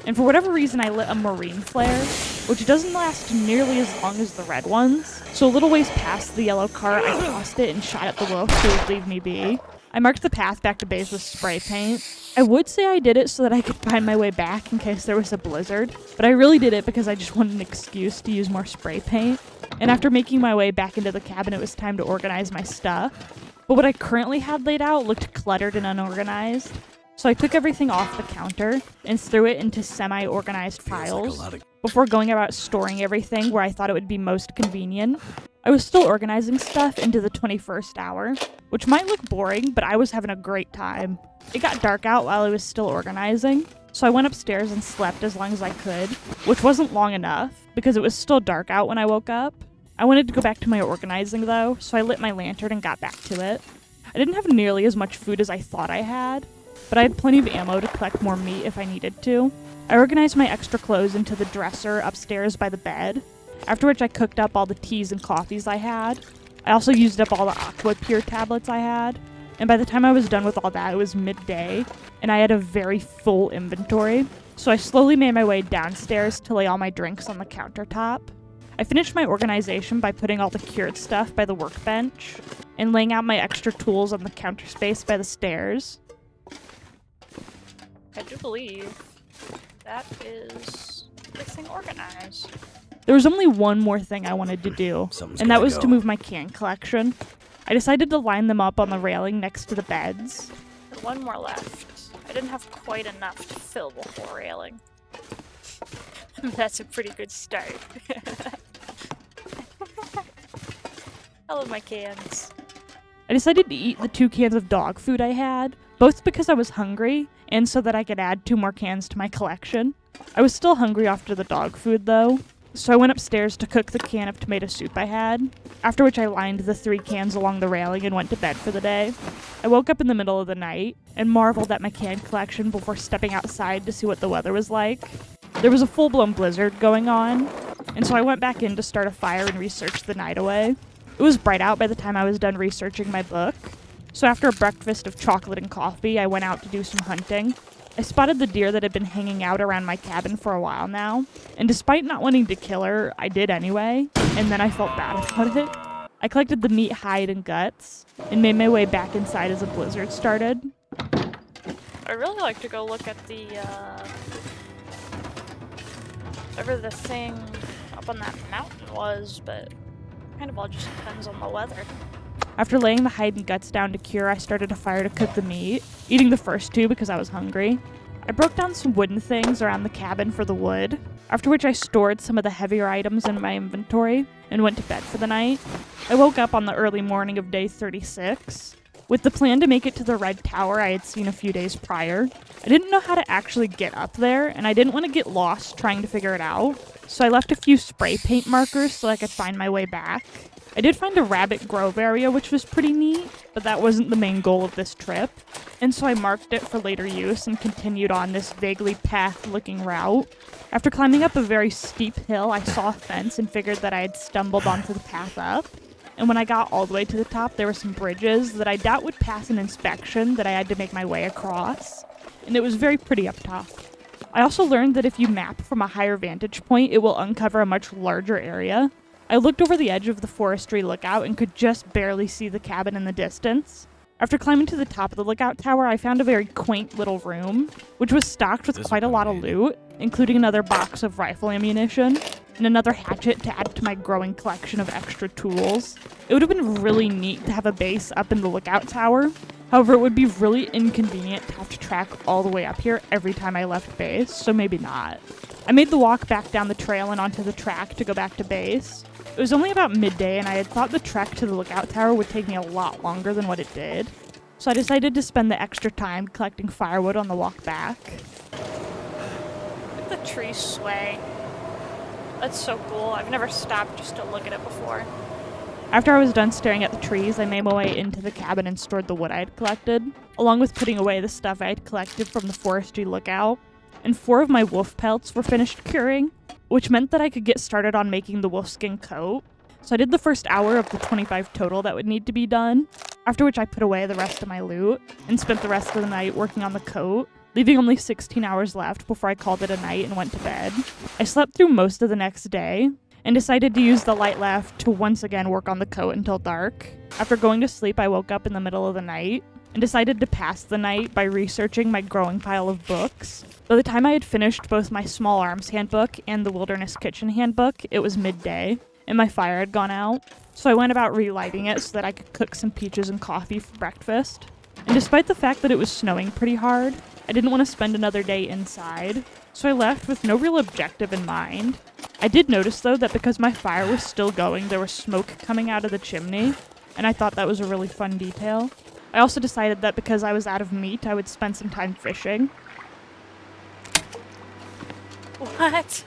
And for whatever reason, I lit a marine flare, which doesn't last nearly as long as the red ones. So a little ways past the yellow cart, I tossed it and shot at the wolf so it would leave me be. I marked the path back to base with spray paint. I would say I did it so that I could find my way back in case there was a blizzard, but I really did it because I just wanted an excuse to use more spray paint. And after making my way back into the cabin, it was time to organize my stuff. But what I currently had laid out looked cluttered and unorganized. So I took everything off the counter and threw it into semi-organized piles before going about storing everything where I thought it would be most convenient. I was still organizing stuff into the 21st hour, which might look boring, but I was having a great time. It got dark out while I was still organizing, so I went upstairs and slept as long as I could, which wasn't long enough because it was still dark out when I woke up. I wanted to go back to my organizing though, so I lit my lantern and got back to it. I didn't have nearly as much food as I thought I had, but I had plenty of ammo to collect more meat if I needed to. I organized my extra clothes into the dresser upstairs by the bed, after which I cooked up all the teas and coffees I had. I also used up all the Aqua Pure tablets I had, and by the time I was done with all that, it was midday, and I had a very full inventory, so I slowly made my way downstairs to lay all my drinks on the countertop. I finished my organization by putting all the cured stuff by the workbench, and laying out my extra tools on the counter space by the stairs. I do believe that is everything organized. There was only one more thing I wanted to do, and that was to move my can collection. I decided to line them up on the railing next to the beds. One more left. I didn't have quite enough to fill the whole railing. That's a pretty good start. I love my cans. I decided to eat the 2 cans of dog food I had, both because I was hungry and so that I could add 2 more cans to my collection. I was still hungry after the dog food though, so I went upstairs to cook the can of tomato soup I had, after which I lined the 3 cans along the railing and went to bed for the day. I woke up in the middle of the night and marveled at my can collection before stepping outside to see what the weather was like. There was a full-blown blizzard going on, and so I went back in to start a fire and research the night away. It was bright out by the time I was done researching my book, So after a breakfast of chocolate and coffee, I went out to do some hunting. I spotted the deer that had been hanging out around my cabin for a while now, and despite not wanting to kill her, I did anyway, and then I felt bad about it. I collected the meat, hide, and guts, and made my way back inside as a blizzard started. I really like to go look at the, whatever the thing up on that mountain was, but kind of all just depends on the weather. After laying the hide and guts down to cure, I started a fire to cook the meat, eating the first two because I was hungry. I broke down some wooden things around the cabin for the wood, after which I stored some of the heavier items in my inventory and went to bed for the night. I woke up on the early morning of day 36, with the plan to make it to the red tower I had seen a few days prior. I didn't know how to actually get up there, and I didn't want to get lost trying to figure it out, so I left a few spray paint markers so I could find my way back. I did find a rabbit grove area, which was pretty neat, but that wasn't the main goal of this trip, and so I marked it for later use and continued on this vaguely path-looking route. After climbing up a very steep hill, I saw a fence and figured that I had stumbled onto the path up, and when I got all the way to the top, there were some bridges that I doubt would pass an inspection that I had to make my way across, and it was very pretty up top. I also learned that if you map from a higher vantage point, it will uncover a much larger area. I looked over the edge of the forestry lookout and could just barely see the cabin in the distance. After climbing to the top of the lookout tower, I found a very quaint little room, which was stocked with quite a lot of loot, including another box of rifle ammunition, and another hatchet to add to my growing collection of extra tools. It would have been really neat to have a base up in the lookout tower. However, it would be really inconvenient to have to track all the way up here every time I left base, so maybe not. I made the walk back down the trail and onto the track to go back to base. It was only about midday, and I had thought the trek to the lookout tower would take me a lot longer than what it did. So I decided to spend the extra time collecting firewood on the walk back. Look at the trees sway. That's so cool. I've never stopped just to look at it before. After I was done staring at the trees, I made my way into the cabin and stored the wood I had collected, along with putting away the stuff I had collected from the forestry lookout. And 4 of my wolf pelts were finished curing, which meant that I could get started on making the wolfskin coat. So I did the first hour of the 25 total that would need to be done, after which I put away the rest of my loot, and spent the rest of the night working on the coat, leaving only 16 hours left before I called it a night and went to bed. I slept through most of the next day, and decided to use the light left to once again work on the coat until dark. After going to sleep, I woke up in the middle of the night, and decided to pass the night by researching my growing pile of books. By the time I had finished both my Small Arms Handbook and the Wilderness Kitchen Handbook, it was midday, and my fire had gone out, so I went about relighting it so that I could cook some peaches and coffee for breakfast. And despite the fact that it was snowing pretty hard, I didn't want to spend another day inside, so I left with no real objective in mind. I did notice, though, that because my fire was still going, there was smoke coming out of the chimney, and I thought that was a really fun detail. I also decided that because I was out of meat, I would spend some time fishing. What?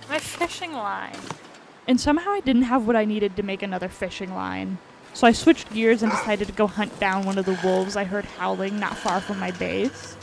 My fishing line. And somehow I didn't have what I needed to make another fishing line. So I switched gears and decided to go hunt down one of the wolves I heard howling not far from my base.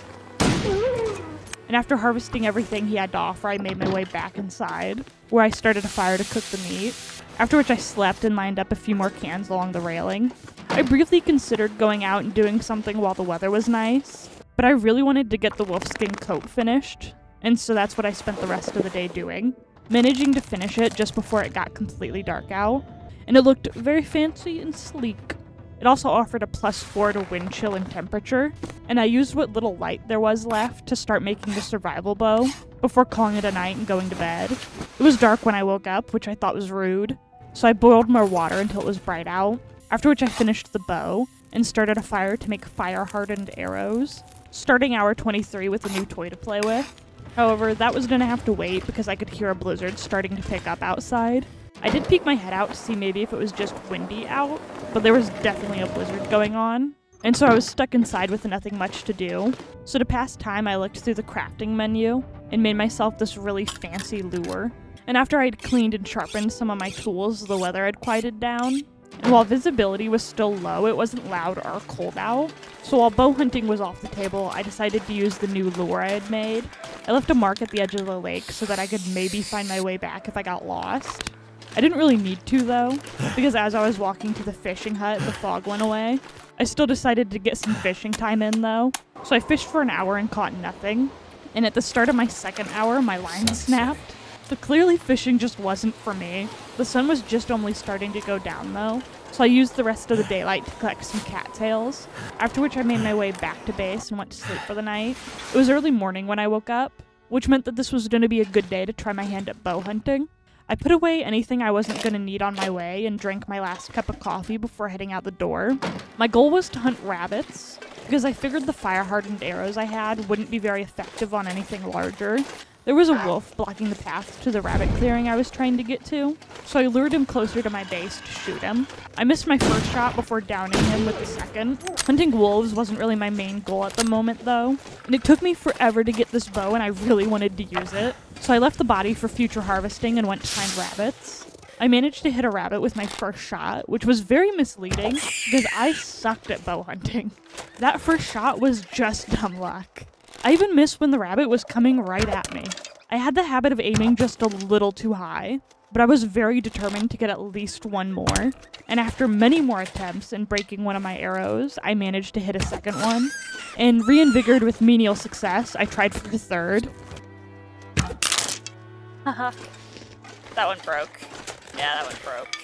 And after harvesting everything he had to offer, I made my way back inside, where I started a fire to cook the meat, after which I slept and lined up a few more cans along the railing. I briefly considered going out and doing something while the weather was nice, but I really wanted to get the wolfskin coat finished, and so that's what I spent the rest of the day doing, managing to finish it just before it got completely dark out, and it looked very fancy and sleek. It also offered a +4 to wind chill and temperature, and I used what little light there was left to start making the survival bow, before calling it a night and going to bed. It was dark when I woke up, which I thought was rude, so I boiled more water until it was bright out, after which I finished the bow, and started a fire to make fire-hardened arrows, starting hour 23 with a new toy to play with. However, that was gonna have to wait because I could hear a blizzard starting to pick up outside. I did peek my head out to see maybe if it was just windy out, but there was definitely a blizzard going on, and so I was stuck inside with nothing much to do. So to pass time, I looked through the crafting menu and made myself this really fancy lure. And after I had cleaned and sharpened some of my tools, the weather had quieted down. And while visibility was still low, it wasn't loud or cold out. So while bow hunting was off the table, I decided to use the new lure I had made. I left a mark at the edge of the lake so that I could maybe find my way back if I got lost. I didn't really need to though, because as I was walking to the fishing hut, the fog went away. I still decided to get some fishing time in though, so I fished for an hour and caught nothing. And at the start of my second hour, my line snapped. So clearly fishing just wasn't for me. The sun was just only starting to go down though, so I used the rest of the daylight to collect some cattails, after which I made my way back to base and went to sleep for the night. It was early morning when I woke up, which meant that this was going to be a good day to try my hand at bow hunting. I put away anything I wasn't going to need on my way and drank my last cup of coffee before heading out the door. My goal was to hunt rabbits, because I figured the fire-hardened arrows I had wouldn't be very effective on anything larger. There was a wolf blocking the path to the rabbit clearing I was trying to get to, so I lured him closer to my base to shoot him. I missed my first shot before downing him with the second. Hunting wolves wasn't really my main goal at the moment though, and it took me forever to get this bow and I really wanted to use it. So I left the body for future harvesting and went to find rabbits. I managed to hit a rabbit with my first shot, which was very misleading because I sucked at bow hunting. That first shot was just dumb luck. I even missed when the rabbit was coming right at me. I had the habit of aiming just a little too high, but I was very determined to get at least one more. And after many more attempts and breaking one of my arrows, I managed to hit a second one. And reinvigorated with menial success, I tried for the third. Haha. That one broke. Yeah, that one broke.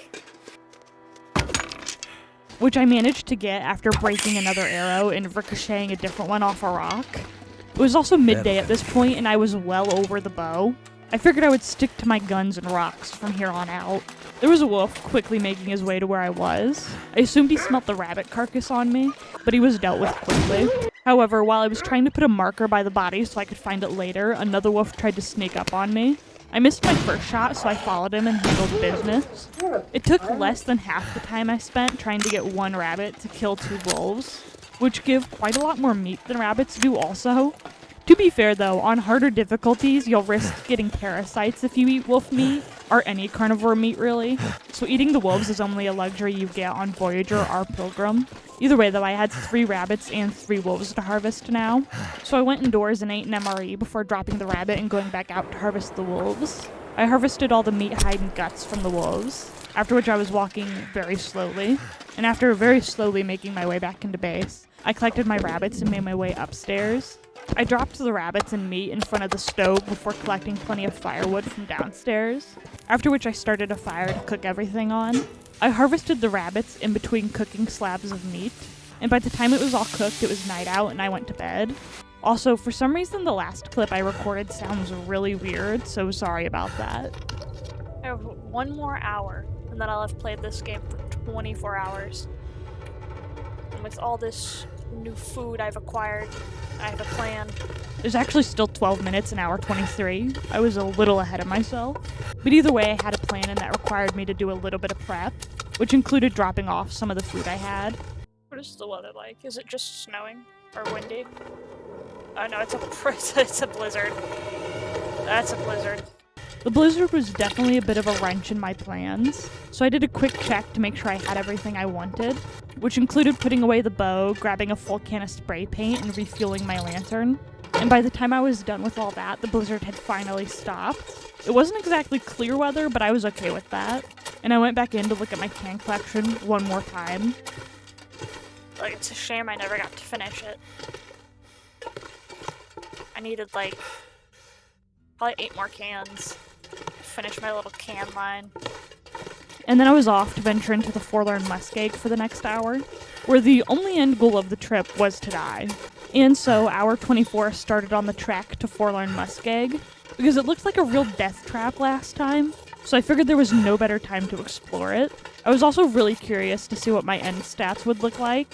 Which I managed to get after breaking another arrow and ricocheting a different one off a rock. It was also midday at this point and I was well over the bow. I figured I would stick to my guns and rocks from here on out. There was a wolf quickly making his way to where I was. I assumed he smelt the rabbit carcass on me, but he was dealt with quickly. However, while I was trying to put a marker by the body so I could find it later, another wolf tried to sneak up on me. I missed my first shot, so I followed him and handled business. It took less than half the time I spent trying to get one rabbit to kill two wolves, which give quite a lot more meat than rabbits do also. To be fair though, on harder difficulties, you'll risk getting parasites if you eat wolf meat, or any carnivore meat really. So eating the wolves is only a luxury you get on Voyager or Pilgrim. Either way though, I had 3 rabbits and 3 wolves to harvest now. So I went indoors and ate an MRE before dropping the rabbit and going back out to harvest the wolves. I harvested all the meat, hide, and guts from the wolves, after which I was walking very slowly. And after very slowly making my way back into base, I collected my rabbits and made my way upstairs. I dropped the rabbits and meat in front of the stove before collecting plenty of firewood from downstairs, after which I started a fire to cook everything on. I harvested the rabbits in between cooking slabs of meat, and by the time it was all cooked, it was night out and I went to bed. Also, for some reason, the last clip I recorded sounds really weird, so sorry about that. I have 1 more hour, and then I'll have played this game for 24 hours. And with all this new food I've acquired, I have a plan. There's actually still 12 minutes in hour 23. I was a little ahead of myself. But either way, I had a plan and that required me to do a little bit of prep, which included dropping off some of the food I had. What is the weather like? Is it just snowing? Or windy? Oh no, it's a blizzard. That's a blizzard. The blizzard was definitely a bit of a wrench in my plans, so I did a quick check to make sure I had everything I wanted, which included putting away the bow, grabbing a full can of spray paint, and refueling my lantern. And by the time I was done with all that, the blizzard had finally stopped. It wasn't exactly clear weather, but I was okay with that. And I went back in to look at my can collection one more time. Like, it's a shame I never got to finish it. I needed, like, probably 8 more cans. Finish my little can line. And then I was off to venture into the forlorn muskeg for the next hour, where the only end goal of the trip was to die. And so hour 24 started on the trek to forlorn muskeg, because it looked like a real death trap last time, so I figured there was no better time to explore it. I was also really curious to see what my end stats would look like.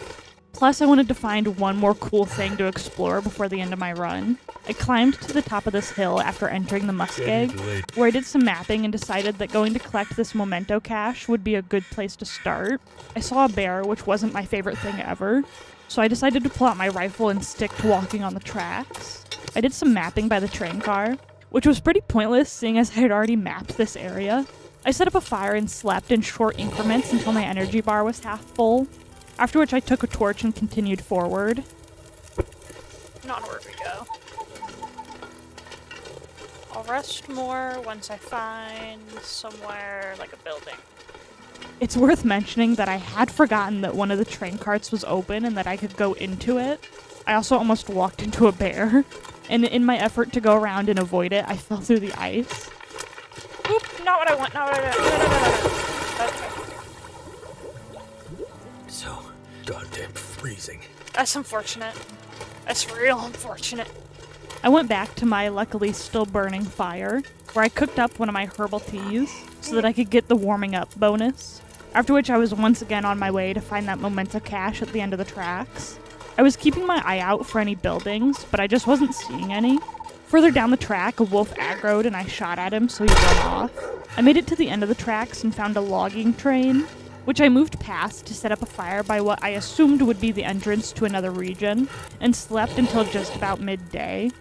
Plus, I wanted to find one more cool thing to explore before the end of my run. I climbed to the top of this hill after entering the muskeg, where I did some mapping and decided that going to collect this memento cache would be a good place to start. I saw a bear, which wasn't my favorite thing ever, so I decided to pull out my rifle and stick to walking on the tracks. I did some mapping by the train car, which was pretty pointless seeing as I had already mapped this area. I set up a fire and slept in short increments until my energy bar was half full, after which I took a torch and continued forward. And onward we go. I'll rest more once I find somewhere like a building. It's worth mentioning that I had forgotten that one of the train carts was open and that I could go into it. I also almost walked into a bear, and in my effort to go around and avoid it, I fell through the ice. Oop, not what I want, not what I want. No. Okay. So goddamn freezing. That's unfortunate. That's real unfortunate. I went back to my luckily still burning fire, where I cooked up one of my herbal teas so that I could get the warming up bonus, after which I was once again on my way to find that memento cache at the end of the tracks. I was keeping my eye out for any buildings, but I just wasn't seeing any. Further down the track, a wolf aggroed and I shot at him so he'd run off. I made it to the end of the tracks and found a logging train, which I moved past to set up a fire by what I assumed would be the entrance to another region, and slept until just about midday.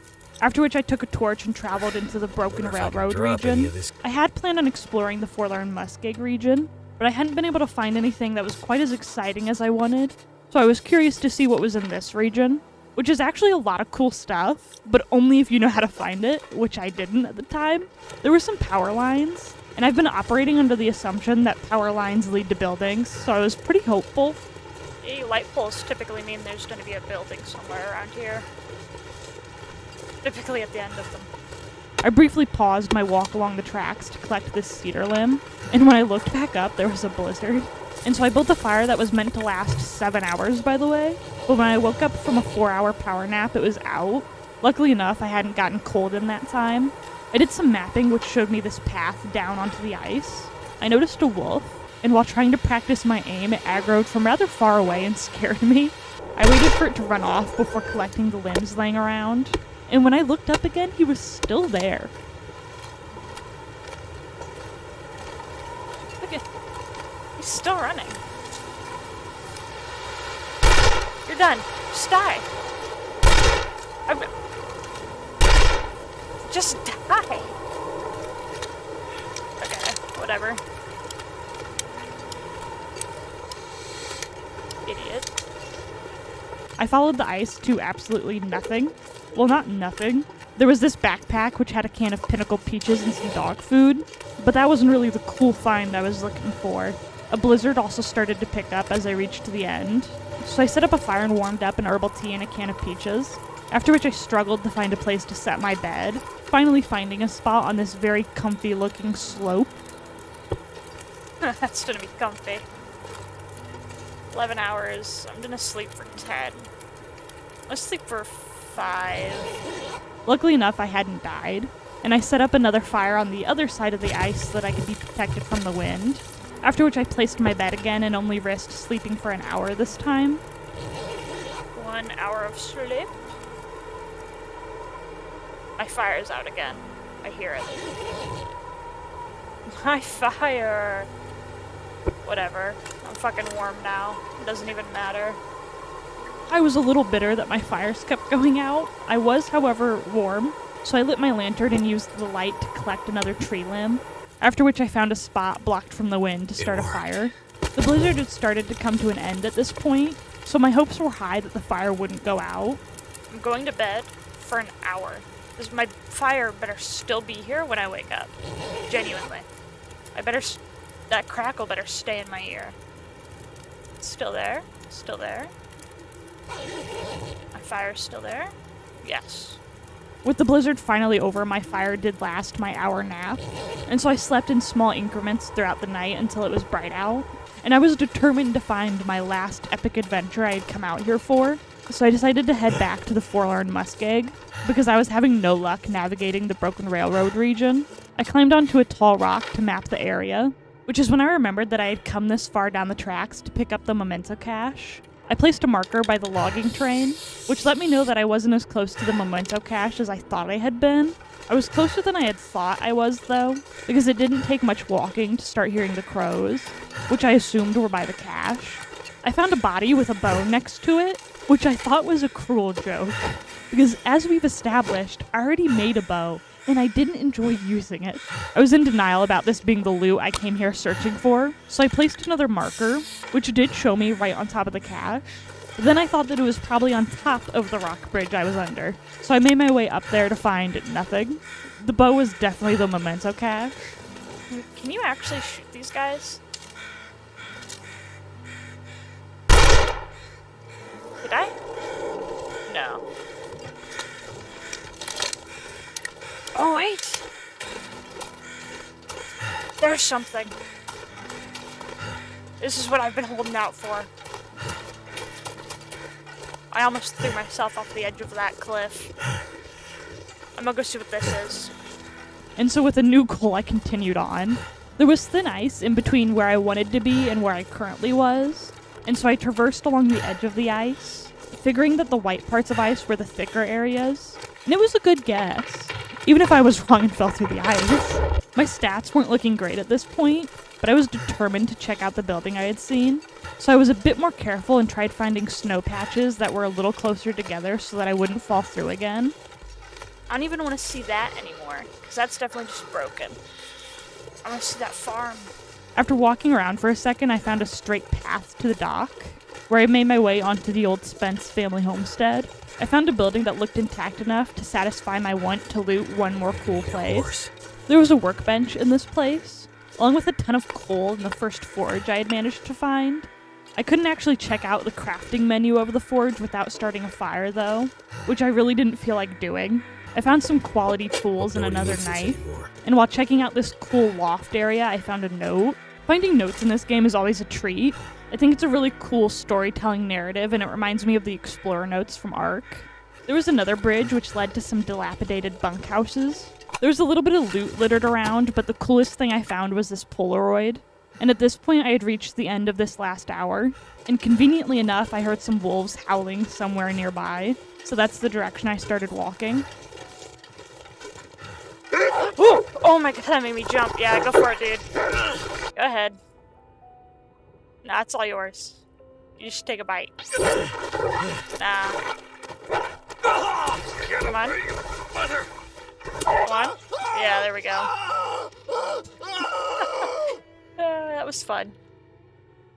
After which I took a torch and traveled into the Broken Railroad region. I had planned on exploring the Forlorn Muskeg region, but I hadn't been able to find anything that was quite as exciting as I wanted, so I was curious to see what was in this region, which is actually a lot of cool stuff, but only if you know how to find it, which I didn't at the time. There were some power lines, and I've been operating under the assumption that power lines lead to buildings, so I was pretty hopeful. Light poles typically mean there's going to be a building somewhere around here. Typically at the end of them. I briefly paused my walk along the tracks to collect this cedar limb, and when I looked back up, there was a blizzard. And so I built a fire that was meant to last 7 hours, by the way, but when I woke up from a 4-hour power nap, it was out. Luckily enough, I hadn't gotten cold in that time. I did some mapping which showed me this path down onto the ice. I noticed a wolf, and while trying to practice my aim, it aggroed from rather far away and scared me. I waited for it to run off before collecting the limbs laying around, and when I looked up again, he was still there. Look at... He's still running. You're done. Just die. Just die. Okay, whatever. Idiot. I followed the ice to absolutely nothing. Well, not nothing. There was this backpack which had a can of Pinnacle peaches and some dog food, but that wasn't really the cool find I was looking for. A blizzard also started to pick up as I reached the end, so I set up a fire and warmed up an herbal tea and a can of peaches, after which I struggled to find a place to set my bed, finally finding a spot on this very comfy looking slope. That's gonna be comfy. 11 hours. I'm gonna sleep for 10. Let's sleep for 5. Luckily enough, I hadn't died, and I set up another fire on the other side of the ice so that I could be protected from the wind, after which I placed my bed again and only risked sleeping for an hour this time. 1 hour of sleep. My fire's out again. I hear it. My fire! Whatever. I'm fucking warm now. It doesn't even matter. I was a little bitter that my fires kept going out. I was, however, warm, so I lit my lantern and used the light to collect another tree limb, after which I found a spot blocked from the wind to start a fire. The blizzard had started to come to an end at this point, so my hopes were high that the fire wouldn't go out. I'm going to bed for an hour. My fire better still be here when I wake up. Genuinely. That crackle better stay in my ear. It's still there. Still there. My fire's still there. Yes. With the blizzard finally over, my fire did last my hour nap, and so I slept in small increments throughout the night until it was bright out, and I was determined to find my last epic adventure I had come out here for, so I decided to head back to the Forlorn Muskeg, because I was having no luck navigating the Broken Railroad region. I climbed onto a tall rock to map the area, which is when I remembered that I had come this far down the tracks to pick up the memento cache. I placed a marker by the logging train, which let me know that I wasn't as close to the memento cache as I thought I had been. I was closer than I had thought I was, though, because it didn't take much walking to start hearing the crows, which I assumed were by the cache. I found a body with a bone next to it, which I thought was a cruel joke, because as we've established, I already made a bow, and I didn't enjoy using it. I was in denial about this being the loot I came here searching for, so I placed another marker, which did show me right on top of the cache. But then I thought that it was probably on top of the rock bridge I was under. So I made my way up there to find nothing. The bow was definitely the memento cache. Can you actually shoot these guys? Did I? No. Oh, wait! There's something. This is what I've been holding out for. I almost threw myself off the edge of that cliff. I'm gonna go see what this is. And so with a new goal, I continued on. There was thin ice in between where I wanted to be and where I currently was. And so I traversed along the edge of the ice, figuring that the white parts of ice were the thicker areas. And it was a good guess, even if I was wrong and fell through the ice. My stats weren't looking great at this point, but I was determined to check out the building I had seen. So I was a bit more careful and tried finding snow patches that were a little closer together so that I wouldn't fall through again. I don't even want to see that anymore, because that's definitely just broken. I want to see that farm. After walking around for a second, I found a straight path to the dock, where I made my way onto the old Spence family homestead. I found a building that looked intact enough to satisfy my want to loot one more cool place. There was a workbench in this place, along with a ton of coal in the first forge I had managed to find. I couldn't actually check out the crafting menu of the forge without starting a fire though, which I really didn't feel like doing. I found some quality tools and another knife, and while checking out this cool loft area, I found a note. Finding notes in this game is always a treat. I think it's a really cool storytelling narrative, and it reminds me of the Explorer notes from Ark. There was another bridge which led to some dilapidated bunkhouses. There was a little bit of loot littered around, but the coolest thing I found was this Polaroid. And at this point, I had reached the end of this last hour, and conveniently enough, I heard some wolves howling somewhere nearby, so that's the direction I started walking. Ooh! Oh my god, that made me jump. Yeah, go for it, dude. Go ahead. Nah, it's all yours. You just take a bite. Nah. Come on. Come on. Yeah, there we go. That was fun.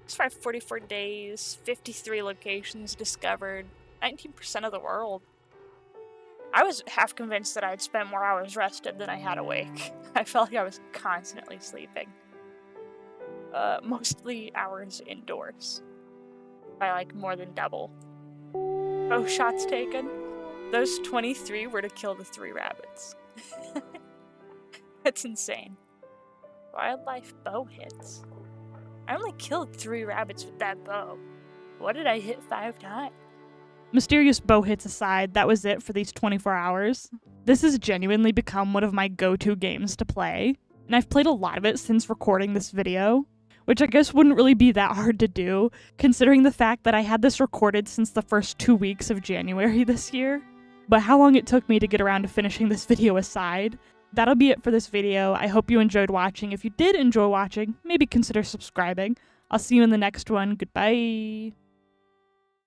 Survived 44 days, 53 locations discovered, 19% of the world. I was half convinced that I'd spent more hours rested than I had awake. I felt like I was constantly sleeping. Mostly hours indoors. By like more than double. Bow shots taken. Those 23 were to kill the 3 rabbits. That's insane. Wildlife bow hits. I only killed 3 rabbits with that bow. What did I hit 5 times? Mysterious bow hits aside, that was it for these 24 hours. This has genuinely become one of my go-to games to play, and I've played a lot of it since recording this video, which I guess wouldn't really be that hard to do, considering the fact that I had this recorded since the first 2 weeks of January this year. But how long it took me to get around to finishing this video aside, that'll be it for this video. I hope you enjoyed watching. If you did enjoy watching, maybe consider subscribing. I'll see you in the next one. Goodbye.